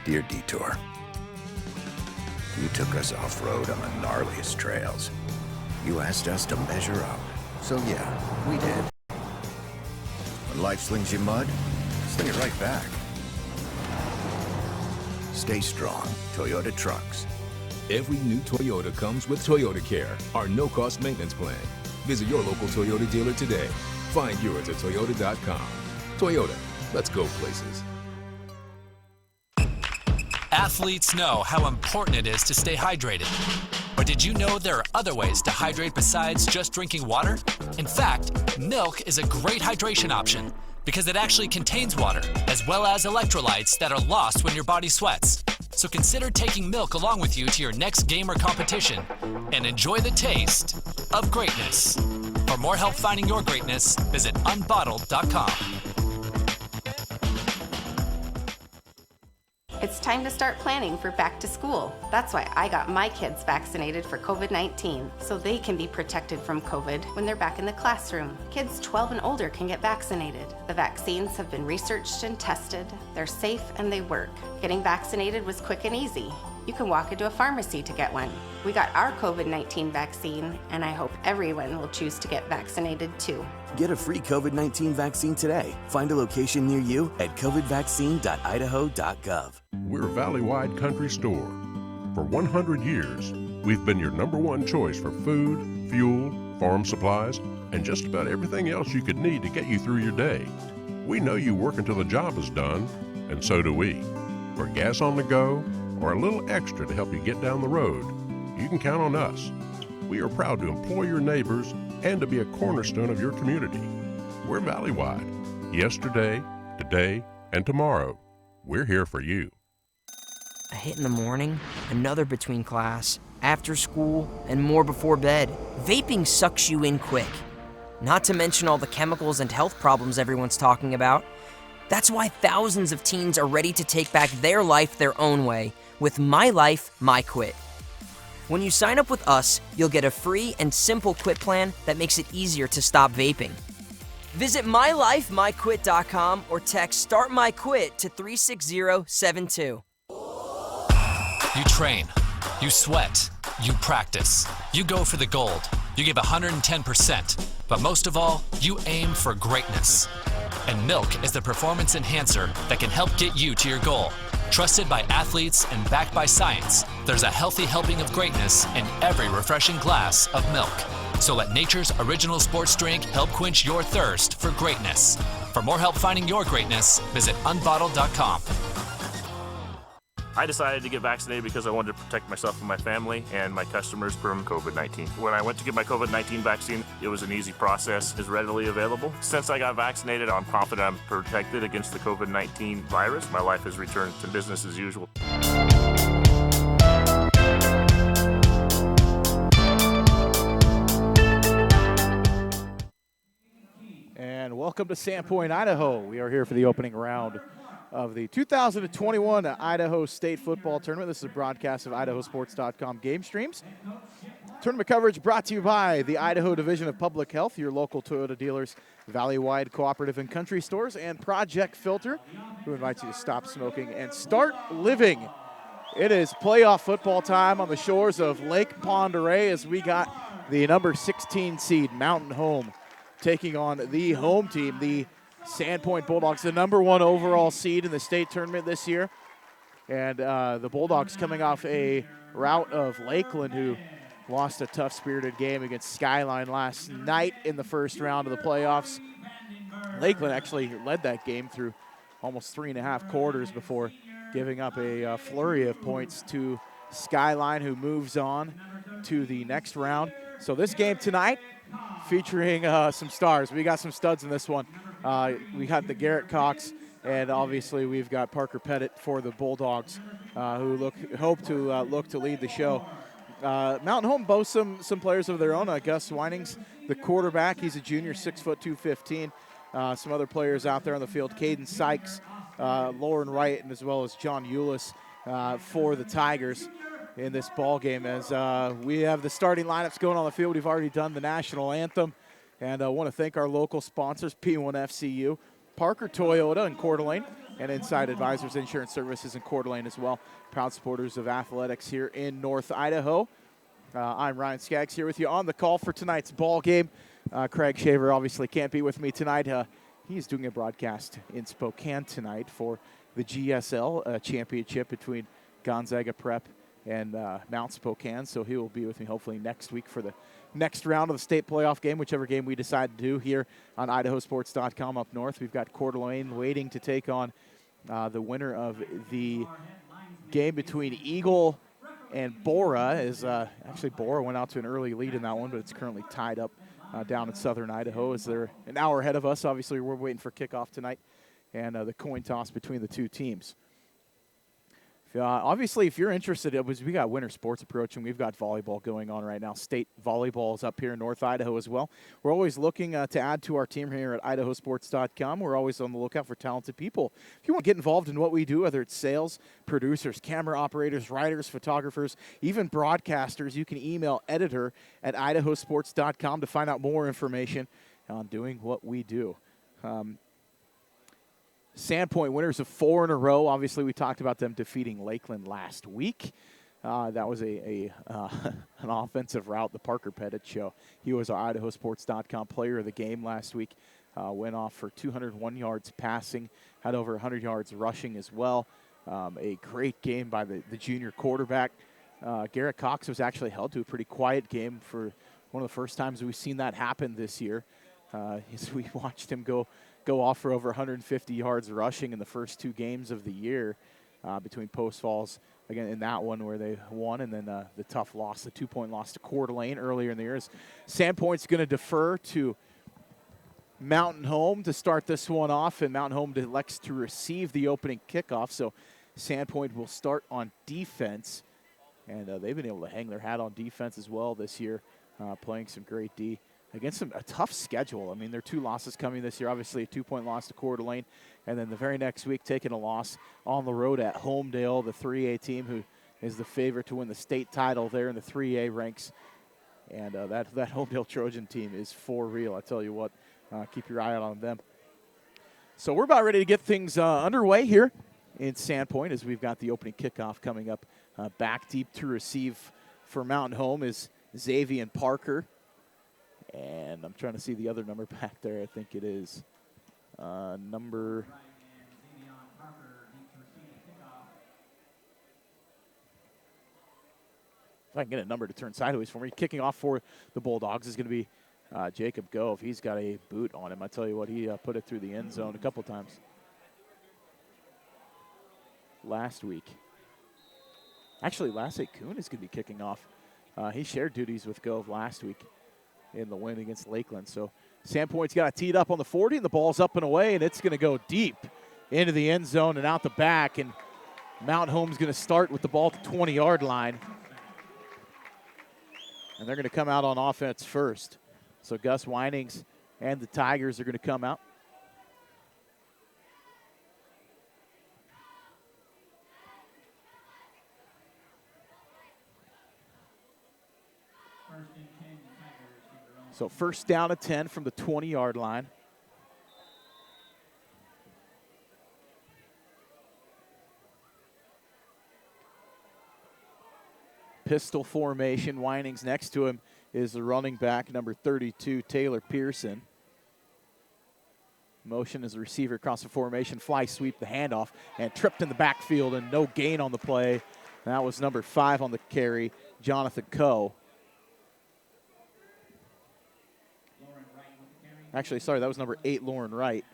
Dear Detour, you took us off-road on the gnarliest trails. You asked us to measure up. So yeah, we did. When life slings you mud, sling it right back. Stay strong, Toyota Trucks. Every new Toyota comes with Toyota Care, our no-cost maintenance plan. Visit your local Toyota dealer today. Find yours at Toyota.com. Toyota, let's go places. Athletes know how important it is to stay hydrated. But did you know there are other ways to hydrate besides just drinking water? In fact, milk is a great hydration option because it actually contains water, as well as electrolytes that are lost when your body sweats. So consider taking milk along with you to your next game or competition and enjoy the taste of greatness. For more help finding your greatness, visit unbottled.com. It's time to start planning for back to school. That's why I got my kids vaccinated for COVID-19, so they can be protected from COVID when they're back in the classroom. Kids 12 and older can get vaccinated. The vaccines have been researched and tested. They're safe and they work. Getting vaccinated was quick and easy. You can walk into a pharmacy to get one. We got our COVID-19 vaccine, and I hope everyone will choose to get vaccinated too. Get a free COVID-19 vaccine today. Find a location near you at covidvaccine.idaho.gov. We're a valley-wide country store. For 100 years, we've been your #1 choice for food, fuel, farm supplies, and just about everything else you could need to get you through your day. We know you work until the job is done, and so do we. For gas on the go, or a little extra to help you get down the road, you can count on us. We are proud to employ your neighbors and to be a cornerstone of your community. We're valley-wide. Yesterday, today, and tomorrow. We're here for you. A hit in the morning, another between class, after school, and more before bed. Vaping sucks you in quick. Not to mention all the chemicals and health problems everyone's talking about. That's why thousands of teens are ready to take back their life their own way with My Life, My Quit. When you sign up with us, you'll get a free and simple quit plan that makes it easier to stop vaping. Visit mylifemyquit.com or text Start My Quit to 36072. You train, you sweat, you practice, you go for the gold, you give 110%, but most of all, you aim for greatness. And milk is the performance enhancer that can help get you to your goal. Trusted by athletes and backed by science, there's a healthy helping of greatness in every refreshing glass of milk. So let nature's original sports drink help quench your thirst for greatness. For more help finding your greatness, visit unbottled.com. I decided to get vaccinated because I wanted to protect myself and my family and my customers from COVID-19. When I went to get my COVID-19 vaccine, it was an easy process, it's readily available. Since I got vaccinated, I'm confident I'm protected against the COVID-19 virus. My life has returned to business as usual. And welcome to Sandpoint, Idaho. We are here for the opening round of the 2021 Idaho State Football Tournament. This is a broadcast of IdahoSports.com game streams. Tournament coverage brought to you by the Idaho Division of Public Health, your local Toyota dealers, Valley-wide cooperative and country stores, and Project Filter, who invites you to stop smoking and start living. It is playoff football time on the shores of Lake Pend Oreille as we got the number 16 seed Mountain Home taking on the home team, the Sandpoint Bulldogs, the #1 overall seed in the state tournament this year. And the Bulldogs coming off a rout of Lakeland, who lost a tough-spirited game against Skyline last night in the first round of the playoffs. Lakeland actually led that game through almost 3.5 quarters before giving up a flurry of points to Skyline, who moves on to the next round. So this game tonight featuring some stars. We got some studs in this one. We got the Garrett Cox, and obviously we've got Parker Pettit for the Bulldogs, who hope to look to lead the show. Mountain Home boasts some players of their own. Gus Winings, the quarterback, he's a junior, 6'2", 215. Some other players out there on the field: Caden Sykes, Lauren Wright, and as well as John Eulis for the Tigers in this ball game. As we have the starting lineups going on the field, we've already done the national anthem. And I want to thank our local sponsors, P1FCU, Parker Toyota in Coeur d'Alene, and Inside Advisors Insurance Services in Coeur d'Alene as well. Proud supporters of athletics here in North Idaho. I'm Ryan Skaggs here with you on the call for tonight's ball game. Craig Shaver obviously can't be with me tonight. He's doing a broadcast in Spokane tonight for the GSL championship between Gonzaga Prep and Mount Spokane. So he will be with me hopefully next week for the next round of the state playoff game, whichever game we decide to do here on IdahoSports.com up north. We've got Coeur d'Alene waiting to take on the winner of the game between Eagle and Bora. Actually, Bora went out to an early lead in that one, but it's currently tied up down in southern Idaho. As they're an hour ahead of us. Obviously, we're waiting for kickoff tonight and the coin toss between the two teams. Obviously, if you're interested, we got winter sports approaching. We've got volleyball going on right now. State volleyball is up here in North Idaho as well. We're always looking to add to our team here at IdahoSports.com. We're always on the lookout for talented people. If you want to get involved in what we do, whether it's sales, producers, camera operators, writers, photographers, even broadcasters, you can email editor@IdahoSports.com to find out more information on doing what we do. Sandpoint winners of 4 in a row. Obviously, we talked about them defeating Lakeland last week. That was an offensive route, the Parker Pettit show. He was our IdahoSports.com player of the game last week. Went off for 201 yards passing, had over 100 yards rushing as well. A great game by the junior quarterback. Garrett Cox was actually held to a pretty quiet game for one of the first times we've seen that happen this year. As we watched him go off for over 150 yards rushing in the first 2 games of the year between Post Falls, again, in that one where they won, and then the tough loss, the 2-point loss to Coeur d'Alene earlier in the year. Sandpoint's going to defer to Mountain Home to start this one off, and Mountain Home elects to receive the opening kickoff, so Sandpoint will start on defense, and they've been able to hang their hat on defense as well this year, playing some great D. Against a tough schedule. I mean, there are 2 losses coming this year. Obviously, a 2-point loss to Coeur d'Alene, and then the very next week taking a loss on the road at Homedale, the 3A team who is the favorite to win the state title there in the 3A ranks. And that Homedale Trojan team is for real. I tell you what, keep your eye out on them. So we're about ready to get things underway here in Sandpoint as we've got the opening kickoff coming up. Back deep to receive for Mountain Home is Xavier Parker. And I'm trying to see the other number back there. I think it is number. If I can get a number to turn sideways for me. Kicking off for the Bulldogs is going to be Jacob Gove. He's got a boot on him. I tell you what, he put it through the end zone a couple times last week. Actually, Lasse Kuhn is going to be kicking off. He shared duties with Gove last week in the win against Lakeland. So Sandpoint's got it teed up on the 40, and the ball's up and away, and it's going to go deep into the end zone and out the back, and Mount Home's going to start with the ball at the 20-yard line. And they're going to come out on offense first. So Gus Winings and the Tigers are going to come out. So first down at 10 from the 20-yard line. Pistol formation. Winings next to him is the running back, number 32, Taylor Pearson. Motion as a receiver across the formation. Fly sweep the handoff and tripped in the backfield and no gain on the play. That was number 5 on the carry, Jonathan Coe. Actually, sorry, that was number 8, Lauren Wright.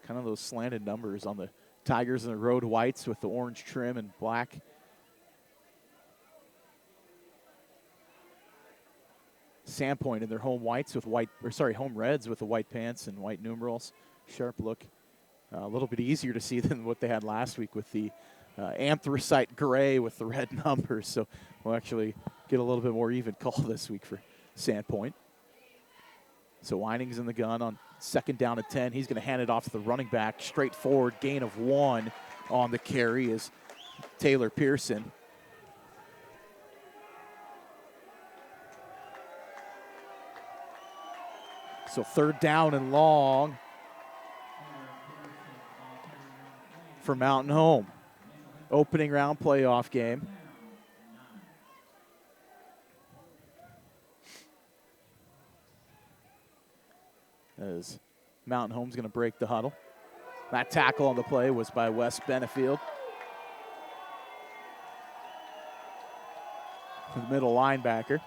Kind of those slanted numbers on the Tigers and the road whites with the orange trim and black. Sandpoint in their home whites with home reds with the white pants and white numerals. Sharp look. A little bit easier to see than what they had last week with the anthracite gray with the red numbers. So we'll actually get a little bit more even call this week for Sandpoint. So Winings in the gun on second down at 10. He's going to hand it off to the running back. Straightforward gain of 1 on the carry is Taylor Pearson. So third down and long. for Mountain Home. Opening round playoff game. As Mountain Home's going to break the huddle. That tackle on the play was by Wes Benefield. The middle linebacker.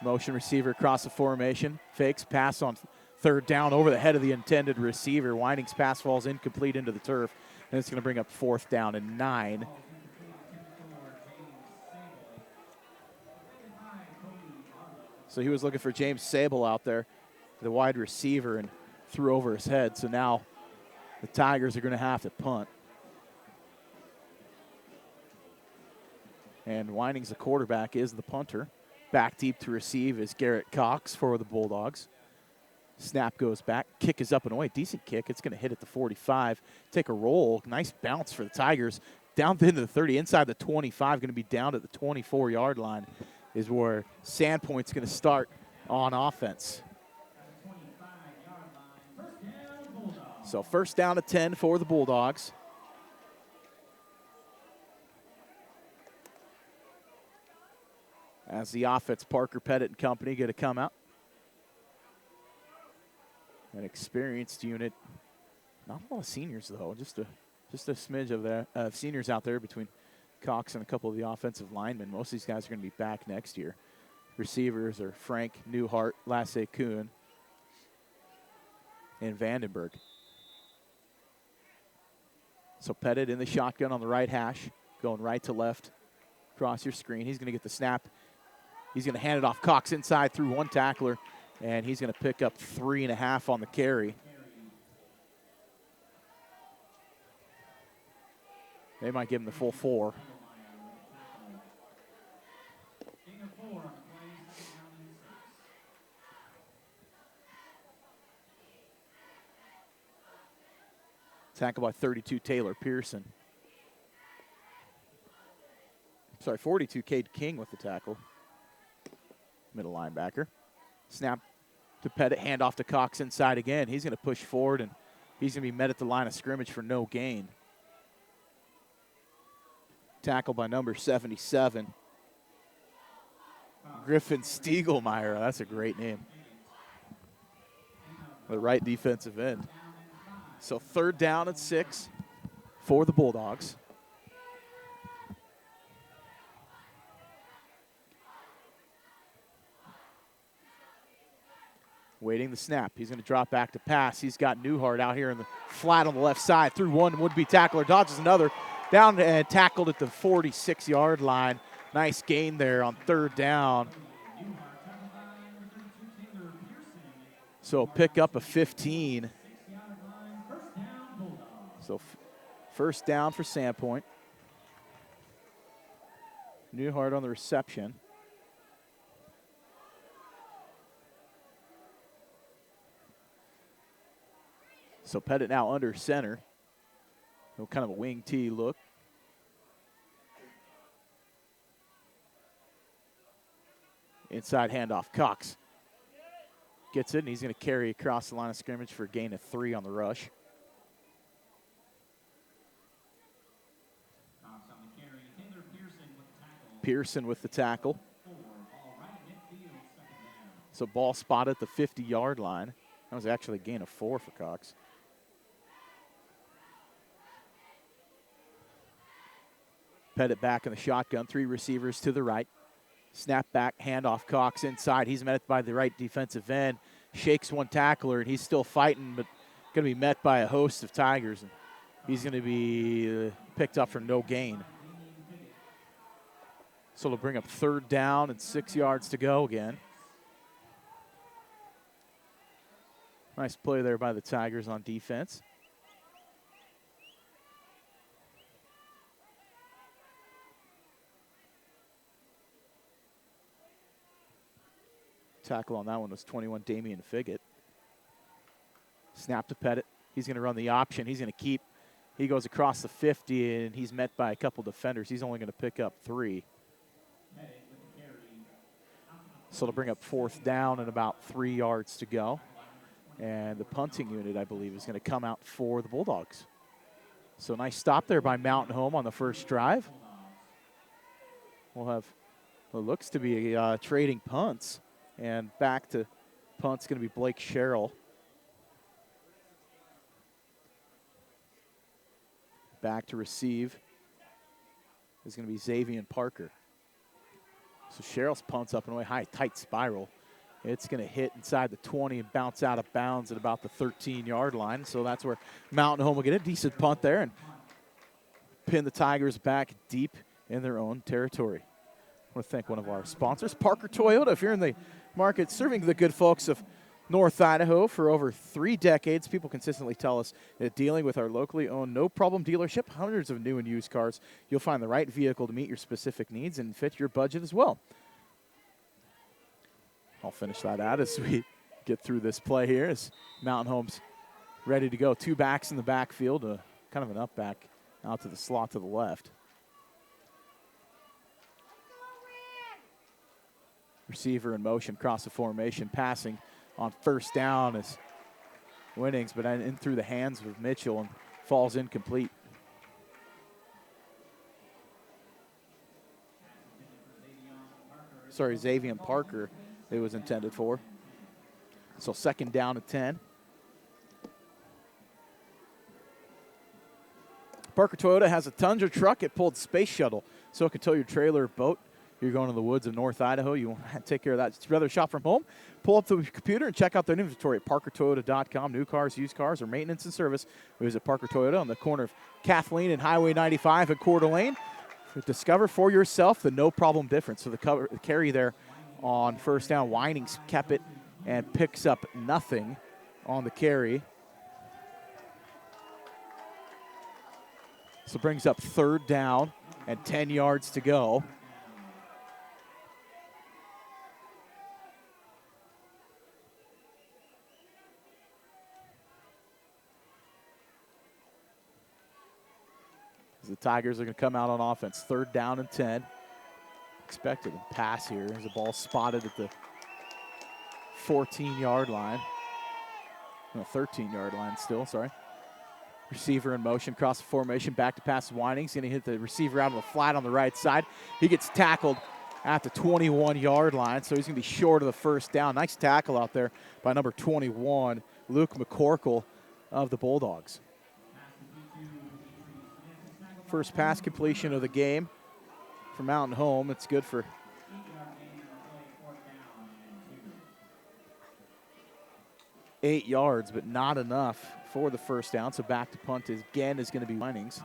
Motion receiver across the formation. Fakes, pass on third down over the head of the intended receiver. Winding's pass falls incomplete into the turf. And it's going to bring up 4th down and 9. So he was looking for James Sable out there, the wide receiver, and threw over his head. So now the Tigers are going to have to punt. And Winding's the quarterback, is the punter. Back deep to receive is Garrett Cox for the Bulldogs. Snap goes back. Kick is up and away. Decent kick. It's going to hit at the 45. Take a roll. Nice bounce for the Tigers. Down into the 30, inside the 25. Going to be down at the 24-yard line is where Sandpoint's going to start on offense. So first down at 10 for the Bulldogs. As the offense, Parker Pettit and company going to come out. An experienced unit. Not a lot of seniors, though. Just a smidge of seniors out there between Cox and a couple of the offensive linemen. Most of these guys are going to be back next year. Receivers are Frank Newhart, Lasse Kuhn, and Vandenberg. So Pettit in the shotgun on the right hash, going right to left across your screen. He's going to get the snap. He's going to hand it off. Cox inside through one tackler, and he's going to pick up 3.5 on the carry. They might give him the full 4. Tackle by 32, Taylor Pearson. 42, Cade King with the tackle. Middle linebacker. Snap to Pettit, hand off to Cox inside again. He's going to push forward, and he's going to be met at the line of scrimmage for no gain. Tackle by number 77. Griffin Stiegelmeyer. That's a great name. The right defensive end. So third down at 6 for the Bulldogs. Waiting the snap. He's going to drop back to pass. He's got Newhart out here in the flat on the left side. Through one would-be tackler. Dodges another. Down and tackled at the 46-yard line. Nice gain there on third down. So pick up a 15. So first down for Sandpoint. Newhart on the reception. So Pettit now under center. Kind of a wing T look. Inside handoff, Cox gets it, and he's going to carry across the line of scrimmage for a gain of 3 on the rush. Pearson with the tackle. So ball spotted at the 50-yard line. That was actually a gain of 4 for Cox. Pettit back in the shotgun, 3 receivers to the right. Snap back, handoff, Cox inside. He's met by the right defensive end. Shakes one tackler, and he's still fighting, but going to be met by a host of Tigers. And he's going to be picked up for no gain. So it'll bring up third down and 6 yards to go again. Nice play there by the Tigers on defense. Tackle on that one was 21, Damian Figgett. Snap to Pettit. He's going to run the option. He's going to keep. He goes across the 50, and he's met by a couple defenders. He's only going to pick up 3. So it'll bring up fourth down and about 3 yards to go. And the punting unit, I believe, is going to come out for the Bulldogs. So nice stop there by Mountain Home on the first drive. We'll have what looks to be trading punts. And back to punt's going to be Blake Sherrill. Back to receive is going to be Xavier Parker. So Sherrill's punt's up and away, high, tight spiral. It's going to hit inside the 20 and bounce out of bounds at about the 13-yard line. So that's where Mountain Home will get a decent punt there and pin the Tigers back deep in their own territory. I want to thank one of our sponsors, Parker Toyota. If you're in the market serving the good folks of North Idaho for over 3 decades, people consistently tell us that dealing with our locally owned no-problem dealership, hundreds of new and used cars, you'll find the right vehicle to meet your specific needs and fit your budget as well. I'll finish that out as we get through this play here as Mountain Home's ready to go. 2 backs in the backfield, kind of an up back out to the slot to the left. Receiver in motion, cross the formation, passing on first down is Winnings, but in through the hands of Mitchell and falls incomplete. Sorry, Xavier Parker it was intended for. So second down and 10. Parker Toyota has a Tundra truck. It pulled Space Shuttle, so it can tow your trailer or boat. You're going to the woods of North Idaho. You want to take care of that. If you'd rather shop from home, pull up the computer and check out their inventory at ParkerToyota.com. New cars, used cars, or maintenance and service. Visit Parker Toyota on the corner of Kathleen and Highway 95 at Coeur d'Alene. Discover for yourself the no-problem difference. So the carry there on first down. Winings kept it and picks up nothing on the carry. So brings up third down and 10 yards to go. The Tigers are going to come out on offense. Third down and 10. Expected a pass here. There's a ball spotted at the 14-yard line. No, 13-yard line still, sorry. Receiver in motion, cross the formation, back to pass Whining. He's going to hit the receiver out on the flat on the right side. He gets tackled at the 21-yard line, so he's going to be short of the first down. Nice tackle out there by number 21, Luke McCorkle of the Bulldogs. First pass completion of the game for Mountain Home. It's good for 8 yards, but not enough for the first down. So back to punt again is going to be Winings.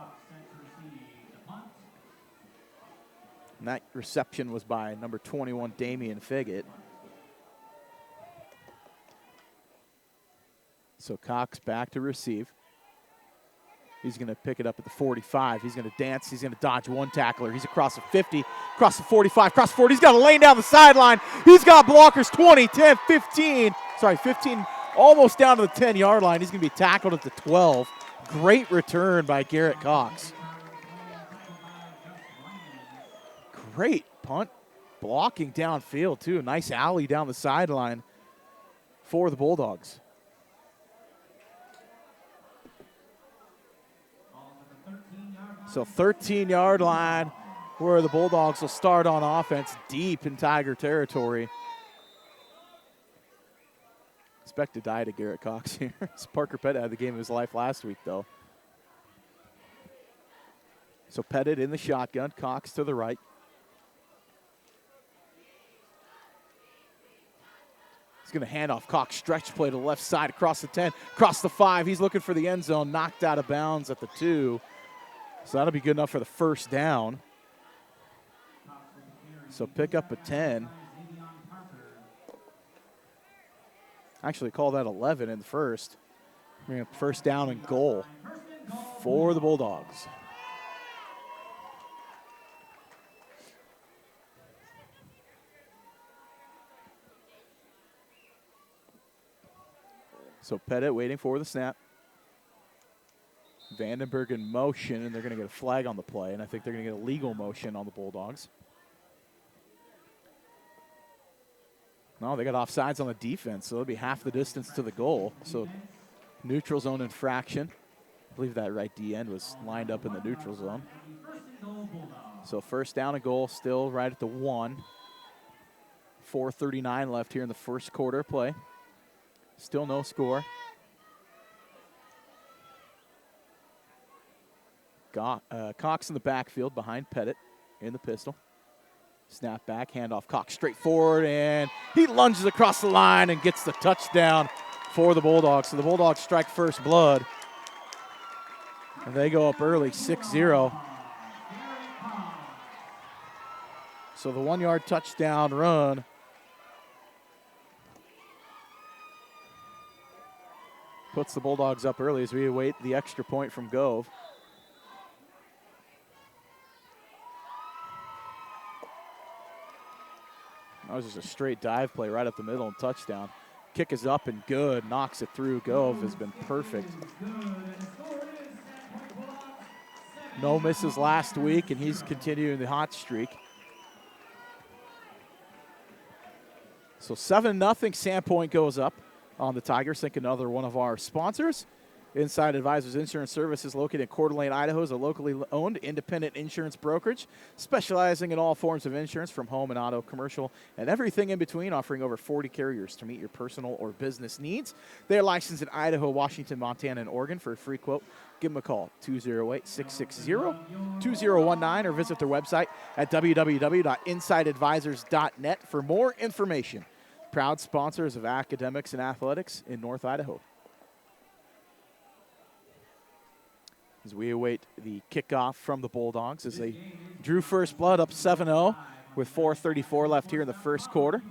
And that reception was by number 21, Damian Figgett. So Cox back to receive. He's going to pick it up at the 45. He's going to dance. He's going to dodge one tackler. He's across the 50, across the 45, across the 40. He's got a lane down the sideline. He's got blockers 20, 10, 15. Sorry, 15, almost down to the 10-yard line. He's going to be tackled at the 12. Great return by Garrett Cox. Great punt blocking downfield, too. Nice alley down the sideline for the Bulldogs. So 13-yard line where the Bulldogs will start on offense deep in Tiger territory. Expect to die to Garrett Cox here. Parker Pettit had the game of his life last week, though. So Pettit in the shotgun, Cox to the right. He's going to hand off Cox, stretch play to the left side, across the 10, across the 5. He's looking for the end zone, knocked out of bounds at the 2. So that'll be good enough for the first down. So pick up a 10. Actually, call that 11 in the first. Bring up first down and goal for the Bulldogs. So Pettit waiting for the snap. Vandenberg in motion, and they're going to get a flag on the play, and I think they're going to get a legal motion on the Bulldogs. No, they got offsides on the defense, so it'll be half the distance to the goal. So neutral zone infraction. believe that right D end was lined up in the neutral zone. So first down and goal, still right at the 1. 4:39 left here in the first quarter play. Still no score. Cox in the backfield behind Pettit in the pistol. Snap back, handoff, Cox straight forward, and he lunges across the line and gets the touchdown for the Bulldogs. So the Bulldogs strike first blood, and they go up early, 6-0. So the 1-yard touchdown run puts the Bulldogs up early as we await the extra point from Gove. That was just a straight dive play right up the middle and touchdown. Kick is up and good, knocks it through. Gove has been perfect. No misses last week, and he's continuing the hot streak. So 7-0, Sandpoint goes up on the Tigers. Think another one of our sponsors. Inside Advisors Insurance Services, located in Coeur d'Alene, Idaho, is a locally owned independent insurance brokerage specializing in all forms of insurance from home and auto, commercial, and everything in between, offering over 40 carriers to meet your personal or business needs. They are licensed in Idaho, Washington, Montana, and Oregon. For a free quote, give them a call, 208-660-2019, or visit their website at www.insideadvisors.net for more information. Proud sponsors of academics and athletics in North Idaho. As we await the kickoff from the Bulldogs as they drew first blood up 7-0 with 4:34 left here in the first quarter.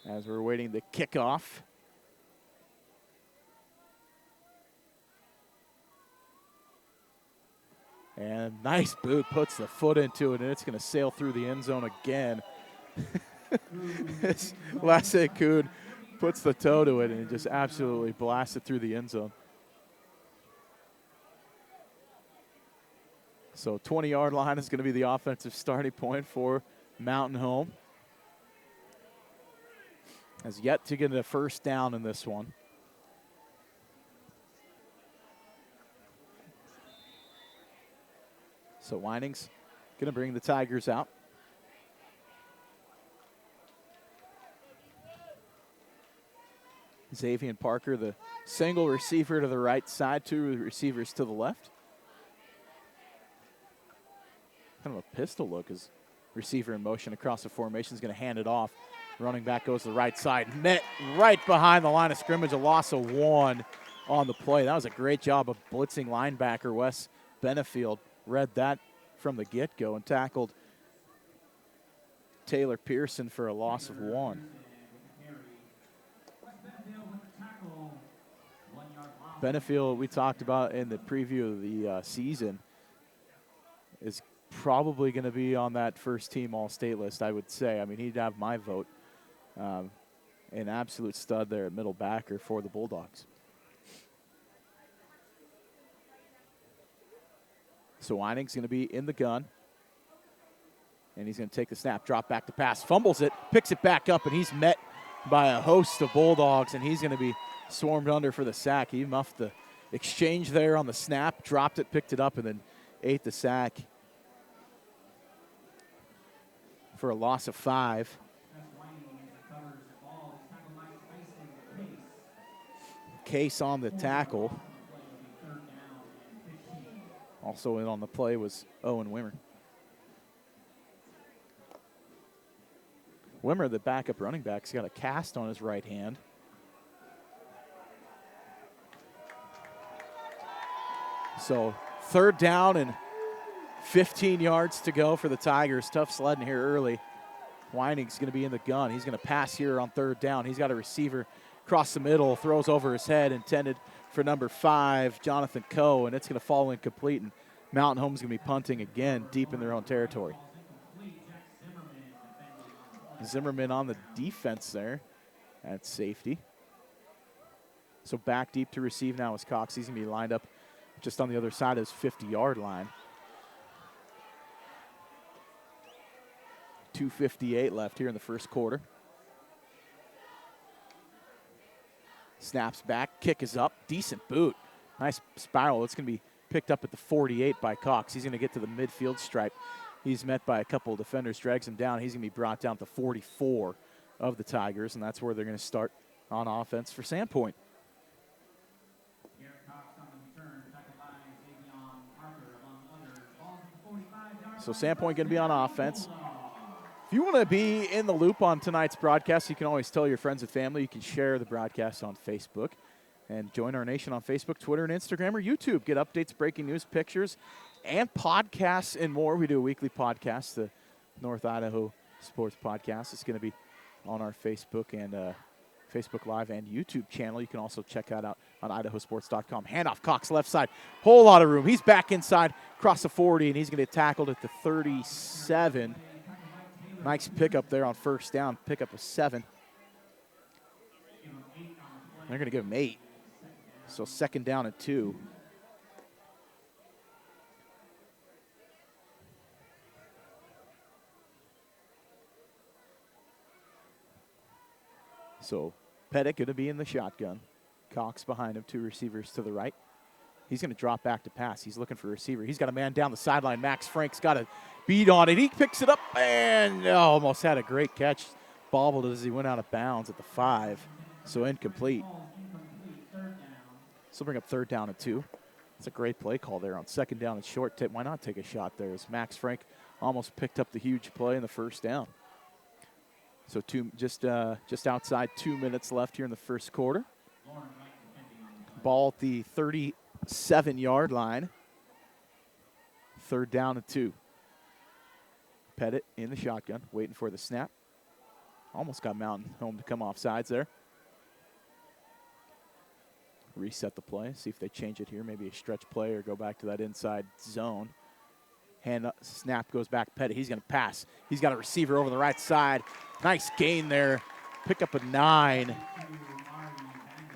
As we're waiting the kickoff. And nice boot, puts the foot into it, and it's going to sail through the end zone again. Lasse Kuhn puts the toe to it and just absolutely blasts it through the end zone. So 20-yard line is going to be the offensive starting point for Mountain Home. Has yet to get a first down in this one. So Weining's going to bring the Tigers out. Xavier Parker, the single receiver to the right side, 2 receivers to the left. Kind of a pistol look as receiver in motion across the formation is going to hand it off. Running back goes to the right side, met right behind the line of scrimmage, a loss of 1 on the play. That was a great job of blitzing linebacker Wes Benefield. Read that from the get-go and tackled Taylor Pearson for a loss of 1. Benefield, we talked about in the preview of the season, is probably going to be on that first-team All-State list, I would say. I mean, he'd have my vote. An absolute stud there at middle backer for the Bulldogs. So Weining's going to be in the gun. And he's going to take the snap, drop back to pass, fumbles it, picks it back up, and he's met by a host of Bulldogs, and he's going to be swarmed under for the sack. He muffed the exchange there on the snap, dropped it, picked it up, and then ate the sack for a loss of 5. Case on the tackle. Also in on the play was Owen Wimmer. Wimmer, the backup running back, has got a cast on his right hand. So 3rd down and 15 yards to go for the Tigers. Tough sledding here early. Weining's going to be in the gun. He's going to pass here on 3rd down. He's got a receiver across the middle, throws over his head, intended for number 5, Jonathan Coe, and it's going to fall incomplete, and Mountain Home's going to be punting again deep in their own territory. Zimmerman on the defense there at safety. So back deep to receive now is Cox. He's going to be lined up just on the other side of his 50-yard line. 2:58 left here in the first quarter. Snaps back, kick is up, decent boot. Nice spiral. It's going to be picked up at the 48 by Cox. He's going to get to the midfield stripe. He's met by a couple of defenders, drags him down. He's going to be brought down to 44 of the Tigers, and that's where they're going to start on offense for Sandpoint. So Sandpoint going to be on offense. If you want to be in the loop on tonight's broadcast, you can always tell your friends and family. You can share the broadcast on Facebook and join our nation on Facebook, Twitter, and Instagram, or YouTube. Get updates, breaking news, pictures, and podcasts and more. We do a weekly podcast, the North Idaho Sports Podcast. It's going to be on our Facebook and Facebook Live and YouTube channel. You can also check that out on IdahoSports.com. Handoff, Cox left side. Whole lot of room. He's back inside, across the 40, and he's going to get tackled at the 37. Nice pickup there on first down. Pickup of 7. They're going to give him 8. So second down and 2. So Pettit going to be in the shotgun. Cox behind him, 2 receivers to the right. He's going to drop back to pass. He's looking for a receiver. He's got a man down the sideline. Max Frank's got a beat on it. He picks it up and almost had a great catch. Bobbled as he went out of bounds at the 5. So incomplete. So bring up third down and 2. It's a great play call there on second down and short tip. Why not take a shot there as Max Frank almost picked up the huge play in the first down. So just outside 2 minutes left here in the first quarter. Ball at the 37-yard line. Third down and 2. Pettit in the shotgun, waiting for the snap. Almost got Mountain Home to come off sides there. Reset the play, see if they change it here. Maybe a stretch play or go back to that inside zone. Hand up, snap goes back. Pettit, he's going to pass. He's got a receiver over the right side. Nice gain there. Pick up a 9.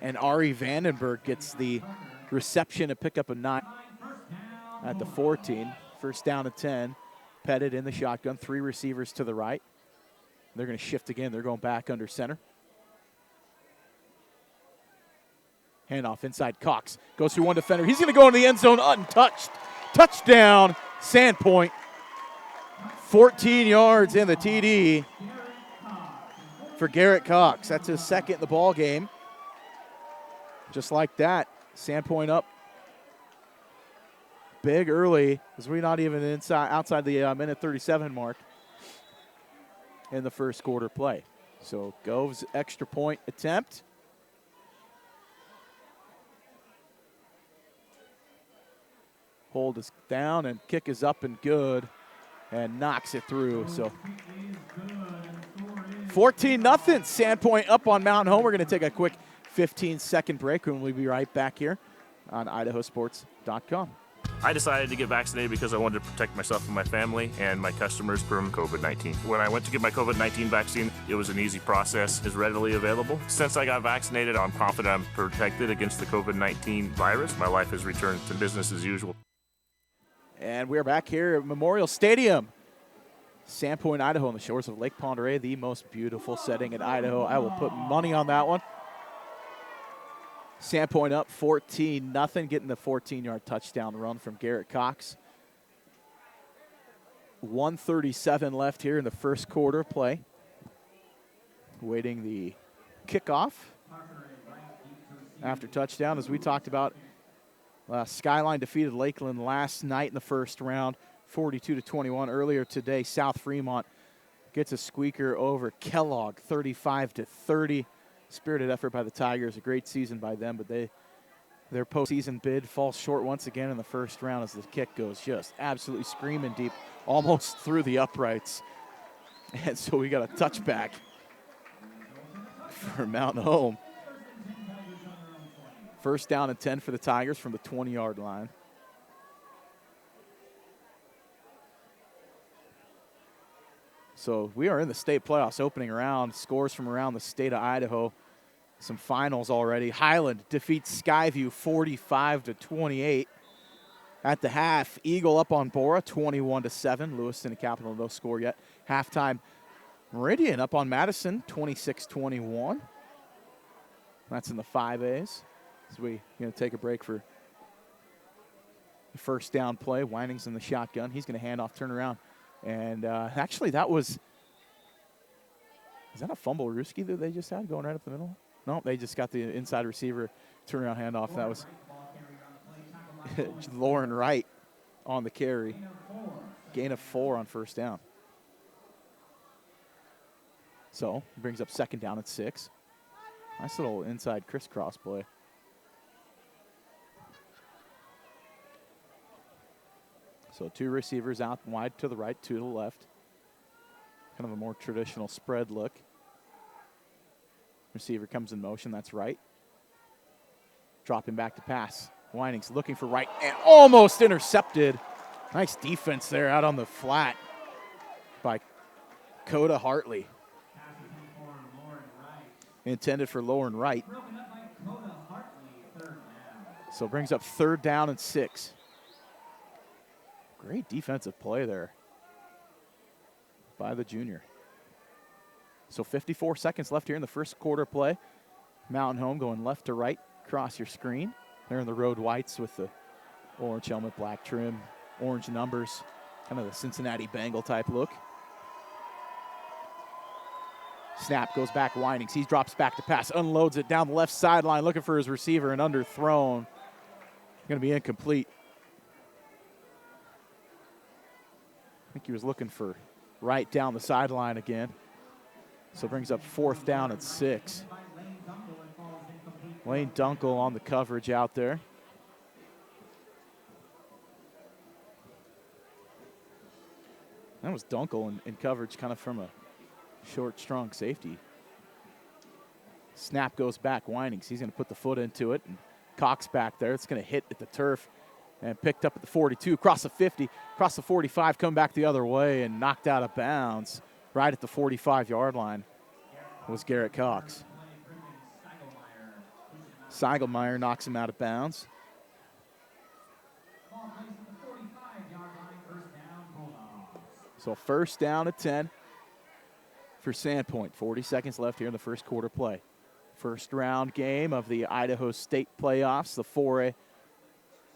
And Ari Vandenberg gets the reception to pick up a 9 at the 14. First down and 10. Pettit in the shotgun. 3 receivers to the right. They're going to shift again. They're going back under center. Handoff inside Cox. Goes through one defender. He's going to go in the end zone untouched. Touchdown, Sandpoint. 14 yards in the TD for Garrett Cox. That's his second in the ball game. Just like that, Sandpoint up big early as we're not even outside the minute 37 mark in the first quarter play. So Gove's extra point attempt. Hold is down and kick is up and good and knocks it through. So 14-0. Sandpoint up on Mountain Home. We're going to take a quick 15-second break and we'll be right back here on IdahoSports.com. I decided to get vaccinated because I wanted to protect myself and my family and my customers from COVID-19. When I went to get my COVID-19 vaccine, it was an easy process. It's readily available. Since I got vaccinated, I'm confident I'm protected against the COVID-19 virus. My life has returned to business as usual. And we're back here at Memorial Stadium. Sandpoint, Idaho, on the shores of Lake Pend Oreille, the most beautiful setting in Idaho. I will put money on that one. Sandpoint up 14-0, getting the 14-yard touchdown run from Garrett Cox. 1:37 left here in the first quarter play. Waiting the kickoff after touchdown, as we talked about. Skyline defeated Lakeland last night in the first round, 42-21. Earlier today, South Fremont gets a squeaker over Kellogg, 35-30. Spirited effort by the Tigers, a great season by them, but their postseason bid falls short once again in the first round as the kick goes just absolutely screaming deep, almost through the uprights. And so we got a touchback for Mountain Home. First down and 10 for the Tigers from the 20-yard line. So we are in the state playoffs opening round. Scores from around the state of Idaho. Some finals already. Highland defeats Skyview 45-28. At the half, Eagle up on Bora, 21-7. Lewiston and Capital no score yet. Halftime, Meridian up on Madison, 26-21. That's in the 5As. As we take a break for the first down play. Weining's in the shotgun. He's going to hand off, turn around. And actually, that was, is that a fumble Ruski that they just had going right up the middle? No, they just got the inside receiver turnaround handoff. That was Lauren Wright on the carry. Gain of 4 on first down. So, brings up second down at 6. Nice little inside crisscross play. So 2 receivers out wide to the right, 2 to the left. Kind of a more traditional spread look. Receiver comes in motion, that's right. Dropping back to pass. Weining's looking for right and almost intercepted. Nice defense there out on the flat by Coda Hartley. Intended for Lauren Wright. So brings up third down and 6. Great defensive play there by the junior. So 54 seconds left here in the first quarter play. Mountain Home going left to right across your screen. They're in the road whites with the orange helmet, black trim, orange numbers, kind of the Cincinnati Bengal type look. Snap goes back, Weinings. He drops back to pass, unloads it down the left sideline, looking for his receiver and underthrown. Going to be incomplete. I think he was looking for right down the sideline again. So brings up fourth down at 6. Lane Dunkel on the coverage out there. That was Dunkel in coverage kind of from a short, strong safety. Snap goes back, Weinings. He's going to put the foot into it. And Cox back there. It's going to hit at the turf. And picked up at the 42, across the 50, across the 45, come back the other way and knocked out of bounds right at the 45-yard line was Garrett Cox. Seigelmeyer knocks him out of bounds. So first down at 10 for Sandpoint. 40 seconds left here in the first quarter play. First round game of the Idaho State playoffs, the 4A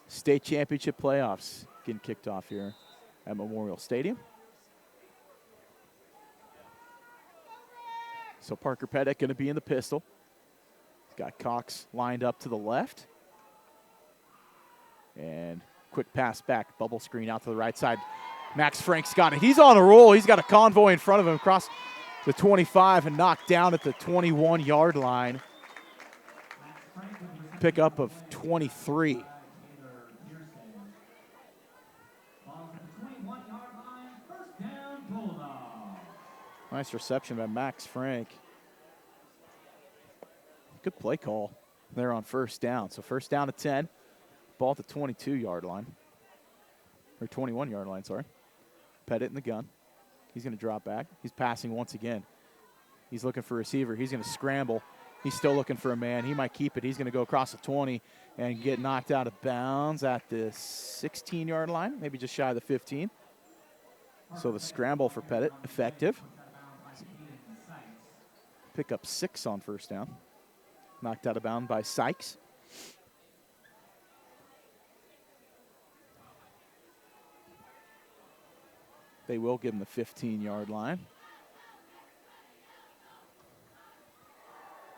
State Championship playoffs getting kicked off here at Memorial Stadium. So Parker Pettit going to be in the pistol. He's got Cox lined up to the left. And quick pass back, bubble screen out to the right side. Max Frank's got it. He's on a roll. He's got a convoy in front of him across the 25 and knocked down at the 21-yard line. Pickup of 23. Nice reception by Max Frank. Good play call there on first down. So first down at 10. Ball at the 22-yard line. Or 21-yard line, sorry. Pettit in the gun. He's going to drop back. He's passing once again. He's looking for a receiver. He's going to scramble. He's still looking for a man. He might keep it. He's going to go across the 20 and get knocked out of bounds at the 16-yard line, maybe just shy of the 15. So the scramble for Pettit, effective. Pick up 6 on first down. Knocked out of bounds by Sykes. They will give him the 15-yard line.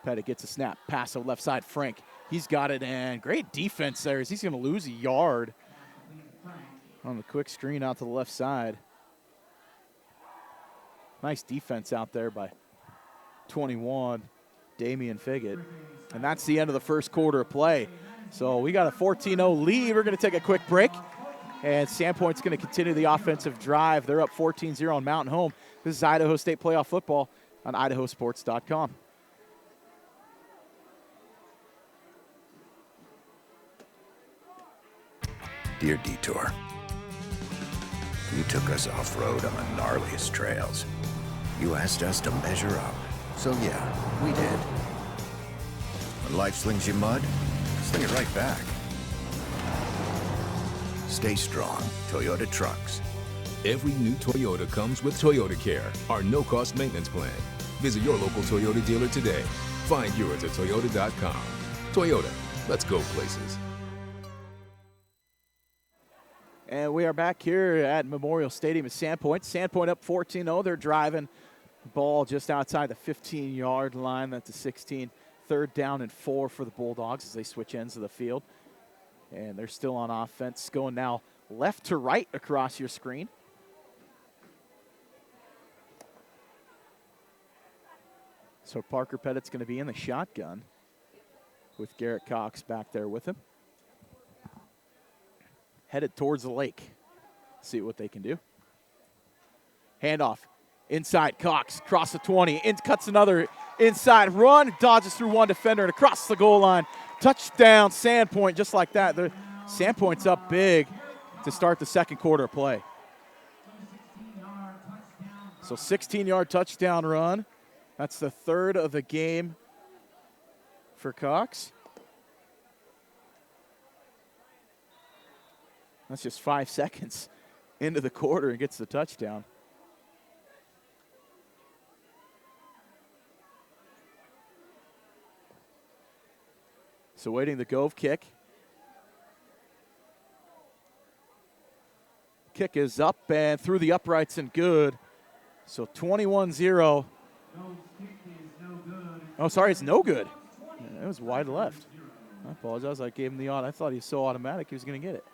Pettit gets a snap. Pass to the left side. Frank. He's got it, and great defense there as he's going to lose a yard on the quick screen out to the left side. Nice defense out there by 21, Damian Figgett. And that's the end of the first quarter of play. So we got a 14-0 lead. We're going to take a quick break. And Sandpoint's going to continue the offensive drive. They're up 14-0 on Mountain Home. This is Idaho State playoff football on IdahoSports.com. Dear Detour, you took us off-road on the gnarliest trails. You asked us to measure up. So yeah, we did. When life slings you mud, sling it right back. Stay strong, Toyota Trucks. Every new Toyota comes with Toyota Care, our no-cost maintenance plan. Visit your local Toyota dealer today. Find yours at Toyota.com. Toyota, let's go places. And we are back here at Memorial Stadium at Sandpoint. Sandpoint up 14-0. They're driving the ball just outside the 15-yard line. That's a 16. Third down and 4 for the Bulldogs as they switch ends of the field. And they're still on offense, going now left to right across your screen. So Parker Pettit's going to be in the shotgun with Garrett Cox back there with him. Headed towards the lake. See what they can do. Handoff. Inside, Cox, across the 20, cuts another inside run, dodges through one defender and across the goal line. Touchdown, Sandpoint, just like that. Sandpoint's up big to start the second quarter play. So 16-yard touchdown run. That's the third of the game for Cox. That's just 5 seconds into the quarter and gets the touchdown. So waiting the Gove kick. Kick is up and through the uprights and good. So 21-0. Oh, sorry, it's no good. It was wide left. I apologize. I gave him the odd. I thought he was so automatic he was going to get it.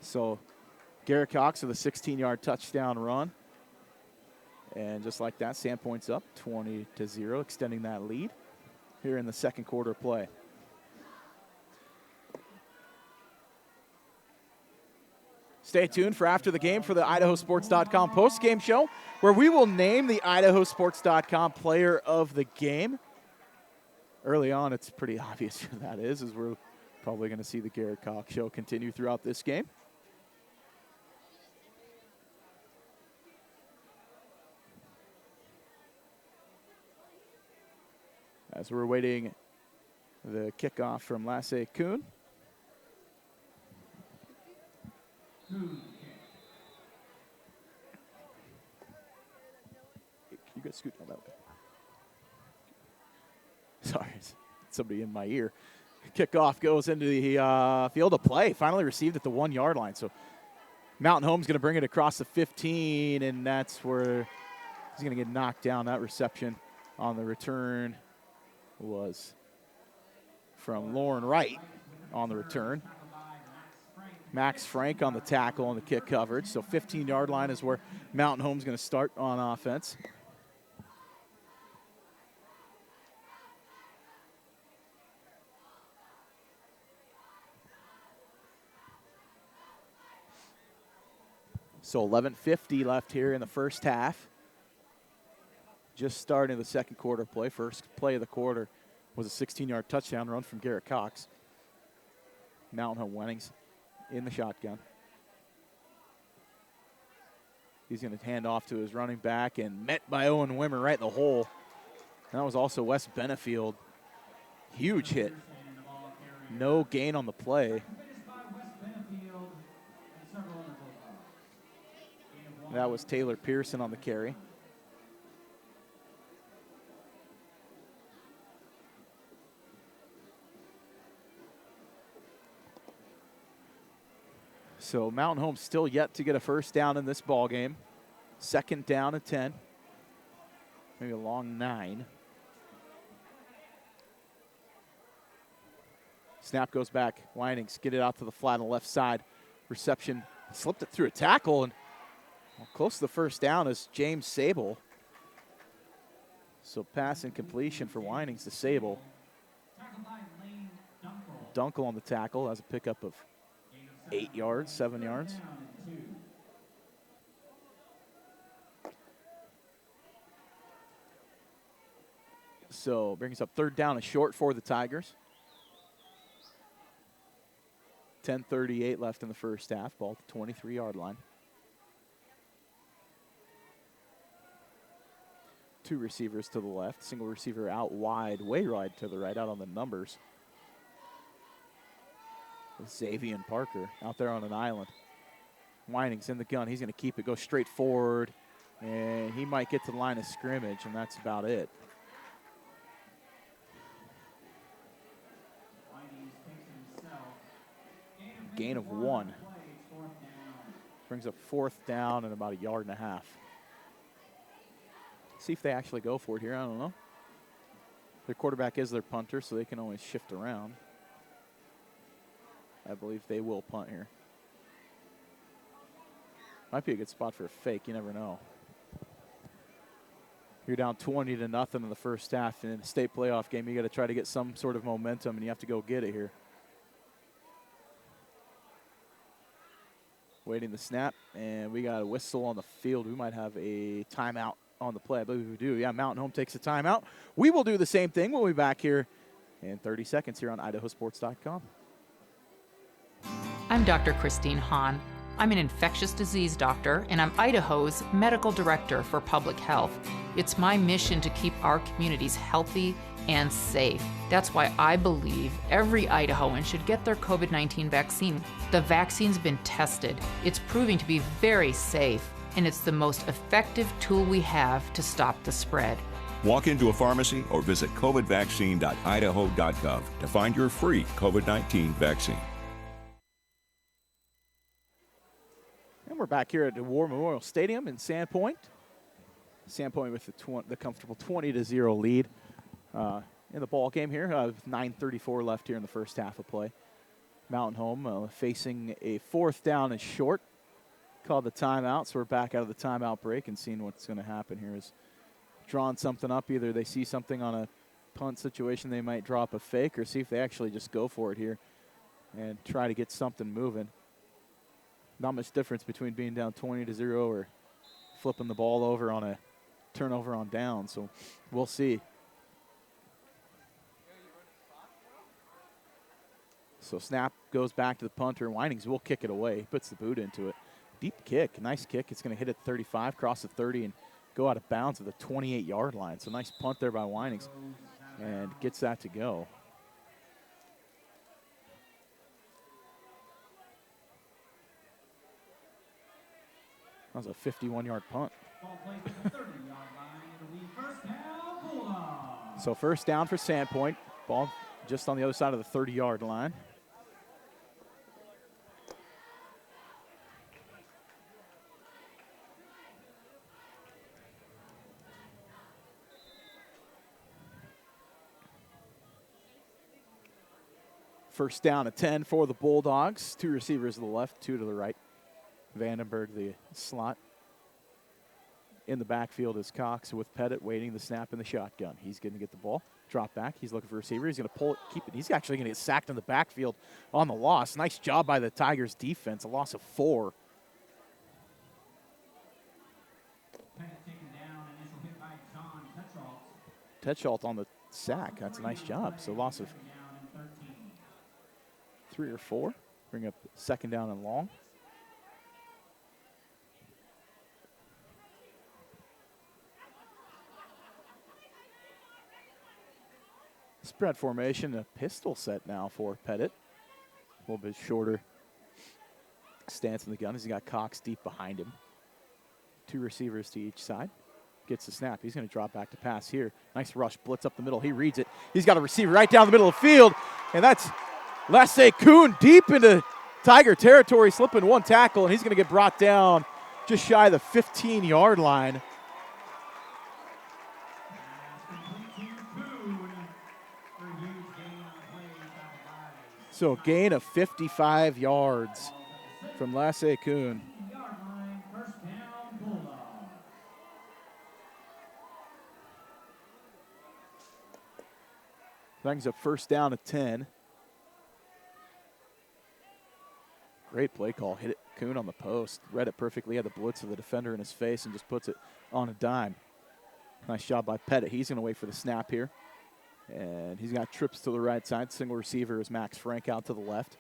So Garrett Cox with a 16-yard touchdown run. And just like that, Sandpoint's up 20-0, extending that lead here in the second quarter play. Stay tuned for after the game for the IdahoSports.com post-game show, where we will name the IdahoSports.com player of the game. Early on, it's pretty obvious who that is, as we're probably going to see the Garrett Cox show continue throughout this game. As we're waiting the kickoff from Lasse Kuhn. You guys scoot down that way. Sorry, somebody in my ear. Kickoff goes into the field of play. Finally received at the 1-yard line. So Mountain Home's going to bring it across the 15, and that's where he's going to get knocked down. That reception on the return was from Lauren Wright on the return. Max Frank on the tackle on the kick coverage. So 15-yard line is where Mountain Home's going to start on offense. So 11:50 left here in the first half. Just starting the second quarter play. First play of the quarter was a 16-yard touchdown run from Garrett Cox. Mountain Home Wennings in the shotgun. He's going to hand off to his running back and met by Owen Wimmer right in the hole. That was also Wes Benefield. Huge hit. No gain on the play. That was Taylor Pearson on the carry. So Mountain Home still yet to get a first down in this ball game. Second down and 10. Maybe a long 9. Snap goes back. Winings get it out to the flat on the left side. Reception slipped it through a tackle, and close to the first down is James Sable. So pass and completion for Winings to Sable. Dunkel on the tackle has a pickup of 8 yards, 7 yards. So brings up third down and short for the Tigers. 10:38 left in the first half. Ball at the 23-yard line. Two receivers to the left. Single receiver out wide, way wide to the right, out on the numbers. Xavier Parker out there on an island. Weining's in the gun. He's going to keep it, go straight forward, and he might get to the line of scrimmage, and that's about it. Gain of 1. Brings up 4th down and about a yard and a half. See if they actually go for it here. I don't know. Their quarterback is their punter, so they can always shift around. I believe they will punt here. Might be a good spot for a fake. You never know. You're down 20-0 in the first half. In a state playoff game, you got to try to get some sort of momentum, and you have to go get it here. Waiting the snap, and we got a whistle on the field. We might have a timeout on the play. I believe we do. Yeah, Mountain Home takes a timeout. We will do the same thing. We'll be back here in 30 seconds here on IdahoSports.com. I'm Dr. Christine Hahn. I'm an infectious disease doctor, and I'm Idaho's medical director for public health. It's my mission to keep our communities healthy and safe. That's why I believe every Idahoan should get their COVID-19 vaccine. The vaccine's been tested. It's proving to be very safe, and it's the most effective tool we have to stop the spread. Walk into a pharmacy or visit covidvaccine.idaho.gov to find your free COVID-19 vaccine. And we're back here at the War Memorial Stadium in Sandpoint. Sandpoint with the comfortable 20-0 lead in the ball game here. With 9:34 left here in the first half of play. Mountain Home facing a 4th down and short. Called the timeout, so we're back out of the timeout break and seeing what's going to happen here. Is drawing something up. Either they see something on a punt situation, they might drop a fake, or see if they actually just go for it here and try to get something moving. Not much difference between being down 20-0 or flipping the ball over on a turnover on down, so we'll see. So snap goes back to the punter. Weinings will kick it away. He puts the boot into it. Deep kick, nice kick. It's going to hit at 35, cross the 30, and go out of bounds at the 28-yard line. So nice punt there by Weinings, and gets that to go. That was a 51-yard punt. So first down for Sandpoint. Ball just on the other side of the 30-yard line. First down at 10 for the Bulldogs. 2 receivers to the left, 2 to the right. Vandenberg, the slot. In the backfield is Cox with Pettit waiting the snap in the shotgun. He's going to get the ball, drop back. He's looking for a receiver. He's going to pull it, keep it. He's actually going to get sacked in the backfield on the loss. Nice job by the Tigers defense, a loss of 4. Tetschalt on the sack. That's a nice job. So loss of 3 or 4. Bring up second down and long. Spread formation, a pistol set now for Pettit. A little bit shorter stance in the gun as he got Cox deep behind him. 2 receivers to each side. Gets the snap. He's going to drop back to pass here. Nice rush, blitz up the middle. He reads it. He's got a receiver right down the middle of the field, and that's Lasse Kuhn deep into Tiger territory, slipping 1 tackle, and he's going to get brought down just shy of the 15-yard line. So a gain of 55 yards from Lasse Kuhn. Brings up first down at 10. Great play call. Hit it, Kuhn on the post. Read it perfectly. Had the blitz of the defender in his face and just puts it on a dime. Nice job by Pettit. He's going to wait for the snap here. And he's got trips to the right side. Single receiver is Max Frank out to the left.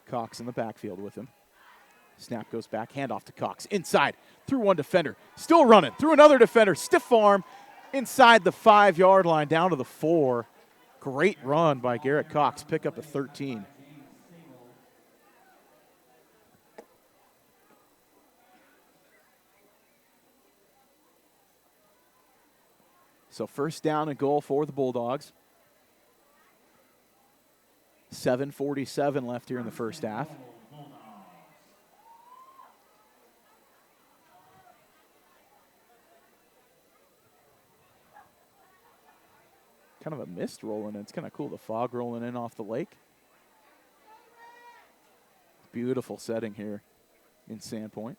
Cox in the backfield with him. Snap goes back. Handoff to Cox. Inside. Through 1 defender. Still running. Through another defender. Stiff arm. inside the 5-yard line, down to the 4. Great run by Garrett Cox, pick up a 13. So first down and goal for the Bulldogs. 7:47 left here in the first half. Kind of a mist rolling in. It's kind of cool, the fog rolling in off the lake. Beautiful setting here in Sandpoint.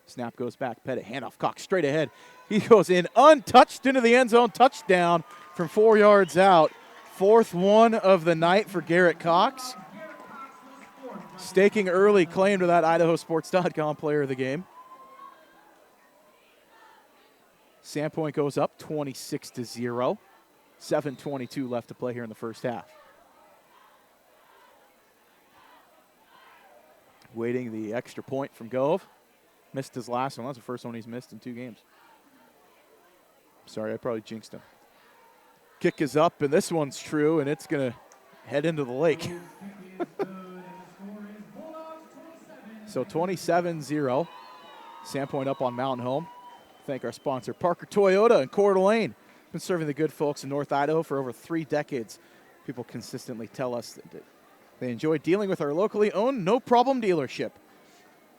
Snap goes back. Pettit, handoff, Cox straight ahead. He goes in untouched into the end zone. Touchdown from 4 yards out. 4th one of the night for Garrett Cox. Staking early claim to that IdahoSports.com player of the game. Sandpoint goes up 26-0. 7:22 left to play here in the first half. Waiting the extra point from Gove. Missed his last one. That's the first one he's missed in 2 games. Sorry, I probably jinxed him. Kick is up, and this one's true, and it's going to head into the lake. So 27-0. Sandpoint up on Mountain Home. Thank our sponsor, Parker Toyota in Coeur d'Alene. Been serving the good folks in North Idaho for over 3 decades. People consistently tell us that they enjoy dealing with our locally owned, no-problem dealership.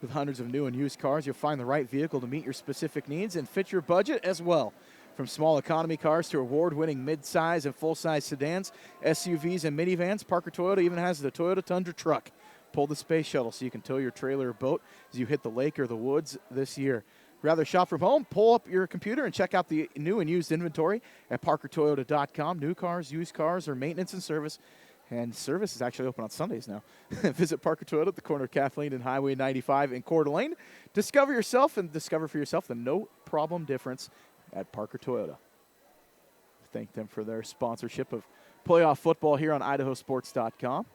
With hundreds of new and used cars, you'll find the right vehicle to meet your specific needs and fit your budget as well. From small economy cars to award-winning mid-size and full-size sedans, SUVs, and minivans, Parker Toyota even has the Toyota Tundra truck. Pull the space shuttle so you can tow your trailer or boat as you hit the lake or the woods this year. Rather shop from home? Pull up your computer and check out the new and used inventory at parkertoyota.com. New cars, used cars, or maintenance and service. And service is actually open on Sundays now. Visit Parker Toyota at the corner of Kathleen and Highway 95 in Coeur d'Alene. Discover for yourself the no-problem difference at Parker Toyota. Thank them for their sponsorship of playoff football here on IdahoSports.com.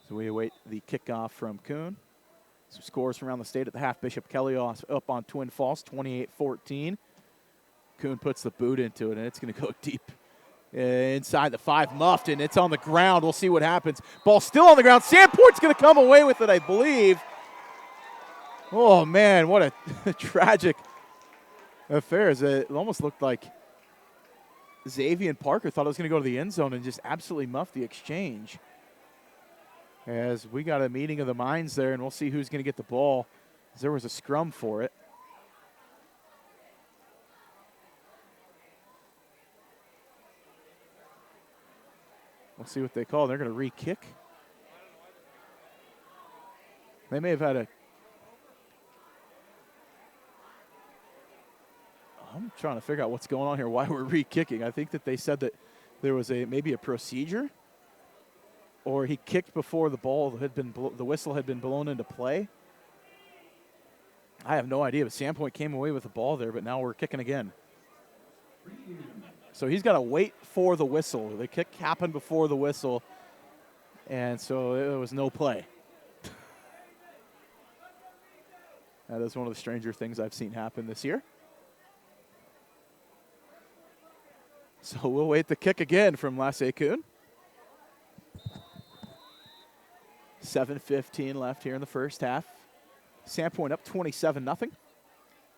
So we await the kickoff from Kuhn. Some scores from around the state at the half. Bishop Kelly up on Twin Falls, 28-14. Kuhn puts the boot into it, and it's going to go deep. Inside the 5, muffed, and it's on the ground. We'll see what happens. Ball still on the ground. Sandpoint's going to come away with it, I believe. Oh, man, what a tragic affair. It almost looked like Xavier Parker thought it was going to go to the end zone and just absolutely muffed the exchange. As we got a meeting of the minds there, and we'll see who's going to get the ball. There was a scrum for it. We'll see what they call. They're going to re-kick. They may have had a... I'm trying to figure out what's going on here, why we're re-kicking. I think that they said that there was maybe a procedure, or he kicked before the whistle had been blown into play. I have no idea, but Sandpoint came away with the ball there, but now we're kicking again. So he's got to wait for the whistle. The kick happened before the whistle, and so it was no play. That is one of the stranger things I've seen happen this year. So we'll wait the kick again from Lasse Kuhn. 7:15 left here in the first half. Sandpoint up 27-0.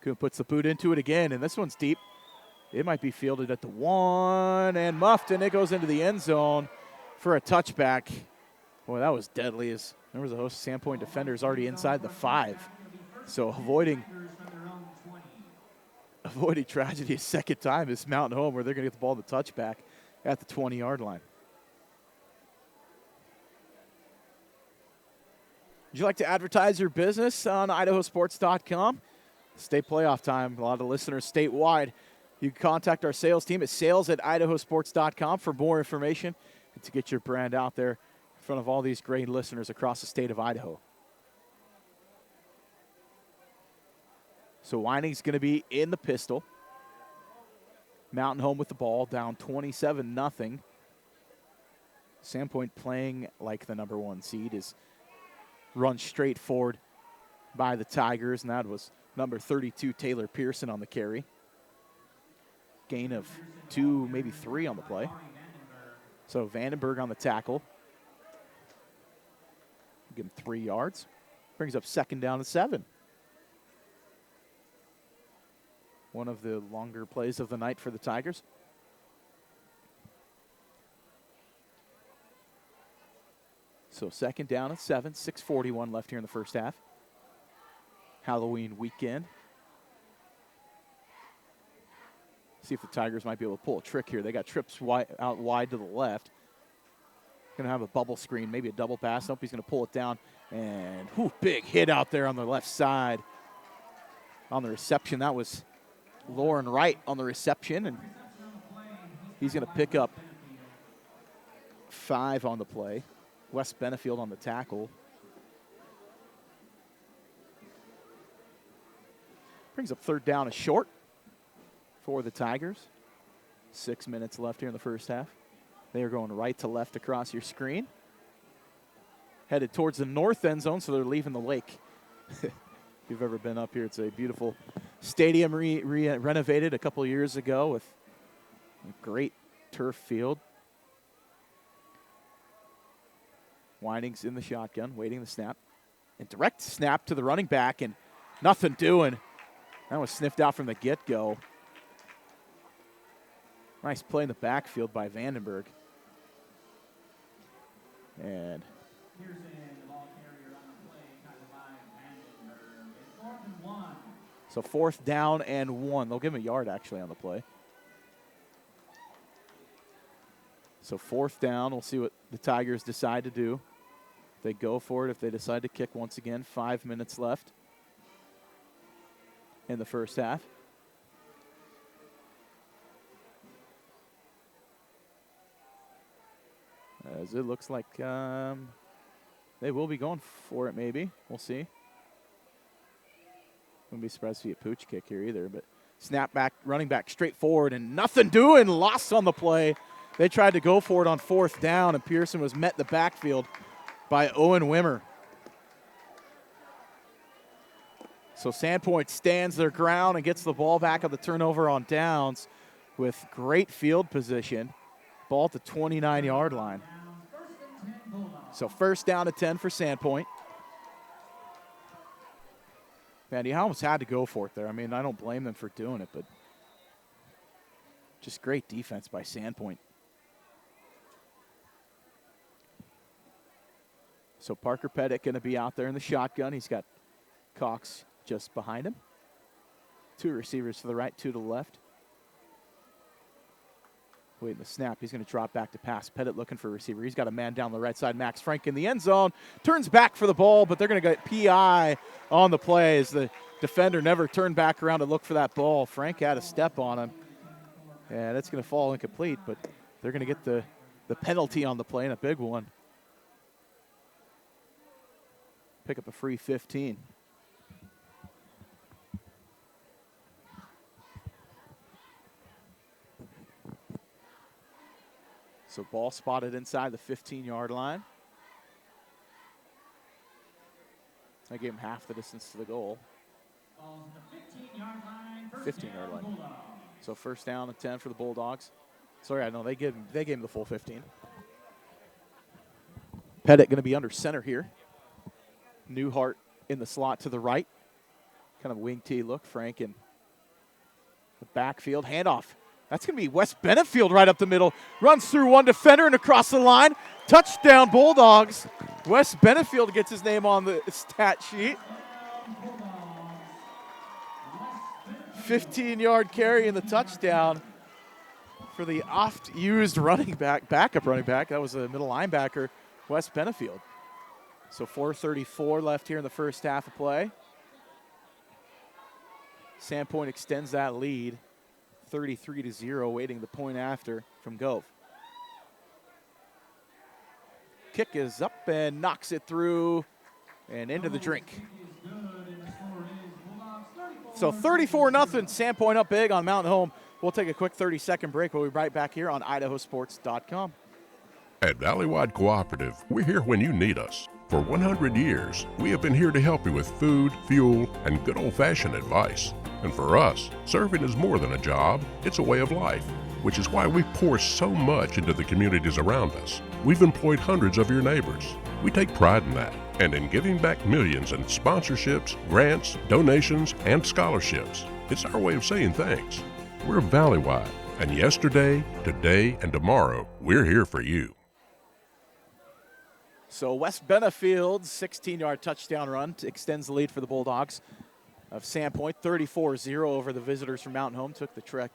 Kuhn puts the boot into it again, and this one's deep. It might be fielded at the 1 and muffed, and it goes into the end zone for a touchback. Boy, that was deadly. As there was a host of Sandpoint defenders already inside the 5. So avoiding tragedy a second time is Mountain Home, where they're going to get the ball to touchback at the 20-yard line. Would you like to advertise your business on IdahoSports.com? State playoff time. A lot of listeners statewide. You can contact our sales team at sales@IdahoSports.com for more information and to get your brand out there in front of all these great listeners across the state of Idaho. So Weining's going to be in the pistol. Mountain Home with the ball, down 27-0. Sandpoint playing like the number 1 seed is run straight forward by the Tigers, and that was number 32, Taylor Pearson, on the carry. gain of 2, maybe 3 on the play. So Vandenberg on the tackle. Give him 3 yards. Brings up 2nd down and 7. One of the longer plays of the night for the Tigers. So 2nd down and 7, 6:41 left here in the first half. Halloween weekend. See if the Tigers might be able to pull a trick here. They got trips out wide to the left. Going to have a bubble screen, maybe a double pass. Nope, he's going to pull it down. And big hit out there on the left side. On the reception, that was Lauren Wright on the reception. And he's going to pick up 5 on the play. Wes Benefield on the tackle. Brings up 3rd down and short for the Tigers. 6 minutes left here in the first half. They are going right to left across your screen. Headed towards the north end zone, so they're leaving the lake. If you've ever been up here, it's a beautiful stadium renovated a couple years ago with a great turf field. Winding's in the shotgun, waiting the snap. And direct snap to the running back, and nothing doing. That was sniffed out from the get-go. Nice play in the backfield by Vandenberg. And so 4th down and 1. They'll give him a yard, actually, on the play. So 4th down. We'll see what the Tigers decide to do. If they go for it, if they decide to kick once again. 5 minutes left in the first half. As it looks like they will be going for it, maybe. We'll see. Wouldn't be surprised to see a pooch kick here either. But snap back, running back straight forward, and nothing doing. Lost on the play. They tried to go for it on 4th down, and Pearson was met in the backfield by Owen Wimmer. So Sandpoint stands their ground and gets the ball back on the turnover on downs with great field position. Ball at the 29-yard line. So 1st down and 10 for Sandpoint. Man, you almost had to go for it there. I mean, I don't blame them for doing it, but just great defense by Sandpoint. So Parker Pettit going to be out there in the shotgun. He's got Cox just behind him. 2 receivers to the right, 2 to the left. Waiting the snap. He's going to drop back to pass. Pettit looking for a receiver. He's got a man down the right side. Max Frank in the end zone. Turns back for the ball, but they're going to get PI on the play as the defender never turned back around to look for that ball. Frank had a step on him. And it's going to fall incomplete, but they're going to get the penalty on the play, and a big one. Pick up a free 15. So ball spotted inside the 15-yard line. I gave him half the distance to the goal. 15-yard line. So 1st down and 10 for the Bulldogs. Sorry, I know they gave him the full 15. Pettit going to be under center here. Newhart in the slot to the right. Kind of wing tee look. Frank in the backfield. Handoff. That's going to be Wes Benefield right up the middle. Runs through one defender and across the line. Touchdown Bulldogs. Wes Benefield gets his name on the stat sheet. 15-yard carry in the touchdown for the oft-used running back, backup running back. That was a middle linebacker, Wes Benefield. So 4:34 left here in the first half of play. Sandpoint extends that lead. 33-0, waiting the point after from Gove. Kick is up and knocks it through and into the drink. So 34-0, Sandpoint up big on Mountain Home. We'll take a quick 30-second break. We'll be right back here on IdahoSports.com. At Valleywide Cooperative, we're here when you need us. For 100 years, we have been here to help you with food, fuel, and good old-fashioned advice. And for us, serving is more than a job, it's a way of life, which is why we pour so much into the communities around us. We've employed hundreds of your neighbors. We take pride in that, and in giving back millions in sponsorships, grants, donations, and scholarships. It's our way of saying thanks. We're valley-wide, and yesterday, today, and tomorrow, we're here for you. So West Benefield's 16-yard touchdown run extends the lead for the Bulldogs of Sandpoint, 34-0 over the visitors from Mountain Home. Took the trek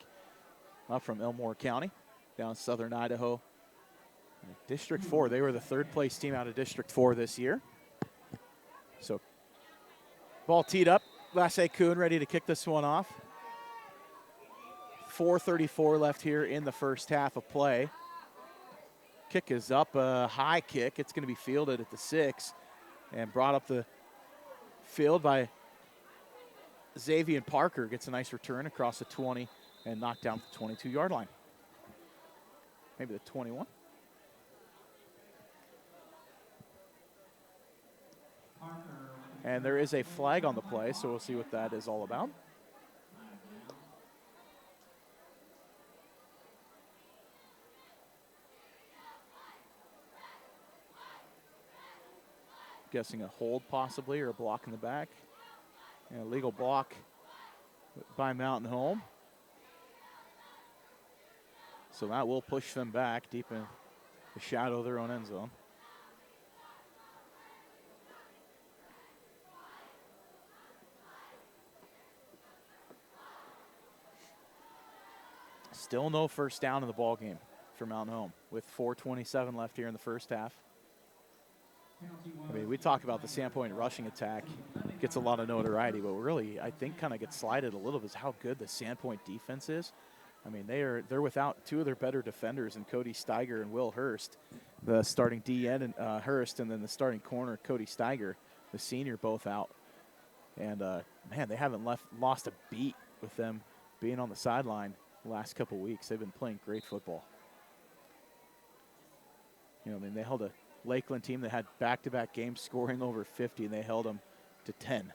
up from Elmore County down southern Idaho. District 4, they were the third-place team out of District 4 this year. So ball teed up. Lasse Kuhn ready to kick this one off. 4:34 left here in the first half of play. Kick is up, a high kick. It's going to be fielded at the 6 and brought up the field by Xavier Parker. Gets a nice return across the 20 and knocked down the 22-yard line. Maybe the 21. And there is a flag on the play, so we'll see what that is all about. Guessing a hold possibly, or a block in the back. And a legal block by Mountain Home. So that will push them back deep in the shadow of their own end zone. Still no first down in the ball game for Mountain Home with 4:27 left here in the first half. I mean, we talk about the Sandpoint rushing attack gets a lot of notoriety, but really, I think, kind of gets slighted a little bit is how good the Sandpoint defense is. I mean, they're without two of their better defenders in Cody Steiger and Will Hurst, the starting DN and Hurst, and then the starting corner Cody Steiger, the senior, both out. And man, they haven't lost a beat with them being on the sideline the last couple weeks. They've been playing great football. You know, I mean, they held a Lakeland team that had back-to-back games scoring over 50, and they held them to 10.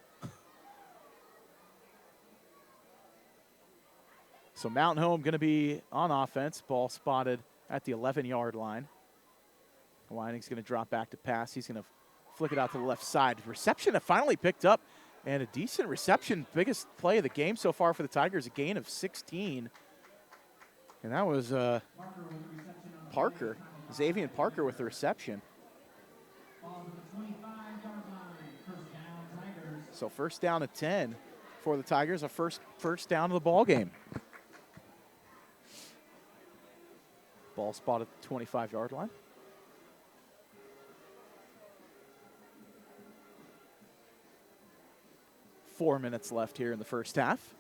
So Mountain Home going to be on offense. Ball spotted at the 11-yard line. Weining's going to drop back to pass. He's going to flick it out to the left side. Reception that finally picked up, and a decent reception. Biggest play of the game so far for the Tigers, a gain of 16. And that was Parker, Xavier Parker with the reception. So first down at 10 for the Tigers, a first down of the ball game. Ball spot at the 25-yard line. Four minutes left here in the first half.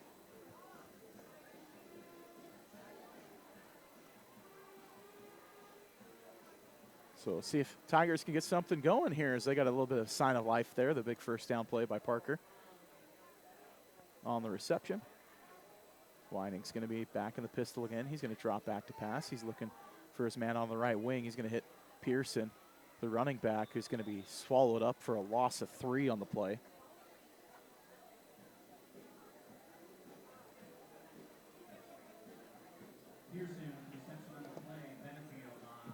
So we'll see if Tigers can get something going here as they got a little bit of sign of life there. The big first down play by Parker on the reception. Weining's going to be back in the pistol again. He's going to drop back to pass. He's looking for his man on the right wing. He's going to hit Pearson, the running back, who's going to be swallowed up for a loss of 3 on the play.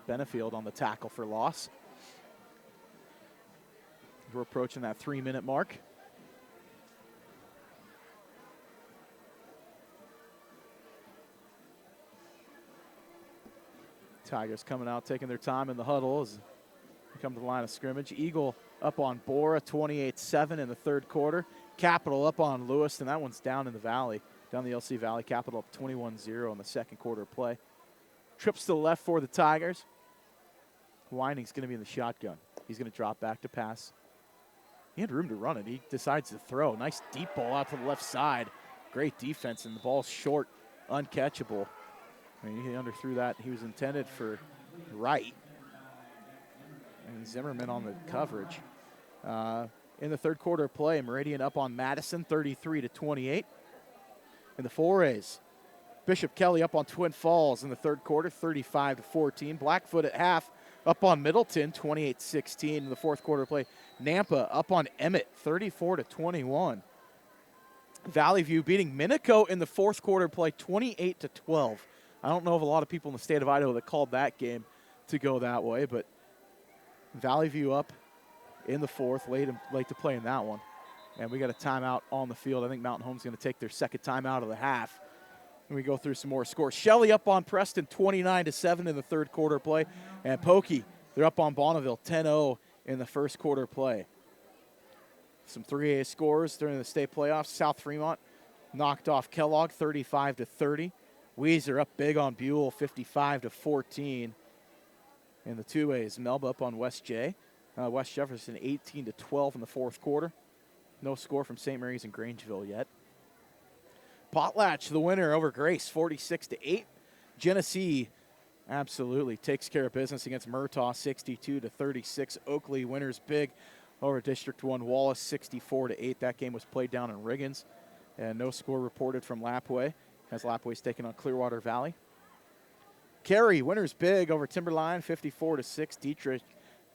Benefield on the tackle for loss. We're approaching that 3-minute mark. Tigers coming out, taking their time in the huddle as they come to the line of scrimmage. Eagle up on Bora, 28-7 in the third quarter. Capital up on Lewis, and that one's down in the valley, down the LC Valley. Capital up 21-0 in the second quarter play. Trips to the left for the Tigers. Weining's going to be in the shotgun. He's going to drop back to pass. He had room to run it. He decides to throw. Nice deep ball out to the left side. Great defense, and the ball's short, uncatchable. I mean, he underthrew that. He was intended for right. And Zimmerman on the coverage. In the third quarter play, Meridian up on Madison, 33-28. In the 4As, Bishop Kelly up on Twin Falls in the third quarter, 35-14. Blackfoot at half up on Middleton, 28-16 in the fourth quarter play. Nampa up on Emmett, 34-21. Valley View beating Minico in the fourth quarter play, 28-12. I don't know of a lot of people in the state of Idaho that called that game to go that way, but Valley View up in the fourth, late to play in that one. And we got a timeout on the field. I think Mountain Home's going to take their second timeout of the half. And we go through some more scores. Shelley up on Preston, 29-7 in the third quarter play. And Pokey, they're up on Bonneville, 10-0 in the first quarter play. Some 3A scores during the state playoffs. South Fremont knocked off Kellogg, 35-30. Weiser up big on Buell, 55-14. In the 2As, Melba up on West J. West Jefferson, 18-12 in the fourth quarter. No score from St. Mary's and Grangeville yet. Potlatch, the winner over Grace, 46-8. Genesee absolutely takes care of business against Murtaugh, 62-36. Oakley winners big over District 1 Wallace, 64-8. That game was played down in Riggins. And no score reported from Lapway, as Lapway's taking on Clearwater Valley. Cary winners big over Timberline, 54-6. Dietrich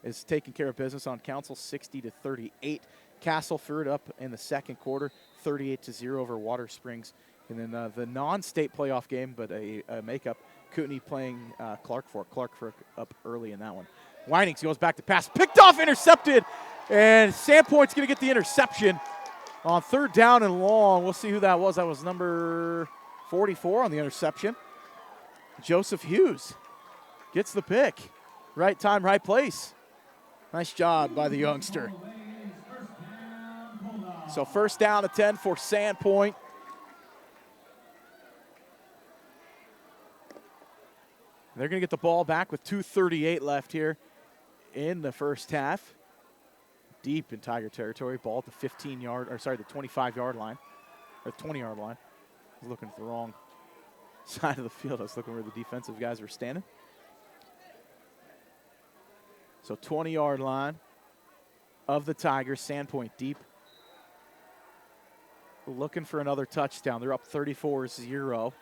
is taking care of business on Council, 60-38. Castleford up in the second quarter, 38-0 over Water Springs. And then the non-state playoff game, but a makeup, Kootenai playing Clark Fork. Clark Fork up early in that one. Winings goes back to pass, picked off, intercepted, and Sandpoint's going to get the interception on third down and long. We'll see who that was. That was number 44 on the interception. Joseph Hughes gets the pick. Right time, right place. Nice job by the youngster. So first down and 10 for Sandpoint. They're going to get the ball back with 2:38 left here in the first half. Deep in Tiger territory. Ball at the 25-yard line. Or 20-yard line. I was looking at the wrong side of the field. I was looking where the defensive guys were standing. So 20-yard line of the Tigers. Sandpoint deep. Looking for another touchdown. They're up 34-0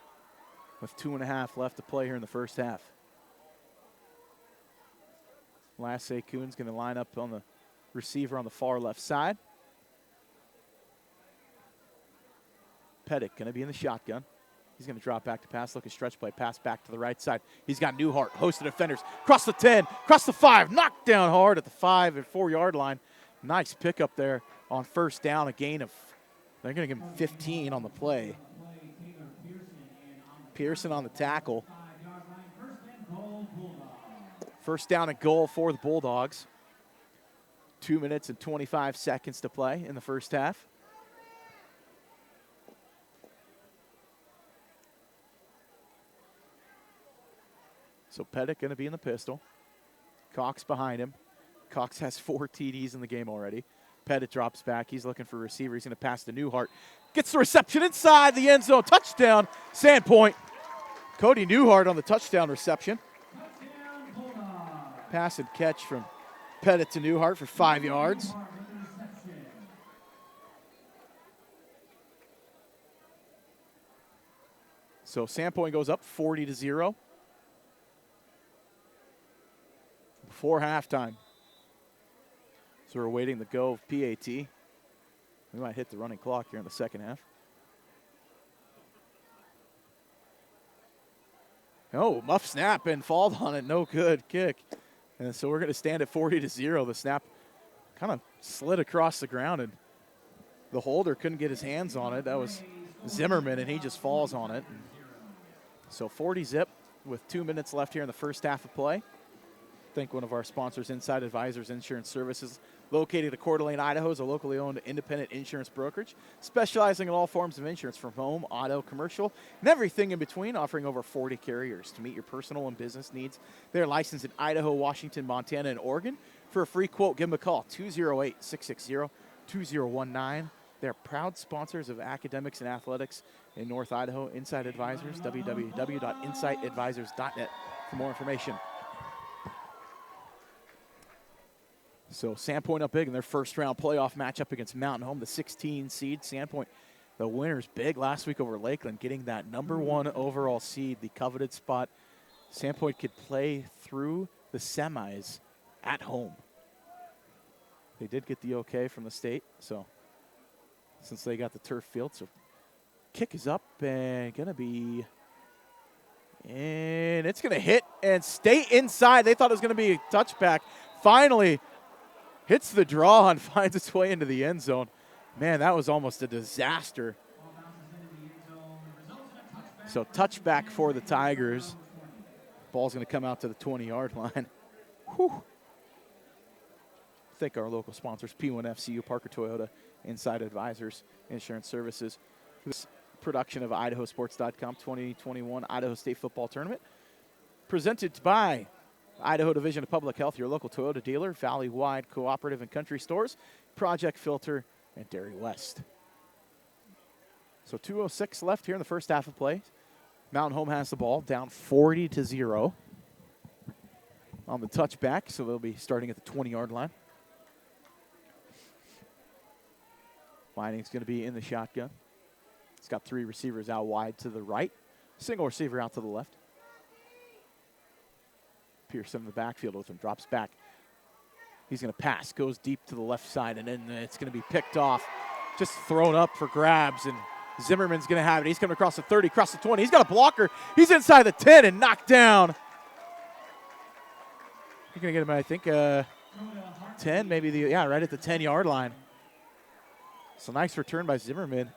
with 2.5 left to play here in the first half. Lasse Kuhn's going to line up on the receiver on the far left side. Pettit going to be in the shotgun. He's going to drop back to pass, looking stretch play, pass back to the right side. He's got Newhart, host of defenders, across the 10, across the 5, knocked down hard at the 5 and 4-yard line. Nice pickup there on first down, a gain of, they're going to give him 15 on the play. Pearson on the tackle. First down and goal for the Bulldogs. 2 minutes and 25 seconds to play in the first half. So Pettit going to be in the pistol. Cox behind him. Cox has 4 TDs in the game already. Pettit drops back. He's looking for a receiver. He's going to pass to Newhart. Gets the reception inside the end zone. Touchdown, Sandpoint. Cody Newhart on the touchdown reception. Pass and catch from Pettit to Newhart for 5 yards. So Sandpoint goes up 40-0 before halftime. So we're awaiting the go of PAT. We might hit the running clock here in the second half. Oh, muff snap and fall on it. No good kick. And so we're going to stand at 40-0. The snap kind of slid across the ground, and the holder couldn't get his hands on it. That was Zimmerman, and he just falls on it. So 40-zip with 2 minutes left here in the first half of play. Thank one of our sponsors, Inside Advisors Insurance Services, located at Coeur d'Alene, Idaho, is a locally owned independent insurance brokerage specializing in all forms of insurance from home, auto, commercial, and everything in between, offering over 40 carriers to meet your personal and business needs. They're licensed in Idaho, Washington, Montana, and Oregon. For a free quote, give them a call, 208-660-2019. They're proud sponsors of academics and athletics in North Idaho. Inside Advisors, www.insightadvisors.net for more information. So Sandpoint up big in their first round playoff matchup against Mountain Home, the 16 seed. Sandpoint, the winners big last week over Lakeland, getting that #1 overall seed, the coveted spot. Sandpoint could play through the semis at home. They did get the okay from the state, so since they got the turf field, so kick is up and gonna be, and it's gonna hit and stay inside. They thought it was gonna be a touchback. Finally hits the draw and finds its way into the end zone. Man, that was almost a disaster. So touchback for the Tigers. Ball's going to come out to the 20-yard line. Whew. Thank our local sponsors, P1FCU, Parker Toyota, Inside Advisors, Insurance Services. This production of IdahoSports.com 2021 Idaho State Football Tournament. Presented by Idaho Division of Public Health, your local Toyota dealer, Valley-wide cooperative and country stores, Project Filter, and Dairy West. So 2:06 left here in the first half of play. Mountain Home has the ball, down 40-0 on the touchback, so they'll be starting at the 20-yard line. Vining's going to be in the shotgun. He's got 3 receivers out wide to the right, single receiver out to the left. Pearson in the backfield with him, drops back. He's going to pass, goes deep to the left side, and then it's going to be picked off, just thrown up for grabs, and Zimmerman's going to have it. He's coming across the 30, across the 20. He's got a blocker. He's inside the 10 and knocked down. You're going to get him, I think, 10, maybe, right at the 10-yard line. So nice return by Zimmerman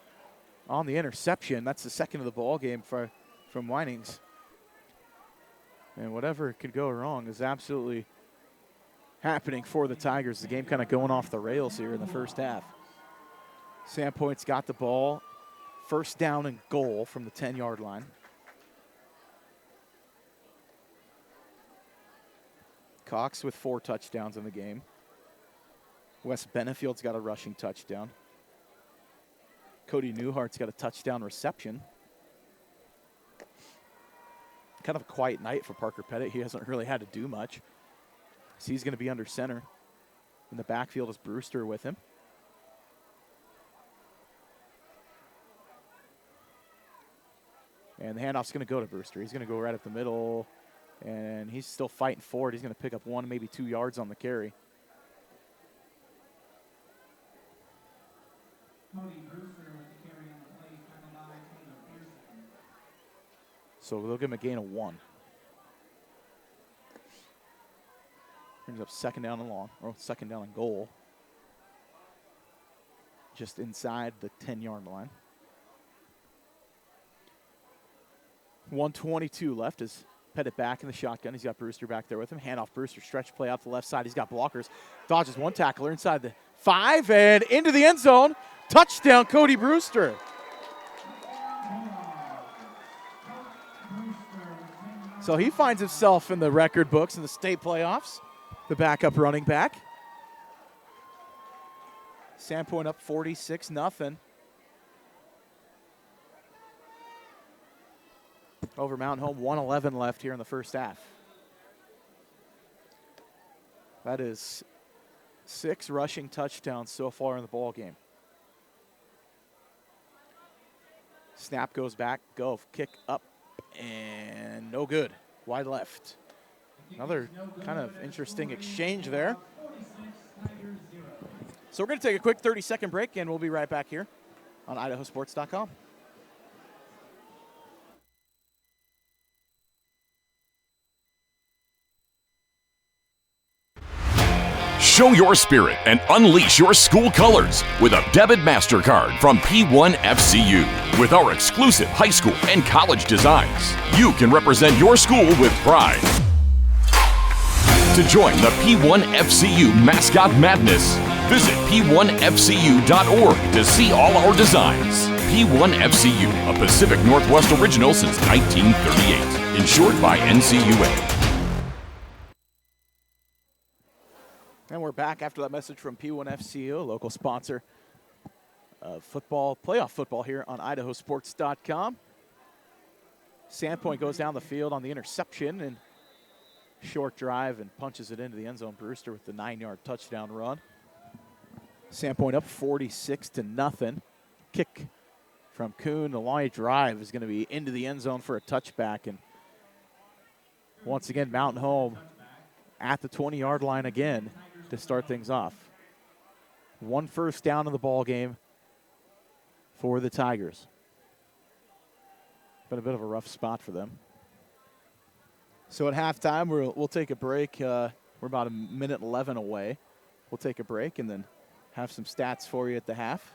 on the interception. That's the second of the ball game from Winings. And whatever could go wrong is absolutely happening for the Tigers. The game kind of going off the rails here in the first half. Sandpoint's got the ball. First down and goal from the 10-yard line. Cox with 4 touchdowns in the game. Wes Benefield's got a rushing touchdown. Cody Newhart's got a touchdown reception. Kind of a quiet night for Parker Pettit. He hasn't really had to do much. So he's going to be under center. In the backfield is Brewster with him. And the handoff's going to go to Brewster. He's going to go right up the middle, and he's still fighting for it. He's going to pick up 1, maybe 2 yards on the carry. So they'll give him a gain of 1. Brings up second down and long, or second down and goal. Just inside the 10-yard line. 1:22 left as Pettit back in the shotgun. He's got Brewster back there with him. Handoff Brewster, stretch play out the left side. He's got blockers. Dodges one tackler inside the 5 and into the end zone. Touchdown, Cody Brewster. So he finds himself in the record books in the state playoffs, the backup running back. Sandpoint up 46-0. Over Mountain Home, 1:11 left here in the first half. That is 6 rushing touchdowns so far in the ball game. Snap goes back, go, kick up, and no good. Wide left. Another kind of interesting exchange there. So we're going to take a quick 30-second break, and we'll be right back here on IdahoSports.com. Show your spirit and unleash your school colors with a debit MasterCard from P1FCU. With our exclusive high school and college designs, you can represent your school with pride. To join the P1FCU Mascot Madness, visit P1FCU.org to see all our designs. P1FCU, a Pacific Northwest original since 1938, insured by NCUA. And we're back after that message from P1FCU, a local sponsor of football, playoff football here on IdahoSports.com. Sandpoint goes down the field on the interception and short drive and punches it into the end zone. Brewster with the 9-yard touchdown run. Sandpoint up 46-0. Kick from Kuhn. The long drive is going to be into the end zone for a touchback. And once again, Mountain Home at the 20-yard line again to start things off. 1 first down in the ball game for the Tigers. Been a bit of a rough spot for them. So at halftime, we'll take a break. We're about 1:11 away. We'll take a break and then have some stats for you at the half.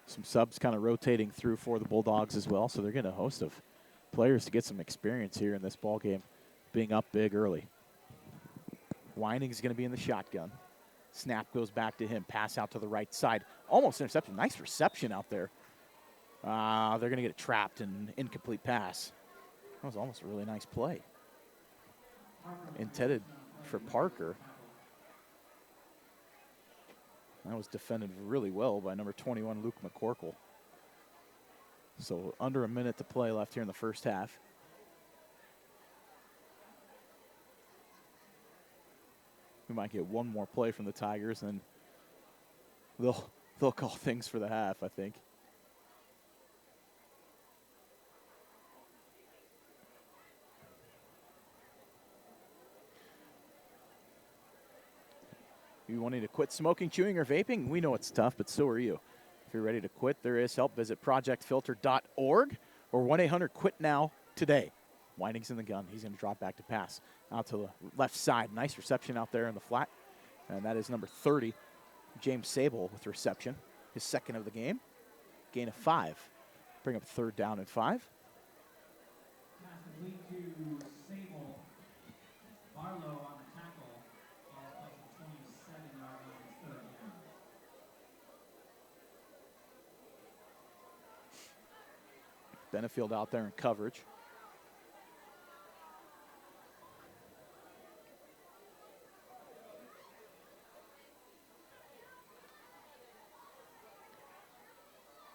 Some subs kind of rotating through for the Bulldogs as well, so they're getting a host of players to get some experience here in this ball game, being up big early. Weining's going to be in the shotgun. Snap goes back to him. Pass out to the right side. Almost interception. Nice reception out there. They're going to get it trapped and incomplete pass. That was almost a really nice play. Intended for Parker. That was defended really well by number 21, Luke McCorkle. So under a minute to play left here in the first half. We might get one more play from the Tigers, and they'll call things for the half, I think. You wanting to quit smoking, chewing, or vaping? We know it's tough, but so are you. If you're ready to quit, there is help. Visit projectfilter.org or 1-800-QUIT-NOW today. Weining's in the gun. He's going to drop back to pass out to the left side. Nice reception out there in the flat. And that is number 30, James Sable, with reception. His second of the game. Gain of 5. Bring up 3rd down and 5. Benefield out there in coverage.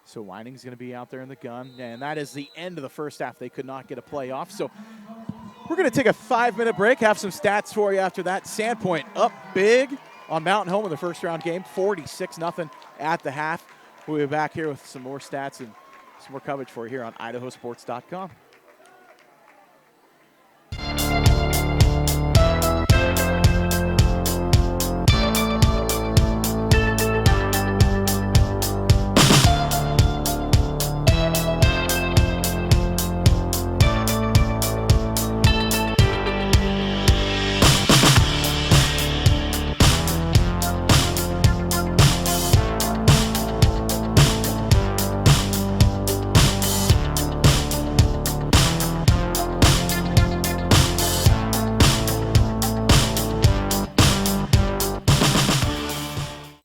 So Weining's going to be out there in the gun, and that is the end of the first half. They could not get a play off. So we're going to take a 5-minute break, have some stats for you after that. Sandpoint up big on Mountain Home in the first round game, 46-0 at the half. We'll be back here with some more stats and some more coverage for you here on IdahoSports.com.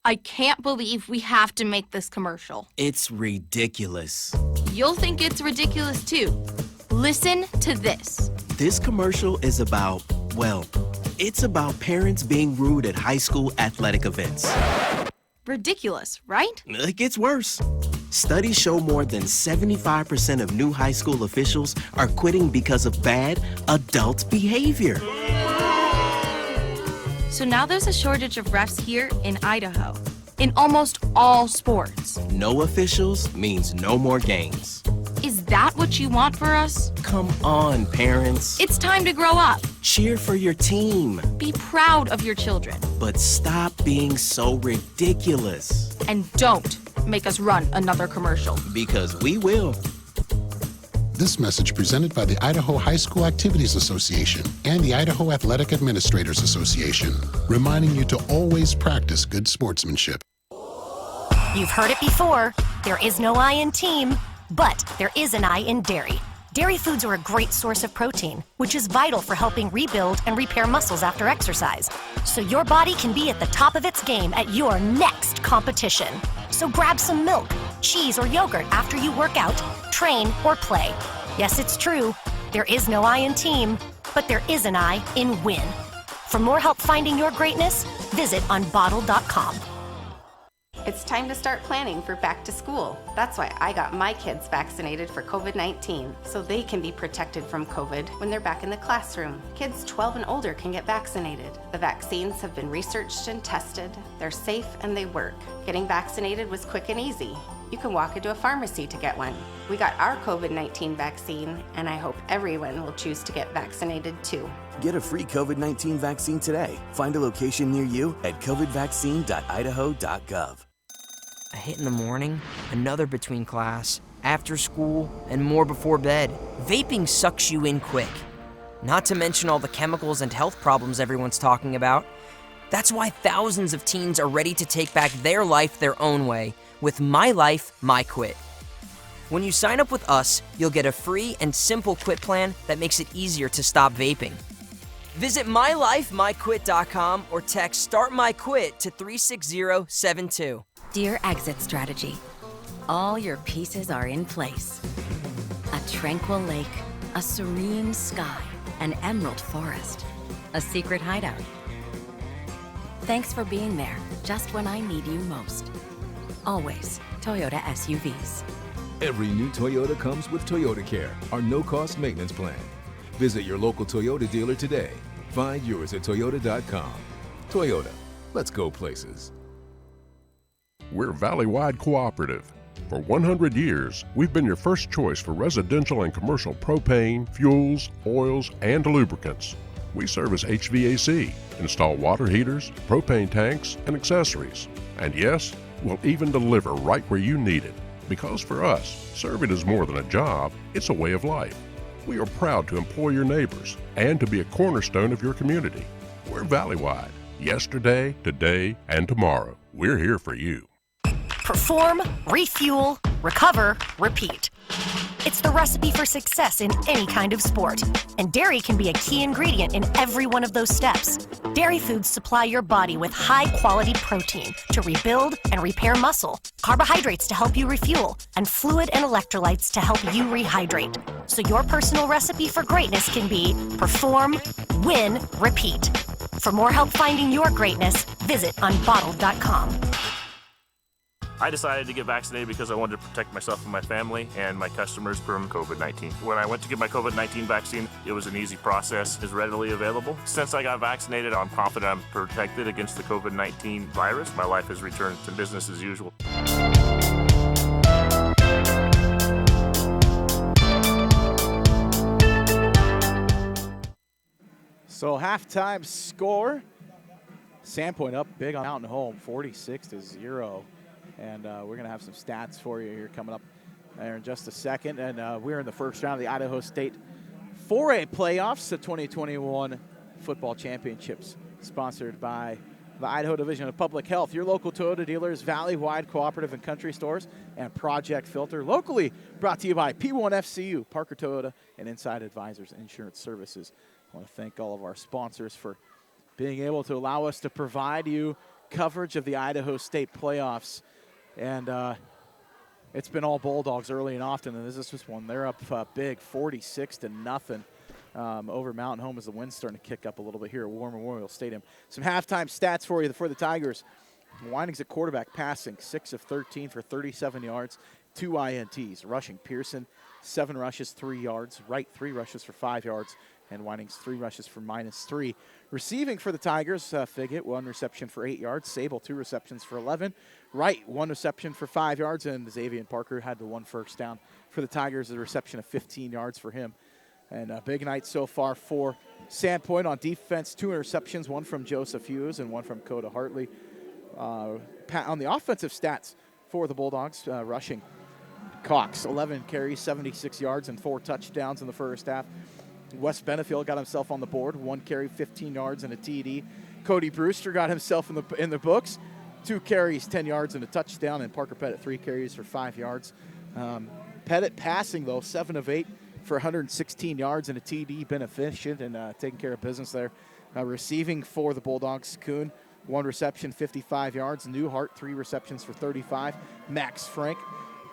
I can't believe we have to make this commercial. It's ridiculous. You'll think it's ridiculous too. Listen to this. This commercial is about, well, it's about parents being rude at high school athletic events. Ridiculous, right? It gets worse. Studies show more than 75% of new high school officials are quitting because of bad adult behavior. So now there's a shortage of refs here in Idaho, in almost all sports. No officials means no more games. Is that what you want for us? Come on, parents. It's time to grow up. Cheer for your team. Be proud of your children. But stop being so ridiculous. And don't make us run another commercial. Because we will. This message presented by the Idaho High School Activities Association and the Idaho Athletic Administrators Association, reminding you to always practice good sportsmanship. You've heard it before. There is no I in team, but there is an I in dairy. Dairy foods are a great source of protein, which is vital for helping rebuild and repair muscles after exercise. So your body can be at the top of its game at your next competition. So grab some milk, cheese, or yogurt after you work out, train, or play. Yes, it's true. There is no I in team, but there is an I in win. For more help finding your greatness, visit unbottled.com. It's time to start planning for back to school. That's why I got my kids vaccinated for COVID-19, so they can be protected from COVID when they're back in the classroom. Kids 12 and older can get vaccinated. The vaccines have been researched and tested. They're safe and they work. Getting vaccinated was quick and easy. You can walk into a pharmacy to get one. We got our COVID-19 vaccine, and I hope everyone will choose to get vaccinated too. Get a free COVID-19 vaccine today. Find a location near you at covidvaccine.idaho.gov. A hit in the morning, another between class, after school, and more before bed. Vaping sucks you in quick. Not to mention all the chemicals and health problems everyone's talking about. That's why thousands of teens are ready to take back their life their own way with My Life, My Quit. When you sign up with us, you'll get a free and simple quit plan that makes it easier to stop vaping. Visit mylifemyquit.com or text Start My Quit to 36072. Dear Exit Strategy, all your pieces are in place. A tranquil lake, a serene sky, an emerald forest, a secret hideout. Thanks for being there just when I need you most. Always Toyota SUVs. Every new Toyota comes with Toyota Care, our no-cost maintenance plan. Visit your local Toyota dealer today. Find yours at toyota.com. Toyota, let's go places. We're Valley-wide cooperative. For 100 years, we've been your first choice for residential and commercial propane, fuels, oils, and lubricants. We service HVAC, install water heaters, propane tanks, and accessories. And yes, we'll even deliver right where you need it. Because for us, serving is more than a job, it's a way of life. We are proud to employ your neighbors and to be a cornerstone of your community. We're Valley-wide. Yesterday, today, and tomorrow. We're here for you. Perform, refuel, recover, repeat. It's the recipe for success in any kind of sport, and dairy can be a key ingredient in every one of those steps. Dairy foods supply your body with high-quality protein to rebuild and repair muscle, carbohydrates to help you refuel, and fluid and electrolytes to help you rehydrate. So your personal recipe for greatness can be perform, win, repeat. For more help finding your greatness, visit unbottled.com. I decided to get vaccinated because I wanted to protect myself and my family and my customers from COVID-19. When I went to get my COVID-19 vaccine, it was an easy process, is readily available. Since I got vaccinated, I'm confident I'm protected against the COVID-19 virus. My life has returned to business as usual. So halftime score, Sandpoint up big on Mountain Home, 46-0. And we're going to have some stats for you here coming up there in just a second. And we're in the first round of the Idaho State 4A playoffs, the 2021 football championships, sponsored by the Idaho Division of Public Health, your local Toyota dealers, Valley-wide cooperative and country stores, and Project Filter. Locally brought to you by P1FCU, Parker Toyota, and Inside Advisors Insurance Services. I want to thank all of our sponsors for being able to allow us to provide you coverage of the Idaho State playoffs. And it's been all Bulldogs early and often, and this is just one. They're up big, 46-0 over Mountain Home as the wind's starting to kick up a little bit here at War Memorial Stadium. Some halftime stats for you for the Tigers. Winings at quarterback, passing 6 of 13 for 37 yards, 2 INTs. Rushing, Pearson, 7 rushes, 3 yards. Wright, 3 rushes for 5 yards. And Winings, 3 rushes for -3. Receiving for the Tigers, Figgett, 1 reception for 8 yards. Sable, 2 receptions for 11. Wright, 1 reception for 5 yards. And Xavier Parker had the 1 first down for the Tigers, a reception of 15 yards for him. And a big night so far for Sandpoint on defense. 2 interceptions, 1 from Joseph Hughes and 1 from Coda Hartley. On the offensive stats for the Bulldogs, rushing, Cox, 11 carries, 76 yards, and 4 touchdowns in the first half. Wes Benefield got himself on the board, 1 carry, 15 yards, and a TD. Cody Brewster got himself in the books, 2 carries, 10 yards, and a touchdown. And Parker Pettit, 3 carries for 5 yards. Pettit passing, though, 7 of 8 for 116 yards and a TD. Been efficient and taking care of business there. Receiving for the Bulldogs, Kuhn, 1 reception, 55 yards. Newhart, 3 receptions for 35. Max Frank,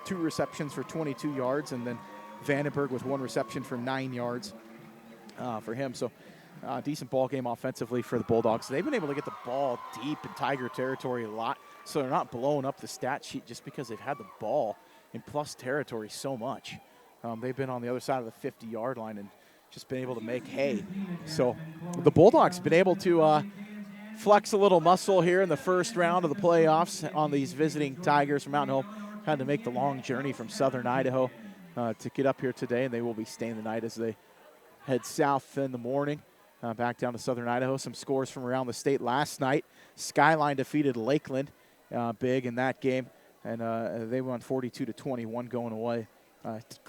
2 receptions for 22 yards. And then Vandenberg with 1 reception for 9 yards. For him. So decent ball game offensively for the Bulldogs. They've been able to get the ball deep in Tiger territory a lot, so they're not blowing up the stat sheet just because they've had the ball in plus territory so much. They've been on the other side of the 50-yard line and just been able to make hay. So the Bulldogs have been able to flex a little muscle here in the first round of the playoffs on these visiting Tigers from Mountain Home. had to make the long journey from southern Idaho to get up here today, and they will be staying the night as they head south in the morning. Back down to southern Idaho. Some scores from around the state last night. Skyline defeated Lakeland big in that game, and they won 42-21 going away.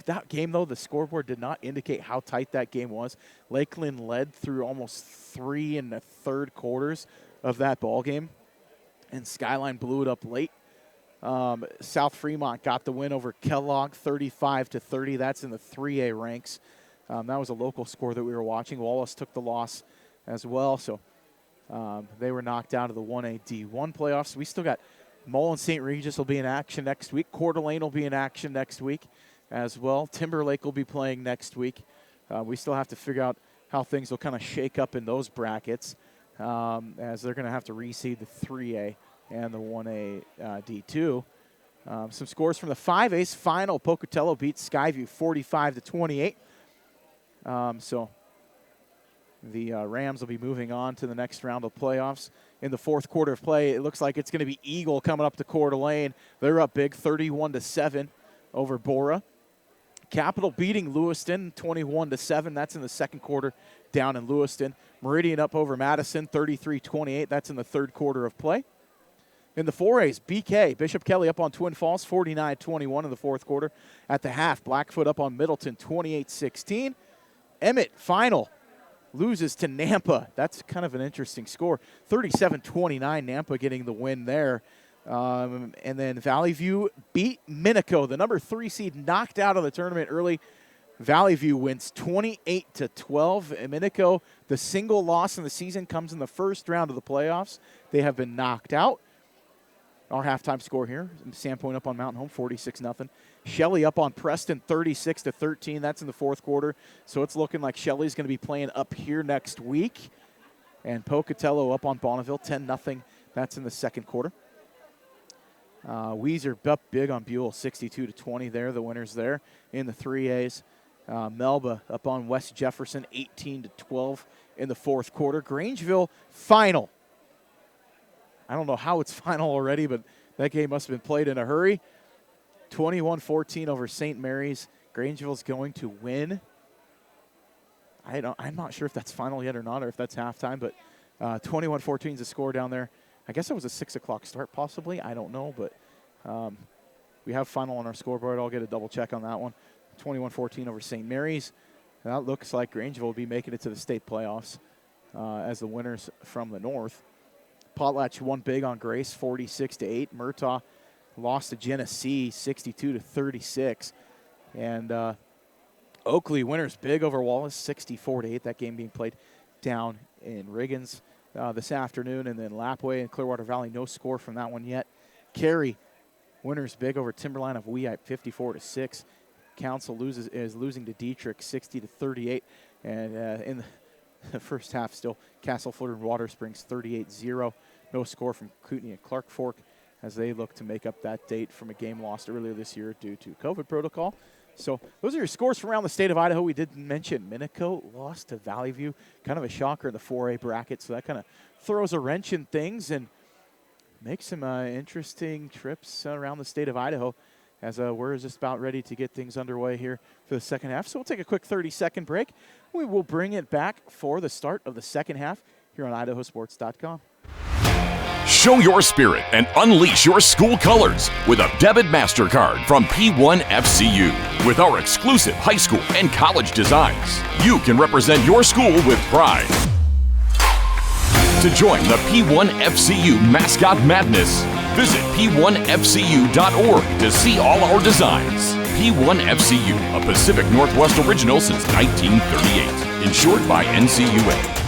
That game, though, the scoreboard did not indicate how tight that game was. Lakeland led through almost 3 1/3 quarters of that ball game, and Skyline blew it up late. South Fremont got the win over Kellogg 35-30. That's in the 3A ranks. That was a local score that we were watching. Wallace took the loss as well, so they were knocked out of the 1A D1 playoffs. We still got Mullen St. Regis will be in action next week. Coeur d'Alene will be in action next week as well. Timberlake will be playing next week. We still have to figure out how things will kind of shake up in those brackets as they're going to have to reseed the 3A and the 1A D2. Some scores from the 5A's final. Pocatello beat Skyview 45-28. So the Rams will be moving on to the next round of playoffs. In the fourth quarter of play, it looks like it's going to be Eagle coming up to Coeur d'Alene. They're up big, 31-7 over Bora. Capital beating Lewiston 21-7. That's in the second quarter down in Lewiston. Meridian up over Madison 33-28. That's in the third quarter of play. In the 4A's, BK, Bishop Kelly up on Twin Falls 49-21 in the fourth quarter. At the half, Blackfoot up on Middleton 28-16. Emmett, final, loses to Nampa. That's kind of an interesting score. 37-29, Nampa getting the win there. And then Valley View beat Minico, the number 3 seed, knocked out of the tournament early. Valley View wins 28-12. And Minico, the single loss in the season, comes in the first round of the playoffs. They have been knocked out. Our halftime score here, Sandpoint up on Mountain Home, 46-0. Shelley up on Preston, 36-13. That's in the fourth quarter. So it's looking like Shelley's going to be playing up here next week. And Pocatello up on Bonneville, 10-0. That's in the second quarter. Weiser up big on Buell, 62-20 there, the winners there in the 3A's. Melba up on West Jefferson, 18-12 in the fourth quarter. Grangeville, final. I don't know how it's final already, but that game must have been played in a hurry. 21-14 over St. Mary's. Grangeville's going to win. I'm not sure if that's final yet or not, or if that's halftime, but 21-14 is the score down there. I guess it was a 6 o'clock start possibly. I don't know, but we have final on our scoreboard. I'll get a double check on that one. 21-14 over St. Mary's. And that looks like Grangeville will be making it to the state playoffs as the winners from the north. Potlatch won big on Grace, 46-8. Murtaugh lost to Genesee, 62-36. And Oakley winners big over Wallace, 64-8. That game being played down in Riggins this afternoon. And then Lapway and Clearwater Valley, no score from that one yet. Cary winners big over Timberline of Weippe, 54-6. Council is losing to Dietrich, 60-38. And in the first half still, Castleford and Water Springs 38-0. No score from Kootenai and Clark Fork as they look to make up that date from a game lost earlier this year due to COVID protocol. So those are your scores from around the state of Idaho. We did mention Minico lost to Valley View. Kind of a shocker in the 4A bracket, so that kind of throws a wrench in things and makes some interesting trips around the state of Idaho as we're just about ready to get things underway here for the second half. So we'll take a quick 30-second break. We will bring it back for the start of the second half here on IdahoSports.com. Show your spirit and unleash your school colors with a debit MasterCard from P1FCU. With our exclusive high school and college designs, you can represent your school with pride. To join the P1FCU Mascot Madness, visit P1FCU.org to see all our designs. P1FCU, a Pacific Northwest original since 1938. Insured by NCUA.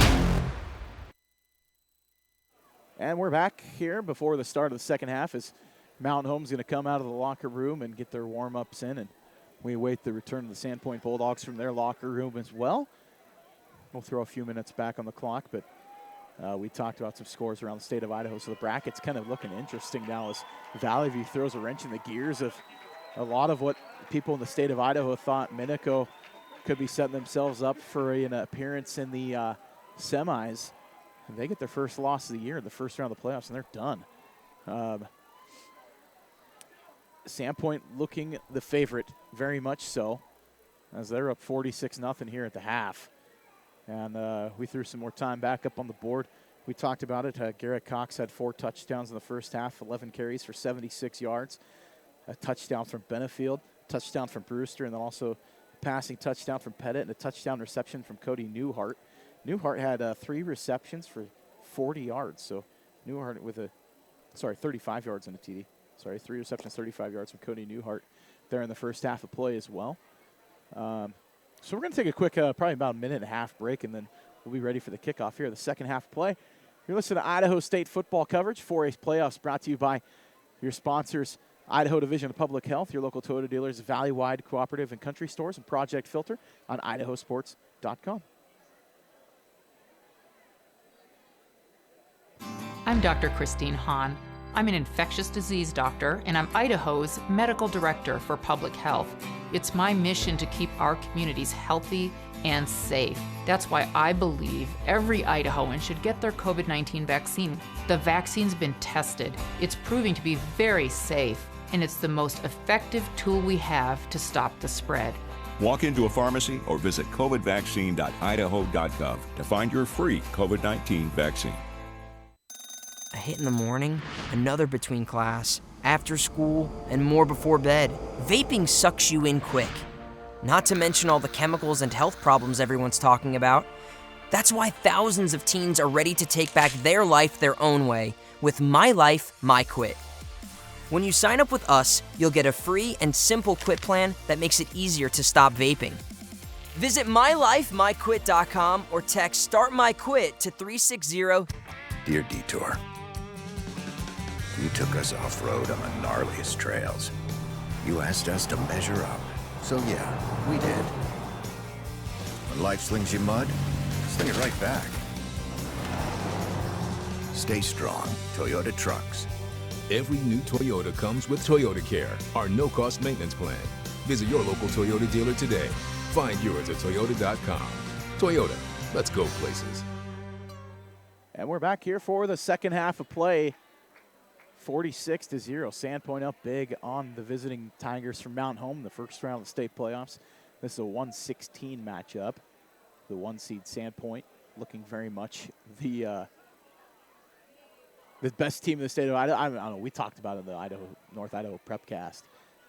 And we're back here before the start of the second half as Mountain Home's going to come out of the locker room and get their warm-ups in. And we await the return of the Sandpoint Bulldogs from their locker room as well. We'll throw a few minutes back on the clock, but we talked about some scores around the state of Idaho, so the bracket's kind of looking interesting now as Valley View throws a wrench in the gears of a lot of what people in the state of Idaho thought Minico could be setting themselves up for an appearance in the semis. And they get their first loss of the year in the first round of the playoffs, and they're done. Sandpoint looking the favorite, very much so, as they're up 46-0 here at the half. And we threw some more time back up on the board. We talked about it. Garrett Cox had 4 touchdowns in the first half, 11 carries for 76 yards. A touchdown from Benefield, touchdown from Brewster, and then also a passing touchdown from Pettit and a touchdown reception from Cody Newhart. Newhart had 3 receptions for 40 yards. So Newhart with 35 yards on the TD. 3 receptions, 35 yards from Cody Newhart there in the first half of play as well. So we're going to take a quick, probably about a minute and a half break, and then we'll be ready for the kickoff here, the second half of play. You're listening to Idaho State football coverage, 4A playoffs, brought to you by your sponsors, Idaho Division of Public Health, your local Toyota dealers, Valley-wide Cooperative and Country Stores, and Project Filter on IdahoSports.com. I'm Dr. Christine Hahn. I'm an infectious disease doctor, and I'm Idaho's medical director for public health. It's my mission to keep our communities healthy and safe. That's why I believe every Idahoan should get their COVID-19 vaccine. The vaccine's been tested. It's proving to be very safe, and it's the most effective tool we have to stop the spread. Walk into a pharmacy or visit covidvaccine.idaho.gov to find your free COVID-19 vaccine. A hit in the morning, another between class, after school, and more before bed. Vaping sucks you in quick. Not to mention all the chemicals and health problems everyone's talking about. That's why thousands of teens are ready to take back their life their own way with My Life, My Quit. When you sign up with us, you'll get a free and simple quit plan that makes it easier to stop vaping. Visit mylifemyquit.com or text Start My Quit to 360. Dear Detour, you took us off-road on the gnarliest trails. You asked us to measure up. So yeah, we did. When life slings you mud, sling it right back. Stay strong, Toyota trucks. Every new Toyota comes with Toyota Care, our no-cost maintenance plan. Visit your local Toyota dealer today. Find yours at Toyota.com. Toyota, let's go places. And we're back here for the second half of play. 46-0. Sandpoint up big on the visiting Tigers from Mount Home, the first round of the state playoffs. This is a 1-16 matchup. The 1-seed Sandpoint looking very much the best team in the state of Idaho. I don't know. We talked about it in the North Idaho Prepcast.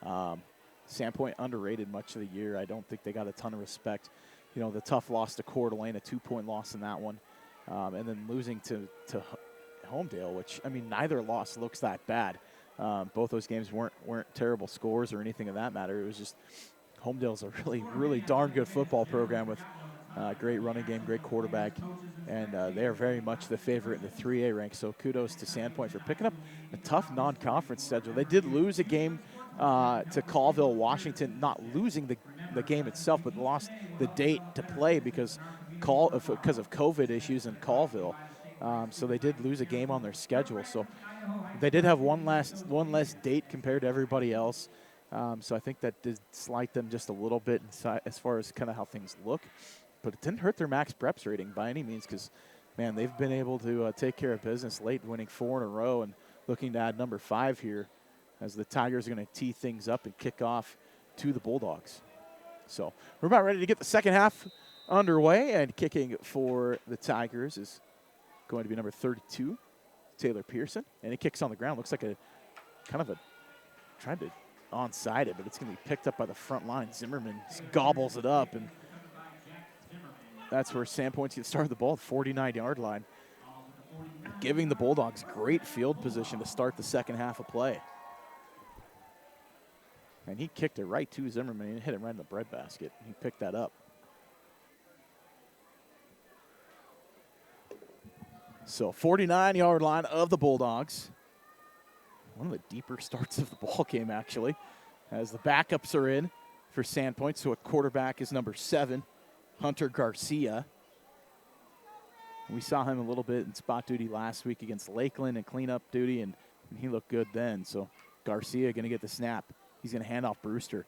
Sandpoint underrated much of the year. I don't think they got a ton of respect. You know, the tough loss to Coeur d'Alene, a 2-point loss in that one. And then losing to Homedale, which, I mean, neither loss looks that bad. Both those games weren't terrible scores or anything of that matter. It was just Homedale's a really darn good football program with great running game, great quarterback, and they are very much the favorite in the 3A rank. So kudos to Sandpoint for picking up a tough non-conference schedule. They did lose a game to Colville, Washington, not losing the game itself, but lost the date to play because of COVID issues in Colville. So they did lose a game on their schedule. So they did have one less date compared to everybody else. So I think that did slight them just a little bit as far as kind of how things look. But it didn't hurt their max preps rating by any means because, man, they've been able to take care of business late, winning 4 in a row and looking to add number 5 here as the Tigers are going to tee things up and kick off to the Bulldogs. So we're about ready to get the second half underway, and kicking for the Tigers is going to be number 32, Taylor Pearson, and he kicks on the ground. Looks like tried to onside it, but it's going to be picked up by the front line. Zimmerman gobbles it up, and that's where Sandpoint's going to start the ball, 49-yard line, giving the Bulldogs great field position to start the second half of play. And he kicked it right to Zimmerman and hit it right in the breadbasket. He picked that up. So 49-yard line of the Bulldogs. One of the deeper starts of the ball game, actually, as the backups are in for Sandpoint. So at quarterback is number 7, Hunter Garcia. We saw him a little bit in spot duty last week against Lakeland and cleanup duty, and he looked good then. So Garcia going to get the snap. He's going to hand off Brewster.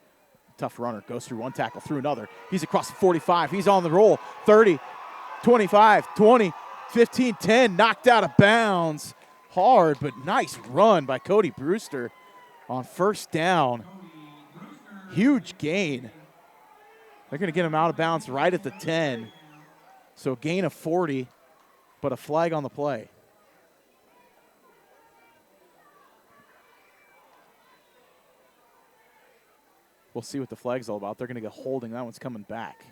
Tough runner. Goes through one tackle, through another. He's across the 45. He's on the roll. 30, 25, 20, 15, 10. Knocked out of bounds. Hard, but nice run by Cody Brewster. On first down, huge gain. They're going to get him out of bounds right at the 10. So gain of 40, but a flag on the play. We'll see what the flag's all about. They're going to get holding. That one's coming back.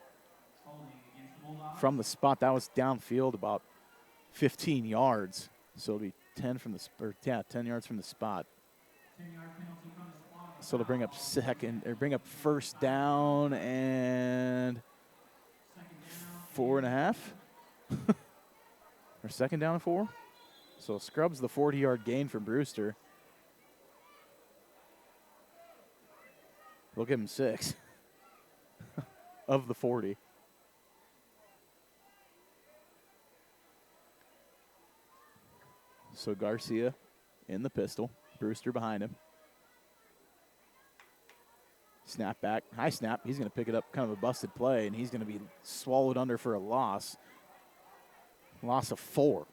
From the spot, that was downfield about 15 yards. So it'll be 10 from the 10 yards from the spot. So to bring up first down and 4.5. Or second down and 4. So scrubs the 40-yard gain from Brewster. We'll give him 6 of the 40. So Garcia in the pistol. Brewster behind him. Snap back. High snap. He's going to pick it up, kind of a busted play, and he's going to be swallowed under for a loss. Loss of 4.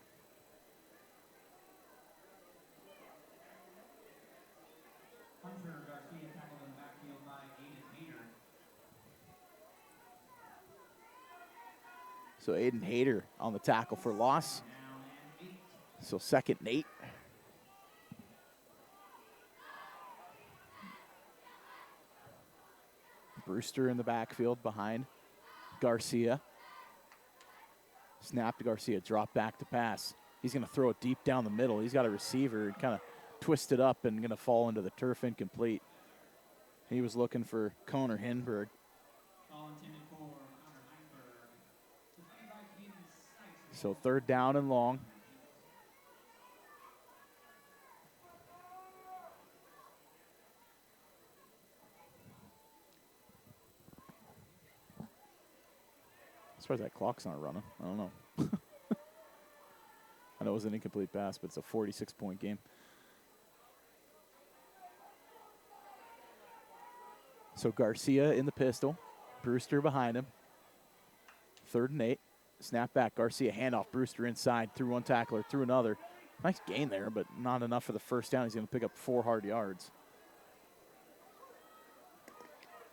So Aiden Hayter on the tackle for loss. So 2nd and 8. Brewster in the backfield behind Garcia. Snap to Garcia, drop back to pass. He's going to throw it deep down the middle. He's got a receiver and kind of twist it up and going to fall into the turf incomplete. He was looking for Connor Hinberg. So 3rd down and long. As far as that clock's not running, I don't know. I know it was an incomplete pass, but it's a 46-point game. So Garcia in the pistol. Brewster behind him. 3rd and 8. Snap back. Garcia handoff. Brewster inside. Through one tackler. Through another. Nice gain there, but not enough for the first down. He's going to pick up 4 hard yards.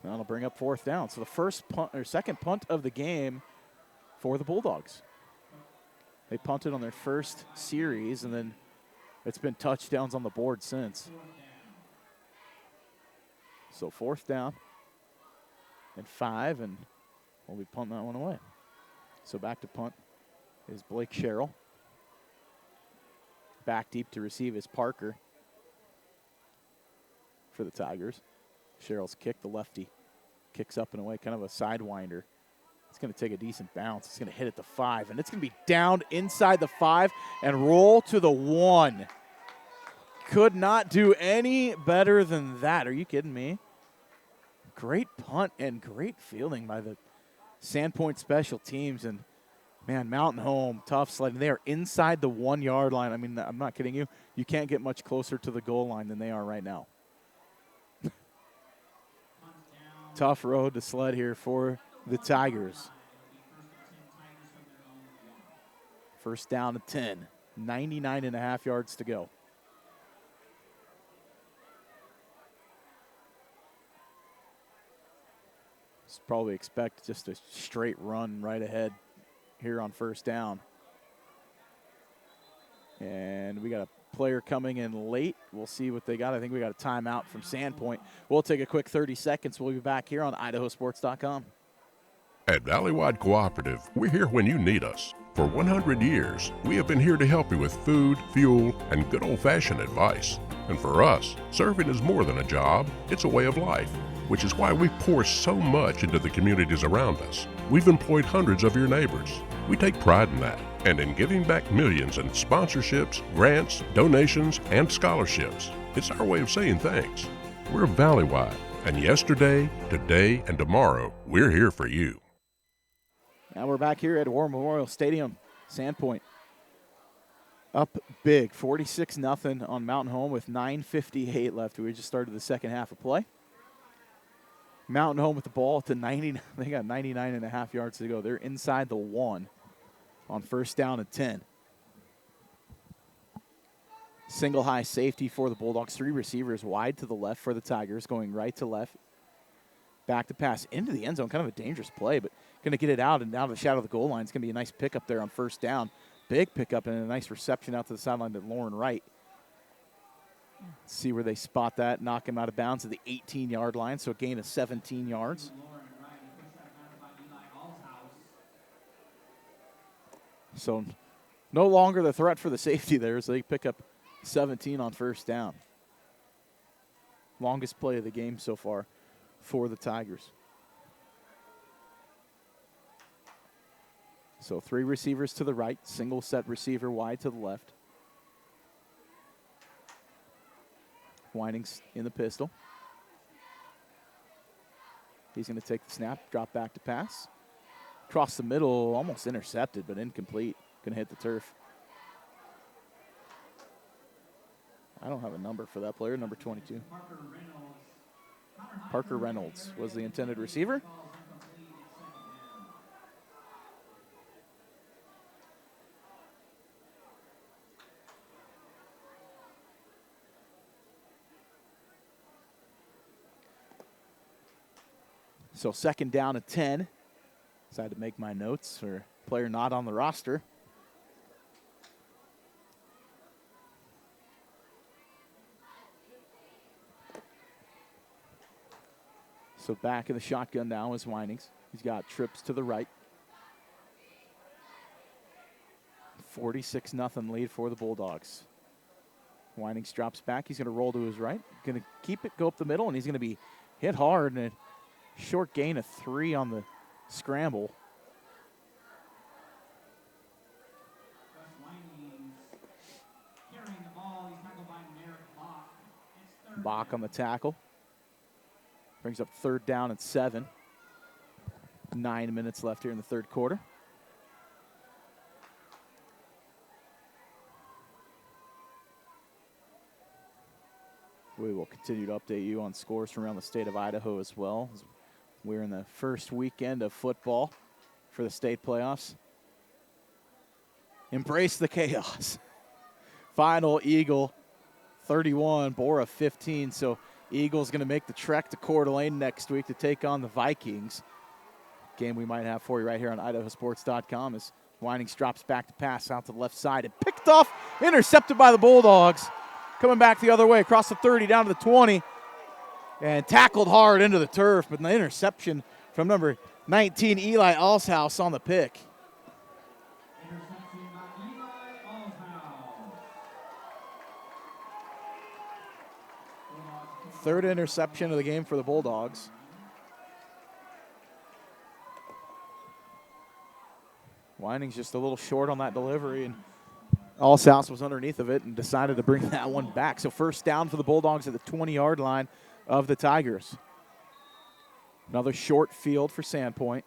That'll bring up 4th down. So the second punt of the game for the Bulldogs. They punted on their first series, and then it's been touchdowns on the board since. So 4th down and 5, and we'll be punting that one away. So back to punt is Blake Sherrill. Back deep to receive is Parker for the Tigers. Sherrill's kick, the lefty, kicks up and away, kind of a sidewinder. It's going to take a decent bounce. It's going to hit at the 5, and it's going to be down inside the 5 and roll to the 1. Could not do any better than that. Are you kidding me? Great punt and great fielding by the Sandpoint special teams. And, man, Mountain Home, tough sledding. They are inside the 1-yard line. I mean, I'm not kidding you. You can't get much closer to the goal line than they are right now. Tough road to sled here for the Tigers. First down to 10. 99.5 yards to go. Probably expect just a straight run right ahead here on first down. And we got a player coming in late. We'll see what they got. I think we got a timeout from Sandpoint. We'll take a quick 30 seconds. We'll be back here on IdahoSports.com. At Valleywide Cooperative, we're here when you need us. For 100 years, we have been here to help you with food, fuel, and good old-fashioned advice. And for us, serving is more than a job, it's a way of life, which is why we pour so much into the communities around us. We've employed hundreds of your neighbors. We take pride in that, and in giving back millions in sponsorships, grants, donations, and scholarships. It's our way of saying thanks. We're Valleywide, and yesterday, today, and tomorrow, we're here for you. Now we're back here at War Memorial Stadium, Sandpoint. Up big, 46-0 on Mountain Home with 9:58 left. We just started the second half of play. Mountain Home with the ball to 90. They got 99.5 yards to go. They're inside the 1 on first down and 10. Single high safety for the Bulldogs. 3 receivers wide to the left for the Tigers, going right to left. Back to pass into the end zone. Kind of a dangerous play, but going to get it out and out of the shadow of the goal line. It's going to be a nice pickup there on first down. Big pickup and a nice reception out to the sideline to Lauren Wright. Let's see where they spot that. Knock him out of bounds at the 18-yard line, so a gain of 17 yards. So no longer the threat for the safety there, so they pick up 17 on first down. Longest play of the game so far for the Tigers. So 3 receivers to the right, single set receiver wide to the left. Wining's in the pistol. He's going to take the snap, drop back to pass. Across the middle, almost intercepted, but incomplete. Going to hit the turf. I don't have a number for that player, number 22. Parker Reynolds was the intended receiver. So second down at 10. Decided to make my notes for player not on the roster. So back in the shotgun now is Winings. He's got trips to the right. 46-0 lead for the Bulldogs. Winings drops back. He's going to roll to his right. Going to keep it, go up the middle, and he's going to be hit hard. And a short gain of 3 on the scramble. Bach on the tackle. Brings up third down and 7. 9 minutes left here in the third quarter. We will continue to update you on scores from around the state of Idaho as well. We're in the first weekend of football for the state playoffs. Embrace the chaos. Final Eagle 31, Bora 15. So Eagles going to make the trek to Coeur d'Alene next week to take on the Vikings. Game we might have for you right here on IdahoSports.com as Winings drops back to pass out to the left side and picked off, intercepted by the Bulldogs. Coming back the other way across the 30 down to the 20 and tackled hard into the turf, but the interception from number 19, Eli Alshouse on the pick. Third interception of the game for the Bulldogs. Wining's just a little short on that delivery, and Alshouse was underneath of it and decided to bring that one back. So first down for the Bulldogs at the 20-yard line of the Tigers. Another short field for Sandpoint.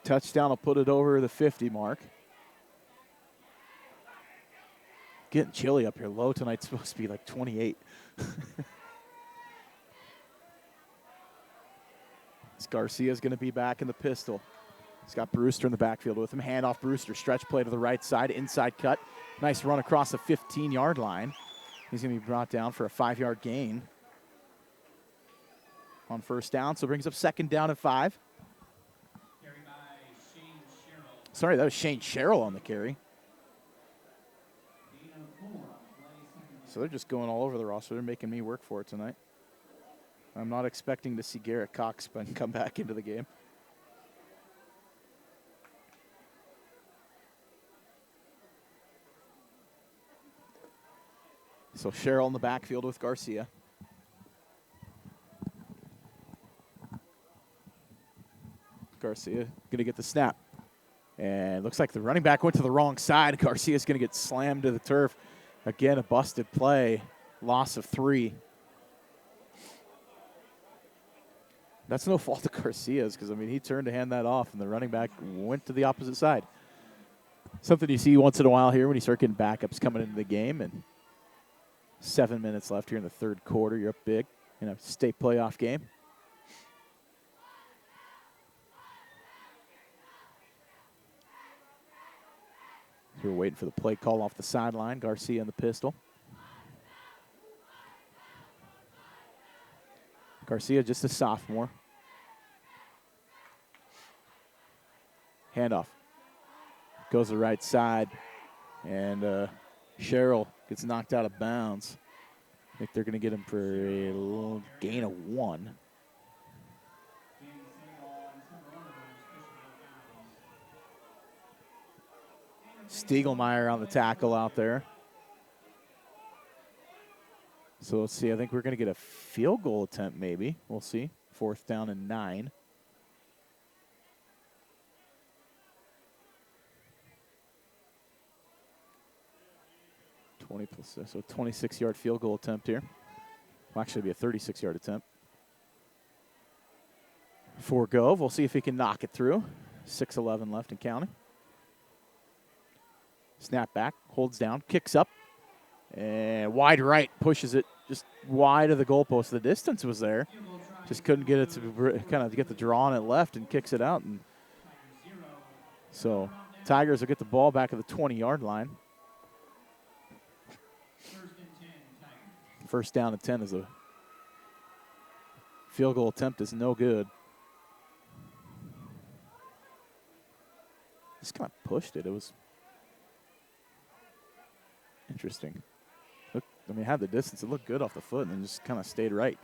Touchdown will put it over the 50 mark. Getting chilly up here. Low tonight's supposed to be like 28. Garcia's going to be back in the pistol. He's got Brewster in the backfield with him. Hand off Brewster. Stretch play to the right side. Inside cut. Nice run across the 15-yard line. He's going to be brought down for a 5-yard gain on first down. So brings up second down and 5. Sorry, that was Shane Sherrill on the carry. So they're just going all over the roster. They're making me work for it tonight. I'm not expecting to see Garrett Cox come back into the game. So Sherrill in the backfield with Garcia. Garcia going to get the snap. And it looks like the running back went to the wrong side. Garcia's going to get slammed to the turf. Again, a busted play. Loss of 3. That's no fault of Garcia's because, I mean, he turned to hand that off, and the running back went to the opposite side. Something you see once in a while here when you start getting backups coming into the game. And 7 minutes left here in the third quarter. You're up big in a state playoff game. We're waiting for the play call off the sideline. Garcia in the pistol. Garcia, just a sophomore. Handoff. Goes to the right side. And Sherrill gets knocked out of bounds. I think they're going to get him for a little gain of 1. Stiegelmeyer on the tackle out there. So let's see. I think we're going to get a field goal attempt maybe. We'll see. 4th down and 9. So 26-yard field goal attempt here. Will actually be a 36-yard attempt. For Gove, we'll see if he can knock it through. 6:11 left and counting. Snap back, holds down, kicks up, and wide right, pushes it just wide of the goalpost. The distance was there, just couldn't get it to kind of get the draw on it left and kicks it out. And so Tigers will get the ball back at the 20-yard line. 1st down and 10 is a field goal attempt is no good. Just kind of pushed it. It was interesting. Look, I mean, had the distance. It looked good off the foot and then just kind of stayed right.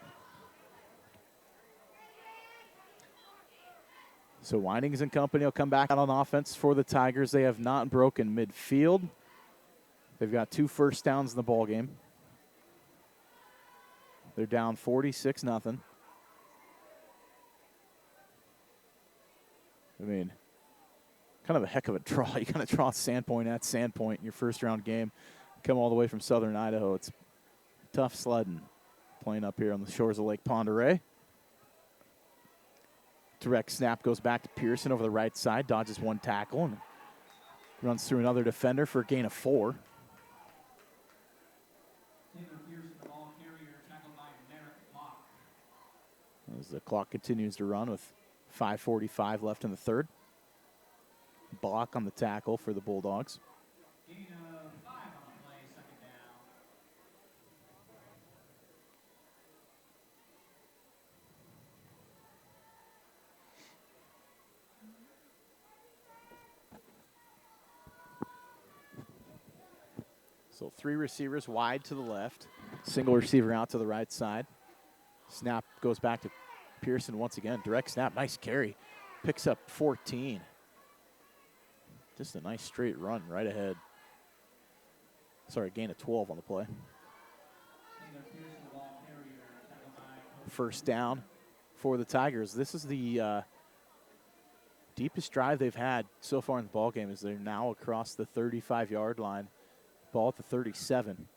So Winings and company will come back out on offense for the Tigers. They have not broken midfield. They've got 2 first downs in the ball game. They're down 46-0. I mean, kind of a heck of a draw. You kind of draw Sandpoint at Sandpoint in your first-round game. Come all the way from southern Idaho. It's tough sledding playing up here on the shores of Lake Ponderay. Direct snap goes back to Pearson over the right side. Dodges 1 tackle and runs through another defender for a gain of 4. As the clock continues to run with 5:45 left in the 3rd. Block on the tackle for the Bulldogs. So 3 receivers wide to the left. Single receiver out to the right side. Snap goes back to Pearson once again. Direct snap, nice carry. Picks up 14. Just a nice straight run right ahead. Sorry, gain of 12 on the play. 1st down for the Tigers. This is the deepest drive they've had so far in the ball game as they're now across the 35-yard line. Ball at the 37.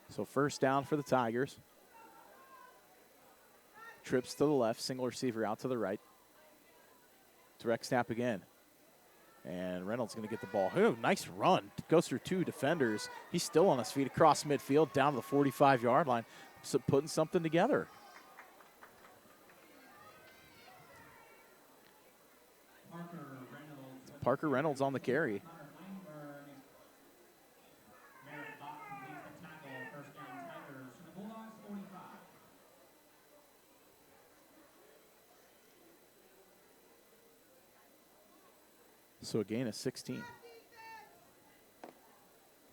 So 1st down for the Tigers. Trips to the left, single receiver out to the right. Direct snap again. And Reynolds going to get the ball. Oh, nice run. Goes through 2 defenders. He's still on his feet across midfield, down to the 45-yard line. So putting something together. Parker Reynolds on the carry. So a gain of 16.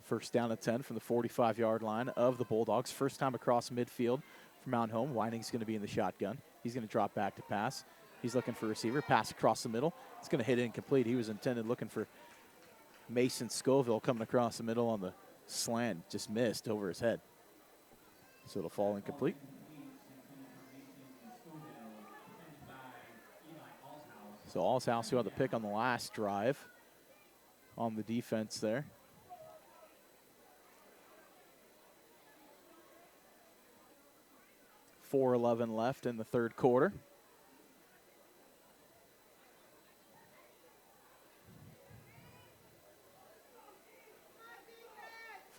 1st down and 10 from the 45-yard line of the Bulldogs. First time across midfield for Mount Home. Wining's going to be in the shotgun. He's going to drop back to pass. He's looking for a receiver. Pass across the middle. It's going to hit incomplete. He was intended looking for Mason Scoville coming across the middle on the slant. Just missed over his head. So it'll fall incomplete. So Allshouse, who had the pick on the last drive on the defense there. .4:11 left in the 3rd quarter.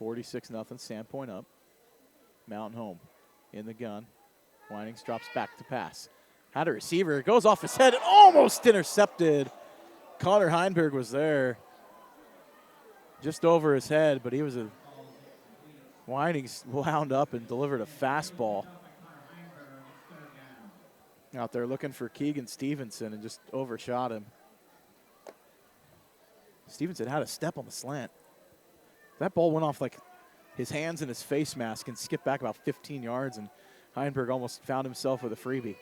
$46-0, Sandpoint up. Mountain Home in the gun. Winings drops back to pass. Had a receiver. It goes off his head and almost intercepted. Connor Heinberg was there just over his head, but he was a Winings wound up and delivered a fastball. Out there looking for Keegan Stevenson and just overshot him. Stevenson had a step on the slant. That ball went off like his hands and his face mask and skipped back about 15 yards, and Heinberg almost found himself with a freebie.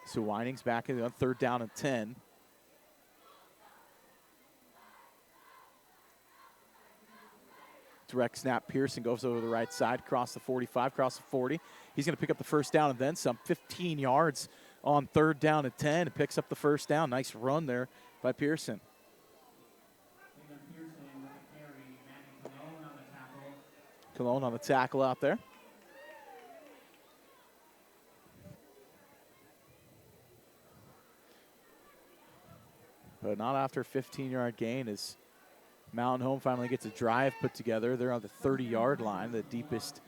So Winings back on 3rd down and 10. Direct snap, Pearson goes over the right side, across the 45, across the 40. He's going to pick up the first down and then some. 15 yards on 3rd down and 10. And picks up the first down. Nice run there by Pearson. Cologne on the tackle out there. But not after a 15-yard gain as Mountain Home finally gets a drive put together. They're on the 30-yard line, the deepest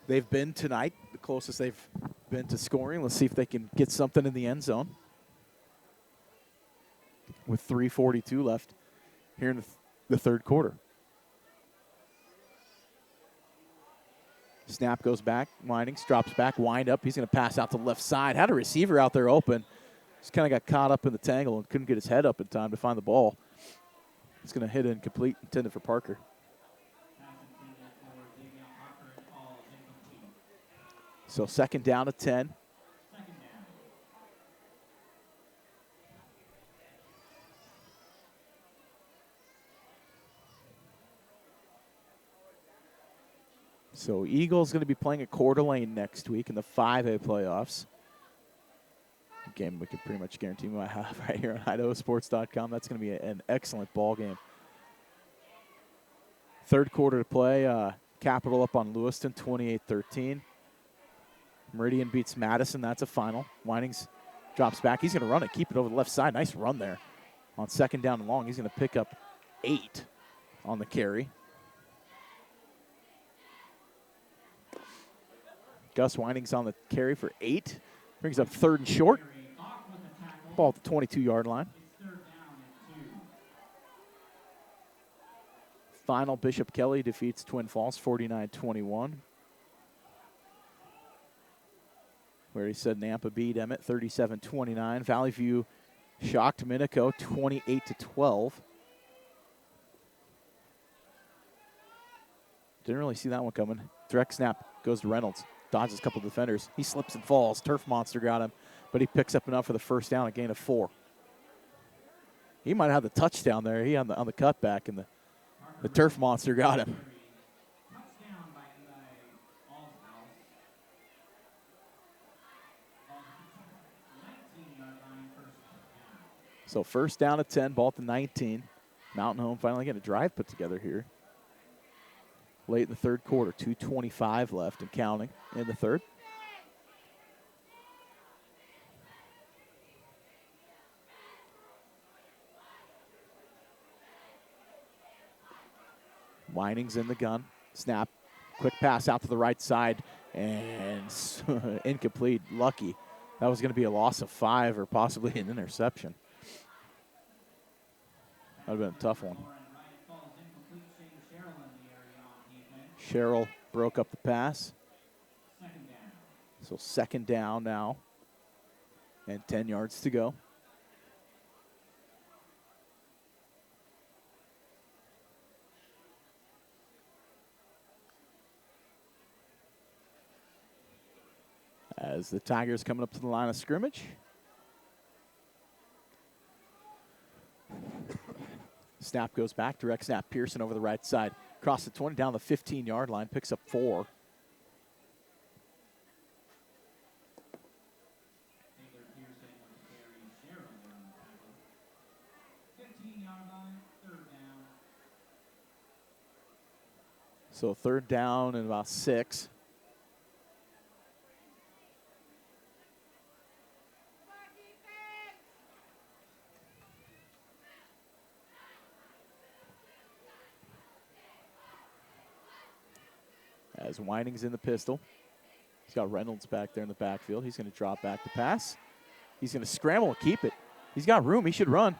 they've been tonight, the closest they've been to scoring. Let's see if they can get something in the end zone. With 3:42 left here in the 3rd quarter. Snap goes back. Winings drops back, wind up. He's going to pass out to the left side. Had a receiver out there open. Just kind of got caught up in the tangle and couldn't get his head up in time to find the ball. It's going to hit incomplete, intended for Parker. So 2nd down at 10. So Eagles going to be playing at Coeur d'Alene next week in the 5A playoffs. A game we can pretty much guarantee we might have right here on IdahoSports.com. That's going to be an excellent ball game. 3rd quarter to play. Capital up on Lewiston, 28-13. Meridian beats Madison. That's a final. Winings drops back. He's going to run it, keep it over the left side. Nice run there on 2nd down and long. He's going to pick up 8 on the carry. Gus Winings on the carry for 8. Brings up 3rd and short. Ball at the 22-yard line. Final, Bishop Kelly defeats Twin Falls 49-21. We already said Nampa beat Emmett 37-29. Valley View shocked Minico 28-12. Didn't really see that one coming. Direct snap goes to Reynolds. Dodges a couple of defenders. He slips and falls. Turf Monster got him, but he picks up enough for the first down, a gain of 4. He might have the touchdown there. He on the cutback, and the Turf Monster got him. So 1st down at 10, ball at the 19. Mountain Home finally getting a drive put together here. Late in the 3rd quarter, 2:25 left and counting in the 3rd. Winings in the gun. Snap. Quick pass out to the right side. And incomplete. Lucky. That was going to be a loss of 5 or possibly an interception. That would have been a tough one. Sherrill broke up the pass. So 2nd down now. And 10 yards to go. As the Tigers coming up to the line of scrimmage. Snap goes back, direct snap, Pearson over the right side. Across the 20, down the 15-yard line, picks up 4. So 3rd down and about 6. as Weining's in the pistol. He's got Reynolds back there in the backfield. He's going to drop back to pass. He's going to scramble and keep it. He's got room. He should run.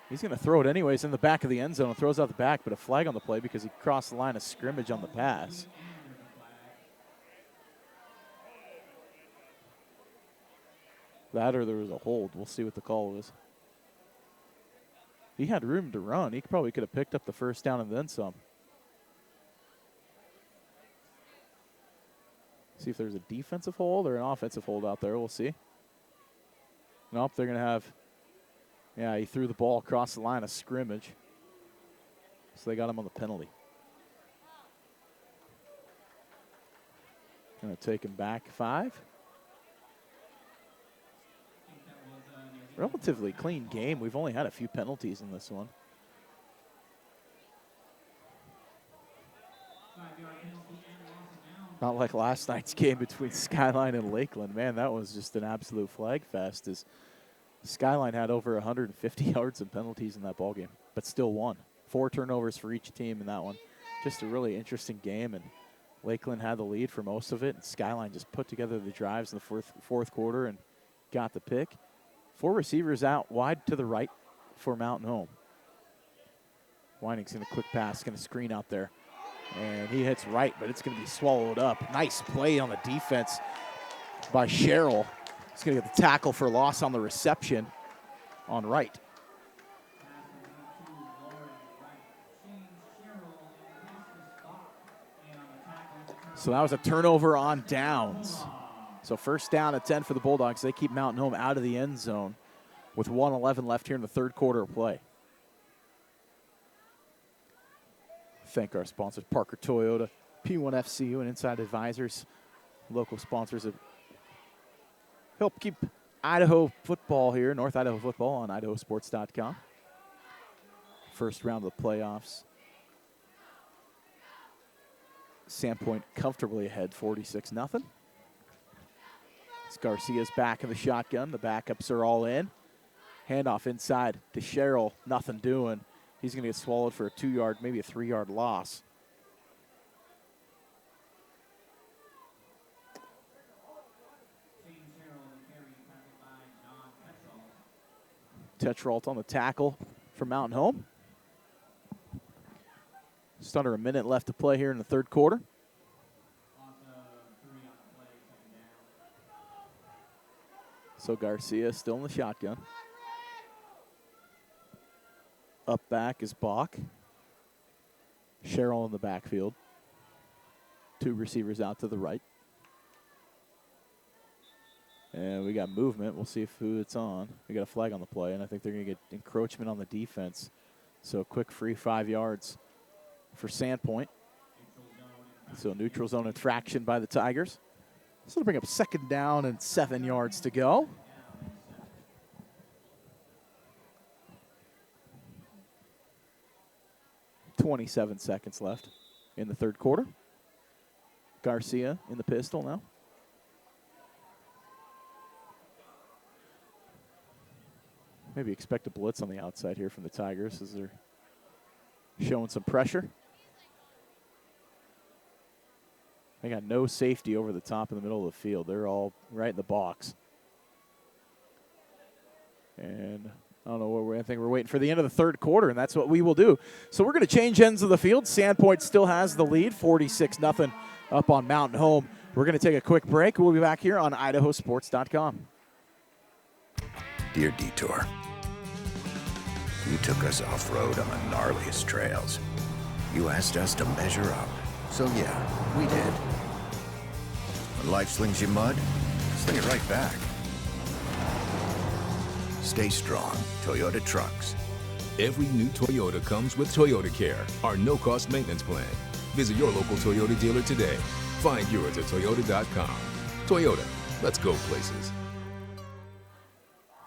He's going to throw it anyways in the back of the end zone and throws out the back, but a flag on the play because he crossed the line of scrimmage on the pass. That or there was a hold. We'll see what the call was. He had room to run. He probably could have picked up the first down and then some. See if there's a defensive hold or an offensive hold out there. We'll see. Nope, they're going to have, yeah, he threw the ball across the line of scrimmage. So they got him on the penalty. Going to take him back 5. Relatively clean game. We've only had a few penalties in this one. Not like last night's game between Skyline and Lakeland. Man, that was just an absolute flag fest as Skyline had over 150 yards of penalties in that ballgame, but still won. 4 turnovers for each team in that one. Just a really interesting game, and Lakeland had the lead for most of it, and Skyline just put together the drives in the fourth quarter and got the pick. 4 receivers out wide to the right for Mountain Home. Weining's going to quick pass, going to screen out there. And he hits right, but it's going to be swallowed up. Nice play on the defense by Sherrill. He's going to get the tackle for loss on the reception on right. So that was a turnover on downs. So first down at 10 for the Bulldogs. They keep Mountain Home out of the end zone with 1:11 left here in the third quarter of play. Thank our sponsors, Parker Toyota, P1 FCU, and Inside Advisors, local sponsors that help keep Idaho football here, North Idaho football on IdahoSports.com. First round of the playoffs. Sandpoint comfortably ahead, 46-0. Garcia's back in the shotgun. The backups are all in. Handoff inside to Sherrill. Nothing doing. He's going to get swallowed for a 2-yard, maybe a 3-yard loss. Tetrault on the tackle for Mountain Home. Just under a minute left to play here in the third quarter. So Garcia still in the shotgun. Up back is Bach. Sherrill in the backfield. 2 receivers out to the right. And we got movement. We'll see who it's on. We got a flag on the play, and I think they're going to get encroachment on the defense. So a quick free 5 yards for Sandpoint. So neutral zone infraction by the Tigers. So it'll bring up second down and 7 yards to go. .27 seconds left in the third quarter. Garcia in the pistol now. Maybe expect a blitz on the outside here from the Tigers as they're showing some pressure. They got no safety over the top in the middle of the field. They're all right in the box. And I don't know I think we're waiting for the end of the third quarter, and that's what we will do. So we're going to change ends of the field. Sandpoint still has the lead, 46-0 up on Mountain Home. We're going to take a quick break. We'll be back here on IdahoSports.com. Dear Detour, you took us off-road on the gnarliest trails. You asked us to measure up. So yeah, we did. When life slings you mud, sling it right back. Stay strong, Toyota trucks. Every new Toyota comes with Toyota Care, our no-cost maintenance plan. Visit your local Toyota dealer today. Find yours at Toyota.com. Toyota, let's go places.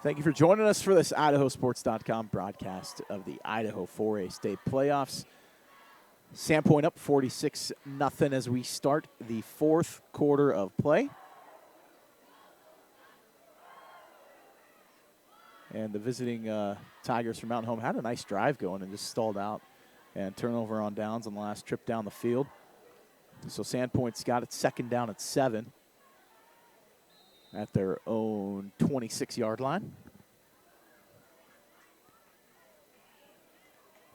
Thank you for joining us for this IdahoSports.com broadcast of the Idaho 4A State Playoffs. Sandpoint up 46-0 as we start the fourth quarter of play. And the visiting Tigers from Mountain Home had a nice drive going and just stalled out. And turnover on downs on the last trip down the field. So Sandpoint's got it second down at 7 at their own 26-yard line.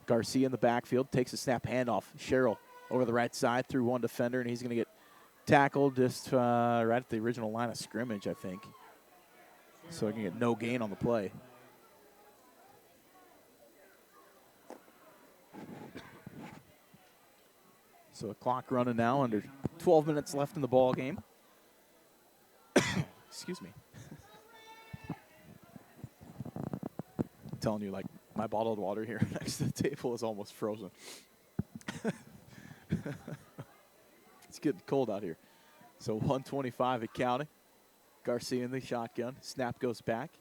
Garcia in the backfield takes a snap handoff. Sherrill over the right side through one defender, and he's going to get tackled just right at the original line of scrimmage, I think. So he can get no gain on the play. So a clock running now, under 12 minutes left in the ball game. Excuse me. I'm telling you, like, my bottled water here next to the table is almost frozen. It's getting cold out here. So 125 at counting. Garcia in the shotgun. Snap goes back.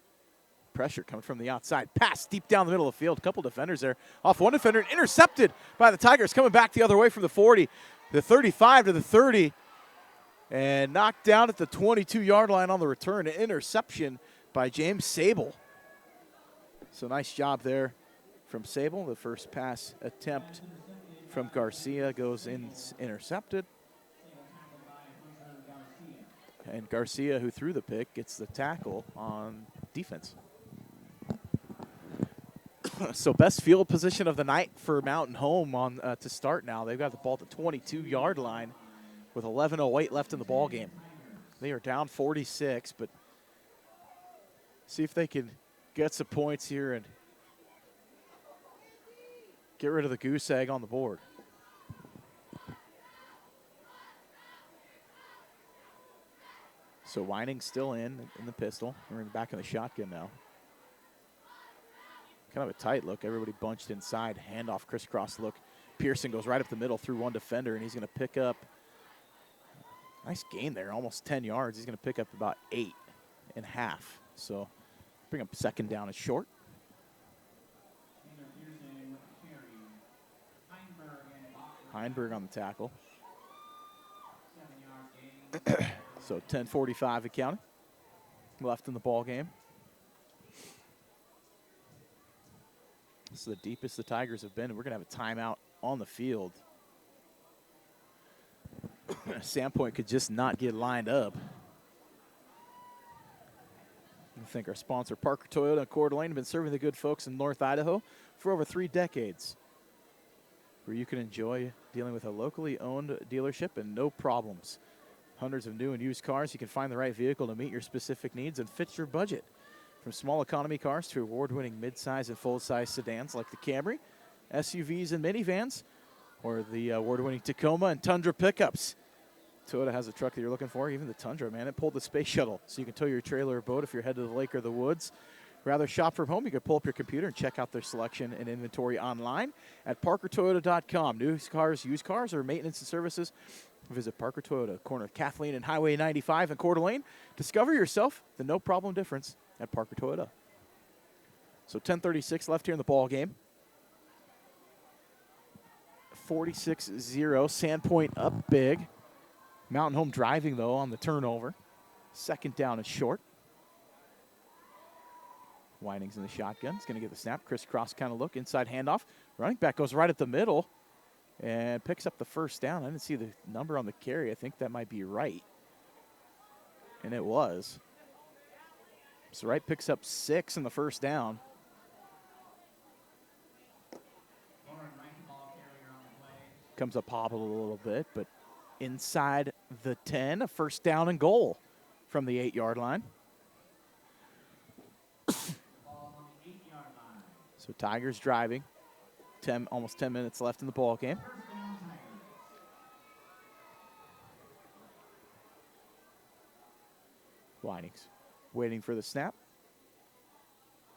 Pressure coming from the outside. Pass deep down the middle of the field. A couple defenders there. Off one defender. Intercepted by the Tigers. Coming back the other way from the 40. The 35 to the 30. And knocked down at the 22-yard line on the return. An interception by James Sable. So nice job there from Sable. The first pass attempt from Garcia goes in intercepted. And Garcia, who threw the pick, gets the tackle on defense. So best field position of the night for Mountain Home on to start now. They've got the ball at the 22-yard line with 11:08 left in the ball game. They are down 46, but see if they can get some points here and get rid of the goose egg on the board. So Weining's still in the pistol. We're in the back of the shotgun now. Kind of a tight look. Everybody bunched inside. Handoff, crisscross look. Pearson goes right up the middle through one defender, and he's going to pick up. Nice gain there, almost 10 yards. He's going to pick up about 8.5. So bring up second down and short. Heinberg on the tackle. So 10:45 at counting left in the ball game. This is the deepest the Tigers have been. We're going to have a timeout on the field. Sandpoint could just not get lined up. I think our sponsor, Parker Toyota and Coeur d'Alene, have been serving the good folks in North Idaho for over 3 decades, where you can enjoy dealing with a locally owned dealership and no problems. Hundreds of new and used cars. You can find the right vehicle to meet your specific needs and fit your budget. From small economy cars to award-winning mid-size and full-size sedans like the Camry, SUVs and minivans, or the award-winning Tacoma and Tundra pickups. Toyota has a truck that you're looking for, even the Tundra, man. It pulled the space shuttle, so you can tow your trailer or boat if you're headed to the lake or the woods. Rather shop from home, you can pull up your computer and check out their selection and inventory online at ParkerToyota.com. New cars, used cars, or maintenance and services. Visit Parker Toyota, corner of Kathleen and Highway 95 in Coeur d'Alene. Discover yourself the no-problem difference at Parker Toyota. So 10:36 left here in the ball game. 46-0, Sandpoint up big. Mountain Home driving, though, on the turnover. Second down and short. Weining's in the shotgun. He's going to get the snap. Crisscross kind of look. Inside handoff. Running back goes right at the middle and picks up the first down. I didn't see the number on the carry. I think that might be Wright. And it was. So Wright picks up 6 in the first down. Comes up hobbled a little bit, but inside the 10, a first down and goal from the 8-yard line. So Tigers driving. Almost 10 minutes left in the ball game. Weining's waiting for the snap.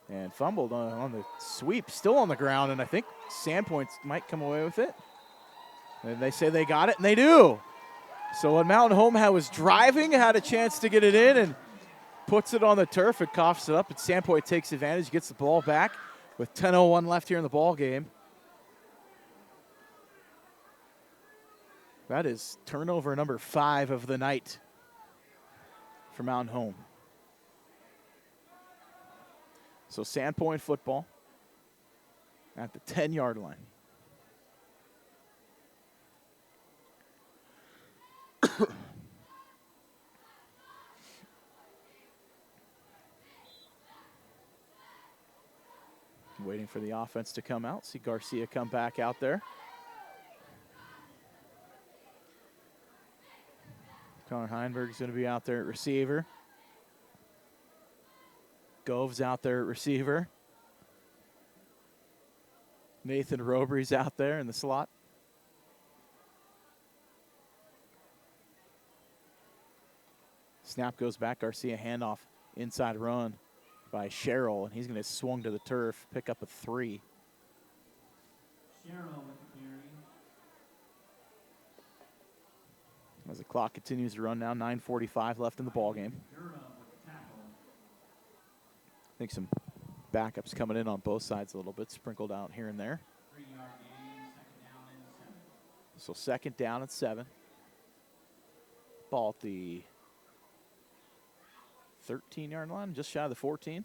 And fumbled on the sweep, still on the ground, and I think Sandpoint might come away with it. And they say they got it, and they do. So when Mountain Home was driving, had a chance to get it in, and puts it on the turf and coughs it up, and Sandpoint takes advantage, gets the ball back with 10:01 left here in the ball game. That is turnover number 5 of the night for Mountain Home. So Sandpoint football at the 10-yard line. Waiting for the offense to come out. See Garcia come back out there. Connor Heinberg's going to be out there at receiver. Gove's out there at receiver. Nathan Robry's out there in the slot. Snap goes back. Garcia handoff. Inside run by Sherrill, and he's going to swung to the turf, pick up a 3. Sherrill with the carry. As the clock continues to run now, 9:45 left in the ball game. I think some backups coming in on both sides a little bit, sprinkled out here and there. 3-yard gain, second down and 7. So 2nd down and 7. Ball at the 13-yard line, just shy of the 14.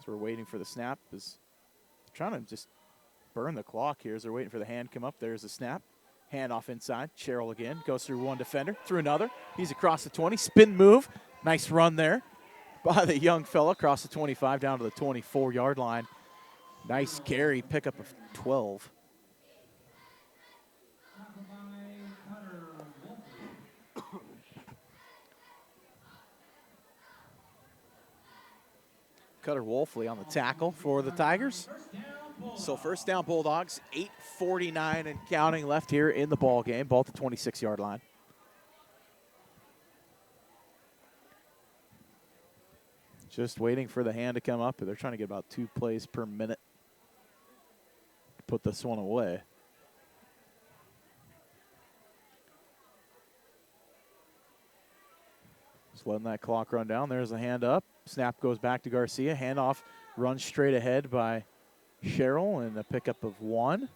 So we're waiting for the snap. Is trying to just burn the clock here as they're waiting for the hand come up. There's the snap. Hand off inside. Sherrill again. Goes through one defender. Through another. He's across the 20. Spin move. Nice run there by the young fella. Across the 25 down to the 24-yard line. Nice carry. Pickup of 12. Cutter Wolfley on the tackle for the Tigers. So first down Bulldogs, 8:49 and counting left here in the ball game. Ball at the 26-yard line. Just waiting for the hand to come up. They're trying to get about 2 plays per minute to put this one away. Just letting that clock run down. There's the hand up. Snap goes back to Garcia. Handoff runs straight ahead by Sherrill and a pickup of 1.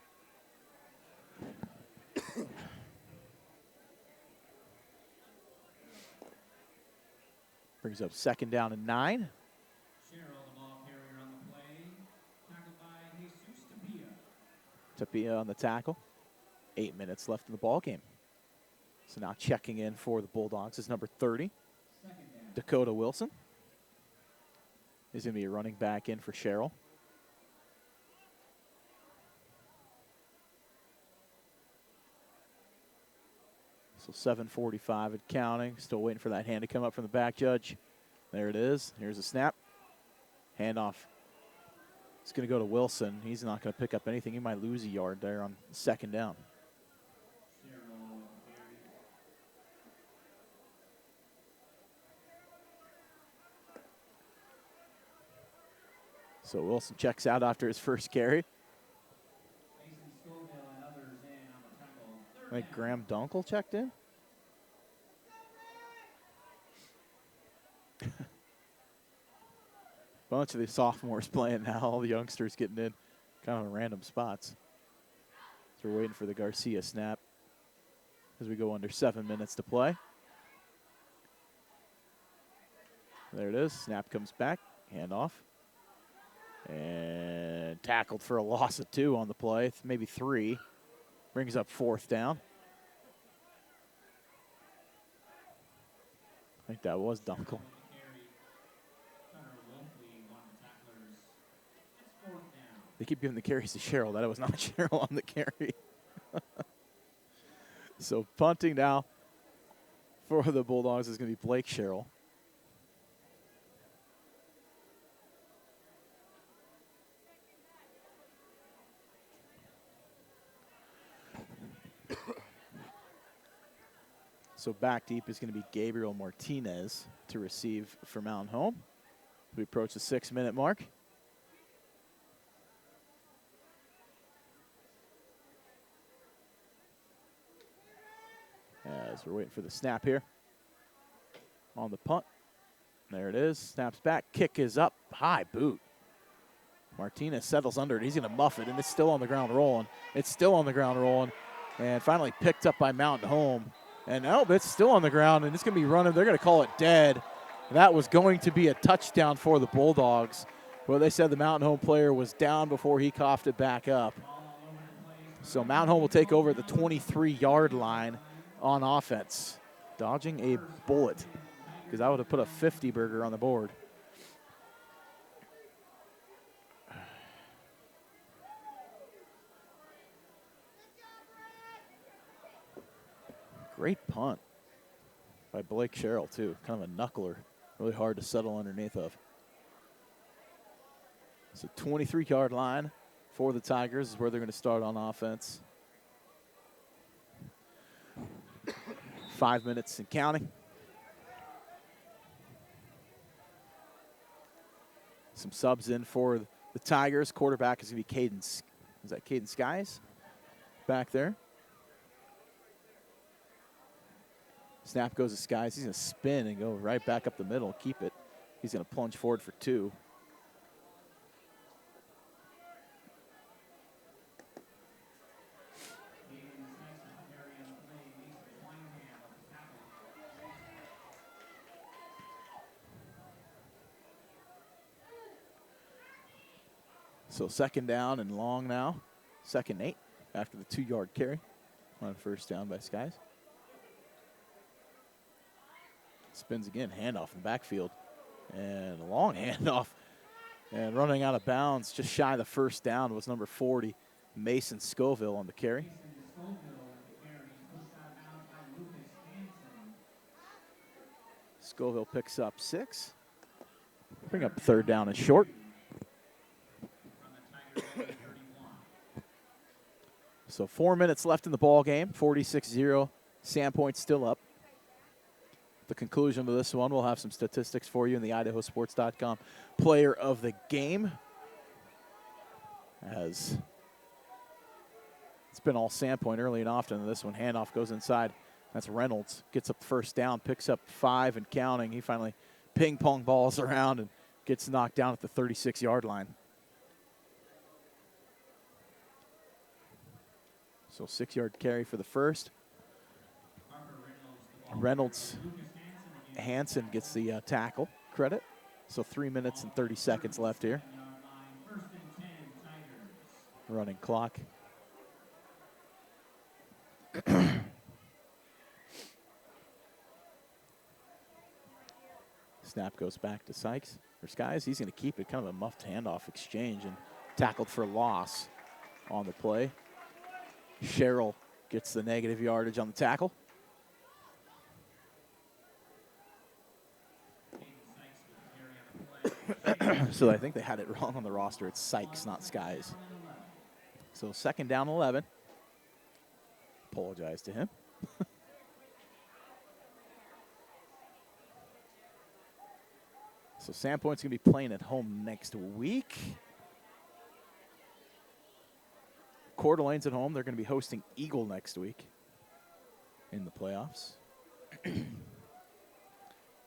Brings up 2nd down and 9. Sherrill, the ball carrier on the play, tackled by Jesus Tapia. Tapia on the tackle. 8 minutes left in the ball game. So now checking in for the Bulldogs is number 30, Dakota Wilson. He's going to be running back in for Sherrill. So 7:45 and counting. Still waiting for that hand to come up from the back judge. There it is. Here's a snap. Handoff. It's going to go to Wilson. He's not going to pick up anything. He might lose a yard there on 2nd down. So Wilson checks out after his first carry. I think Graham Dunkel checked in. Bunch of the sophomores playing now. All the youngsters getting in kind of in random spots. So we're waiting for the Garcia snap as we go under 7 minutes to play. There it is. Snap comes back. Handoff. And tackled for a loss of 2 on the play, maybe 3. Brings up 4th down. I think that was Dunkel. They keep giving the carries to Sherrill. That was not Sherrill on the carry. So punting now for the Bulldogs is going to be Blake Sherrill. So back deep is going to be Gabriel Martinez to receive for Mountain Home. We approach the 6-minute mark. As we're waiting for the snap here on the punt. There it is. Snaps back. Kick is up. High boot. Martinez settles under it. He's going to muff it, and it's still on the ground rolling. It's still on the ground rolling. And finally picked up by Mountain Home. And it's still on the ground, and it's going to be running. They're going to call it dead. That was going to be a touchdown for the Bulldogs. Well, they said the Mountain Home player was down before he coughed it back up. So Mountain Home will take over at the 23-yard line on offense. Dodging a bullet, because I would have put a 50 burger on the board. Great punt by Blake Sherrill, too. Kind of a knuckler. Really hard to settle underneath of. It's a 23-yard line for the Tigers is where they're going to start on offense. 5 minutes and counting. Some subs in for the Tigers. Quarterback is going to be Caden. Is that Caden Skies back there? Snap goes to Skies. He's going to spin and go right back up the middle, keep it. He's going to plunge forward for 2. So 2nd down and long now. 2nd and 8 after the 2-yard carry on 1st down by Skies. Spins again, handoff in the backfield. And a long handoff. And running out of bounds, just shy of the 1st down, was number 40, Mason Scoville on the carry. Scoville picks up 6. Bring up 3rd down and short. So 4 minutes left in the ball game, 46-0. Sandpoint still up. The conclusion of this one, we'll have some statistics for you in the IdahoSports.com player of the game. As it's been all Sandpoint early and often in this one. Handoff goes inside. That's Reynolds. Gets up 1st down, picks up 5 and counting. He finally ping-pong balls around and gets knocked down at the 36-yard line. So 6-yard carry for the first. Reynolds, Hansen gets the tackle credit. So 3 minutes and 30 seconds left here. Running clock. Snap goes back to Sykes. For Skies, he's going to keep it. Kind of a muffed handoff exchange and tackled for loss on the play. Sherrill gets the negative yardage on the tackle. So I think they had it wrong on the roster. It's Sykes, not Skies. So 2nd down 11. Apologize to him. So Sandpoint's going to be playing at home next week. Coeur d'Alene's at home. They're going to be hosting Eagle next week in the playoffs.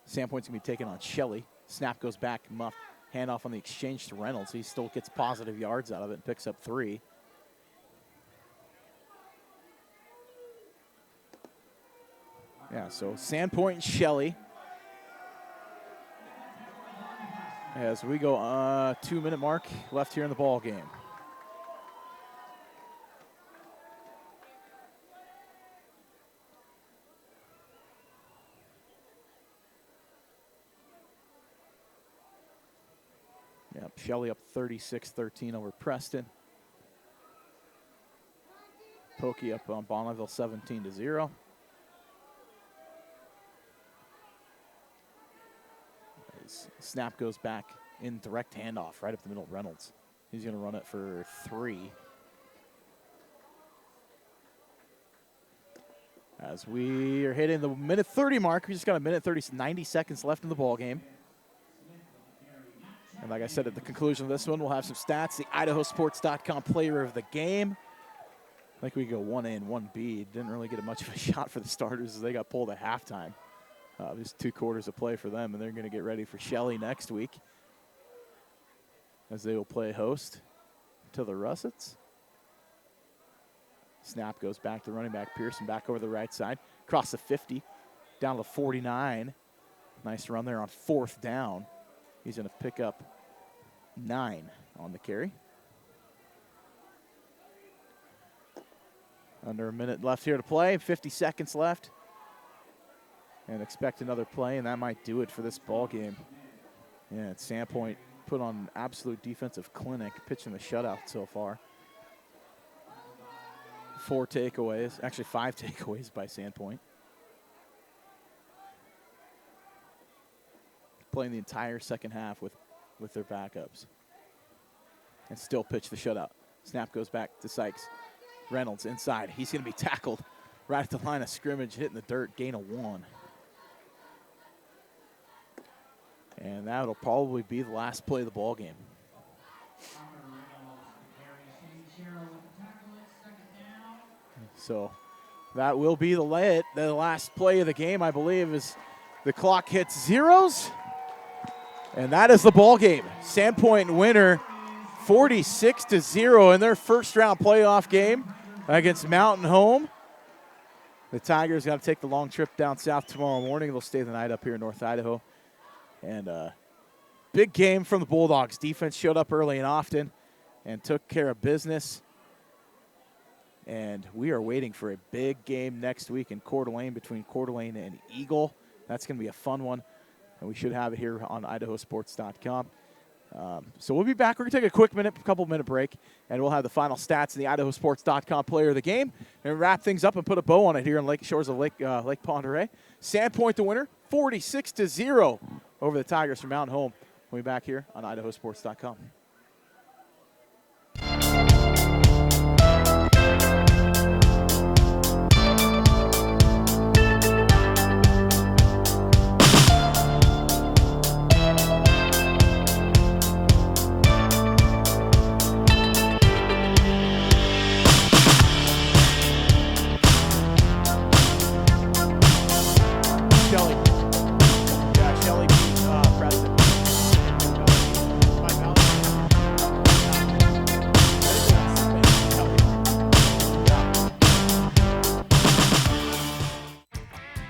Sandpoint's going to be taking on Shelley. Snap goes back, muff. Handoff on the exchange to Reynolds. He still gets positive yards out of it and picks up 3. Yeah, so Sandpoint and Shelley. As we go 2-minute mark left here in the ball game. Yep, Shelley up 36-13 over Preston. Pokey up on Bonneville 17-0. Snap goes back in direct handoff right up the middle of Reynolds. He's going to run it for 3. As we are hitting the minute 30 mark, we just got a minute 30, 90 seconds left in the ball game. And like I said, at the conclusion of this one, we'll have some stats. The IdahoSports.com player of the game. I think we go 1A and 1B. Didn't really get much of a shot for the starters as they got pulled at halftime. Just 2 quarters of play for them, and they're going to get ready for Shelley next week as they will play host to the Russets. Snap goes back to running back Pearson, back over the right side, across the 50, down to 49. Nice run there on 4th down. He's going to pick up 9 on the carry. Under a minute left here to play, 50 seconds left. And expect another play, and that might do it for this ball game. Yeah, Sandpoint put on an absolute defensive clinic, pitching the shutout so far. 4 takeaways, actually 5 takeaways by Sandpoint. Playing the entire second half with their backups. And still pitch the shutout. Snap goes back to Sykes. Reynolds inside. He's going to be tackled right at the line of scrimmage, hitting the dirt, gain of 1. And that'll probably be the last play of the ball game. So that will be the last play of the game, I believe, as the clock hits zeros. And that is the ball game. Sandpoint winner 46-0 in their first round playoff game against Mountain Home. The Tigers got to take the long trip down south tomorrow morning. They'll stay the night up here in North Idaho. And big game from the Bulldogs. Defense showed up early and often and took care of business. And we are waiting for a big game next week in Coeur d'Alene between Coeur d'Alene and Eagle. That's going to be a fun one. And we should have it here on IdahoSports.com. So we'll be back. We're going to take a quick couple-minute break, and we'll have the final stats in the IdahoSports.com player of the game and wrap things up and put a bow on it here in Lake Shores of Lake Ponderay. Sandpoint the winner, 46-0 over the Tigers from Mountain Home. We'll be back here on IdahoSports.com.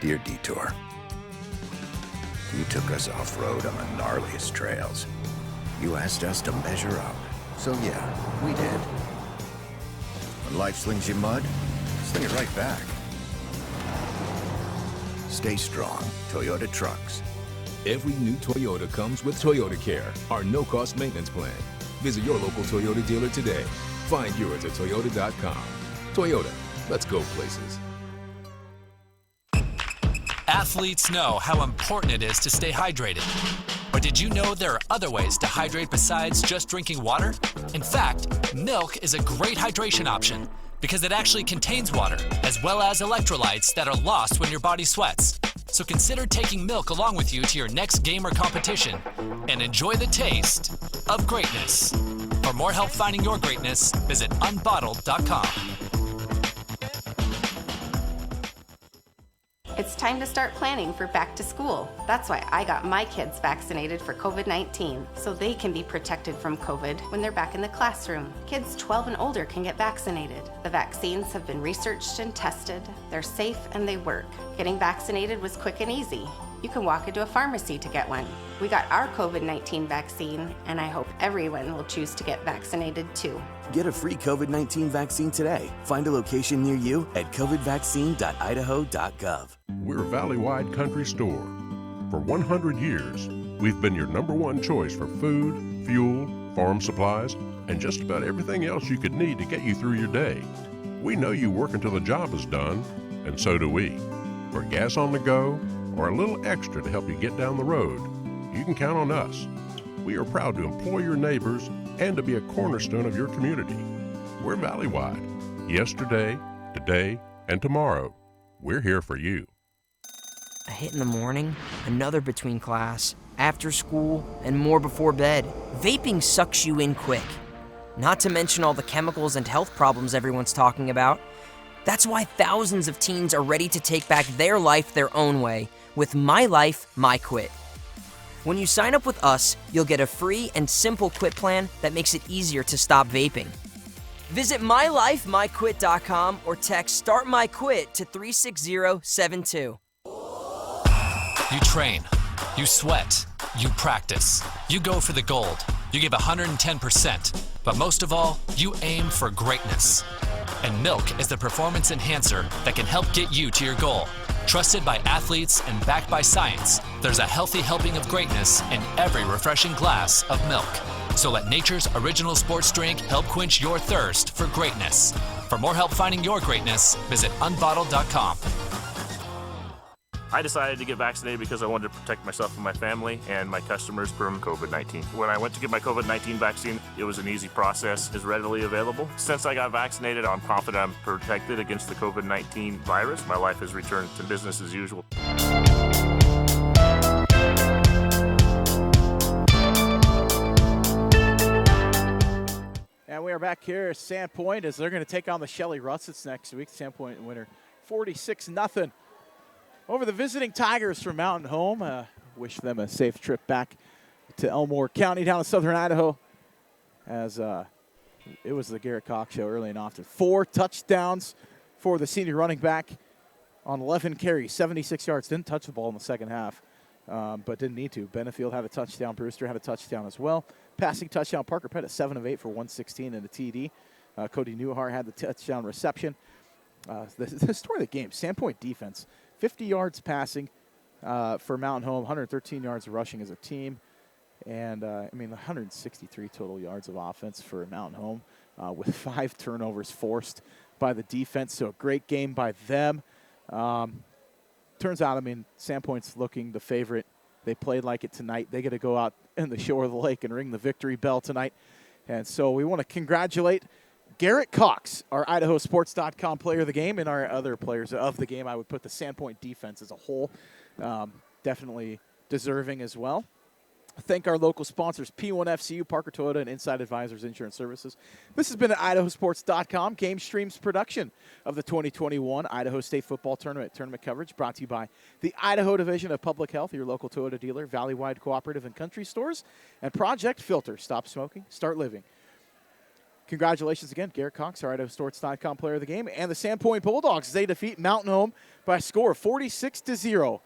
Dear Detour, you took us off-road on the gnarliest trails. You asked us to measure up, so yeah, we did. When life slings you mud, sling it right back. Stay strong, Toyota trucks. Every new Toyota comes with Toyota Care, our no-cost maintenance plan. Visit your local Toyota dealer today. Find yours at Toyota.com. Toyota, let's go places. Athletes know how important it is to stay hydrated. But did you know there are other ways to hydrate besides just drinking water? In fact, milk is a great hydration option because it actually contains water, as well as electrolytes that are lost when your body sweats. So consider taking milk along with you to your next game or competition and enjoy the taste of greatness. For more help finding your greatness, visit unbottled.com. It's time to start planning for back to school. That's why I got my kids vaccinated for COVID-19, so they can be protected from COVID when they're back in the classroom. Kids 12 and older can get vaccinated. The vaccines have been researched and tested. They're safe and they work. Getting vaccinated was quick and easy. You can walk into a pharmacy to get one. We got our COVID-19 vaccine, and I hope everyone will choose to get vaccinated too. Get a free COVID-19 vaccine today. Find a location near you at covidvaccine.idaho.gov. We're Valley-wide country store. For 100 years, we've been your #1 choice for food, fuel, farm supplies, and just about everything else you could need to get you through your day. We know you work until the job is done, and so do we. For gas on the go, or a little extra to help you get down the road, you can count on us. We are proud to employ your neighbors and to be a cornerstone of your community. We're Valley-wide. Yesterday, today, and tomorrow. We're here for you. A hit in the morning, another between class, after school, and more before bed. Vaping sucks you in quick. Not to mention all the chemicals and health problems everyone's talking about. That's why thousands of teens are ready to take back their life their own way with My Life, My Quit. When you sign up with us, you'll get a free and simple quit plan that makes it easier to stop vaping. Visit mylifemyquit.com or text Start My Quit to 36072. You train, you sweat, you practice, you go for the gold, you give 110%. But most of all, you aim for greatness. And milk is the performance enhancer that can help get you to your goal. Trusted by athletes and backed by science, there's a healthy helping of greatness in every refreshing glass of milk. So let nature's original sports drink help quench your thirst for greatness. For more help finding your greatness, visit unbottled.com. I decided to get vaccinated because I wanted to protect myself and my family and my customers from COVID-19. When I went to get my COVID-19 vaccine, it was an easy process. It's readily available. Since I got vaccinated, I'm confident I'm protected against the COVID-19 virus. My life has returned to business as usual. And we are back here at Sandpoint as they're going to take on the Shelley Russets next week. Sandpoint winner 46-0 over the visiting Tigers from Mountain Home. Wish them a safe trip back to Elmore County down in southern Idaho, as it was the Garrett Cox show early and often. 4 touchdowns for the senior running back on 11 carries, 76 yards. Didn't touch the ball in the second half, but didn't need to. Benefield had a touchdown. Brewster had a touchdown as well. Passing touchdown, Parker Pett at 7 of 8 for 116 and a TD. Cody Newhart had the touchdown reception. The story of the game, Sandpoint defense, 50 yards passing for Mountain Home, 113 yards rushing as a team, and 163 total yards of offense for Mountain Home with 5 turnovers forced by the defense. So a great game by them. Turns out, Sandpoint's looking the favorite. They played like it tonight. They get to go out in the shore of the lake and ring the victory bell tonight. And so we want to congratulate Garrett Cox, our IdahoSports.com player of the game, and our other players of the game. I would put the Sandpoint defense as a whole definitely deserving as well. Thank our local sponsors, P1FCU, Parker Toyota, and Inside Advisors Insurance Services. This has been an IdahoSports.com Game Streams production of the 2021 Idaho State Football Tournament. Tournament coverage brought to you by the Idaho Division of Public Health, your local Toyota dealer, Valleywide Cooperative and Country Stores, and Project Filter. Stop smoking, start living. Congratulations again, Garrett Cox, our IdahoSports.com player of the game, and the Sandpoint Bulldogs. They defeat Mountain Home by a score of 46-0.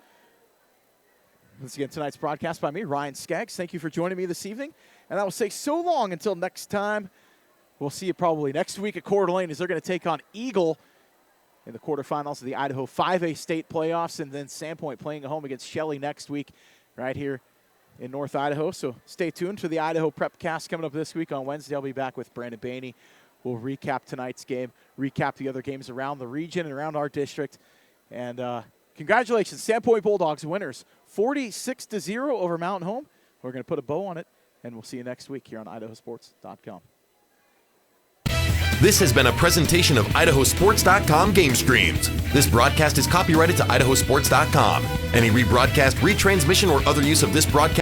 Once again, tonight's broadcast by me, Ryan Skaggs. Thank you for joining me this evening. And I will say so long until next time. We'll see you probably next week at Coeur d'Alene as they're going to take on Eagle in the quarterfinals of the Idaho 5A state playoffs, and then Sandpoint playing at home against Shelley next week right here in North Idaho. So stay tuned for the Idaho Prep Cast coming up this week on Wednesday. I'll be back with Brandon Bainey. We'll recap tonight's game, recap the other games around the region and around our district. And congratulations, Sandpoint Bulldogs winners, 46-0 over Mountain Home. We're going to put a bow on it, and we'll see you next week here on IdahoSports.com. This has been a presentation of IdahoSports.com Game Streams. This broadcast is copyrighted to IdahoSports.com. Any rebroadcast, retransmission, or other use of this broadcast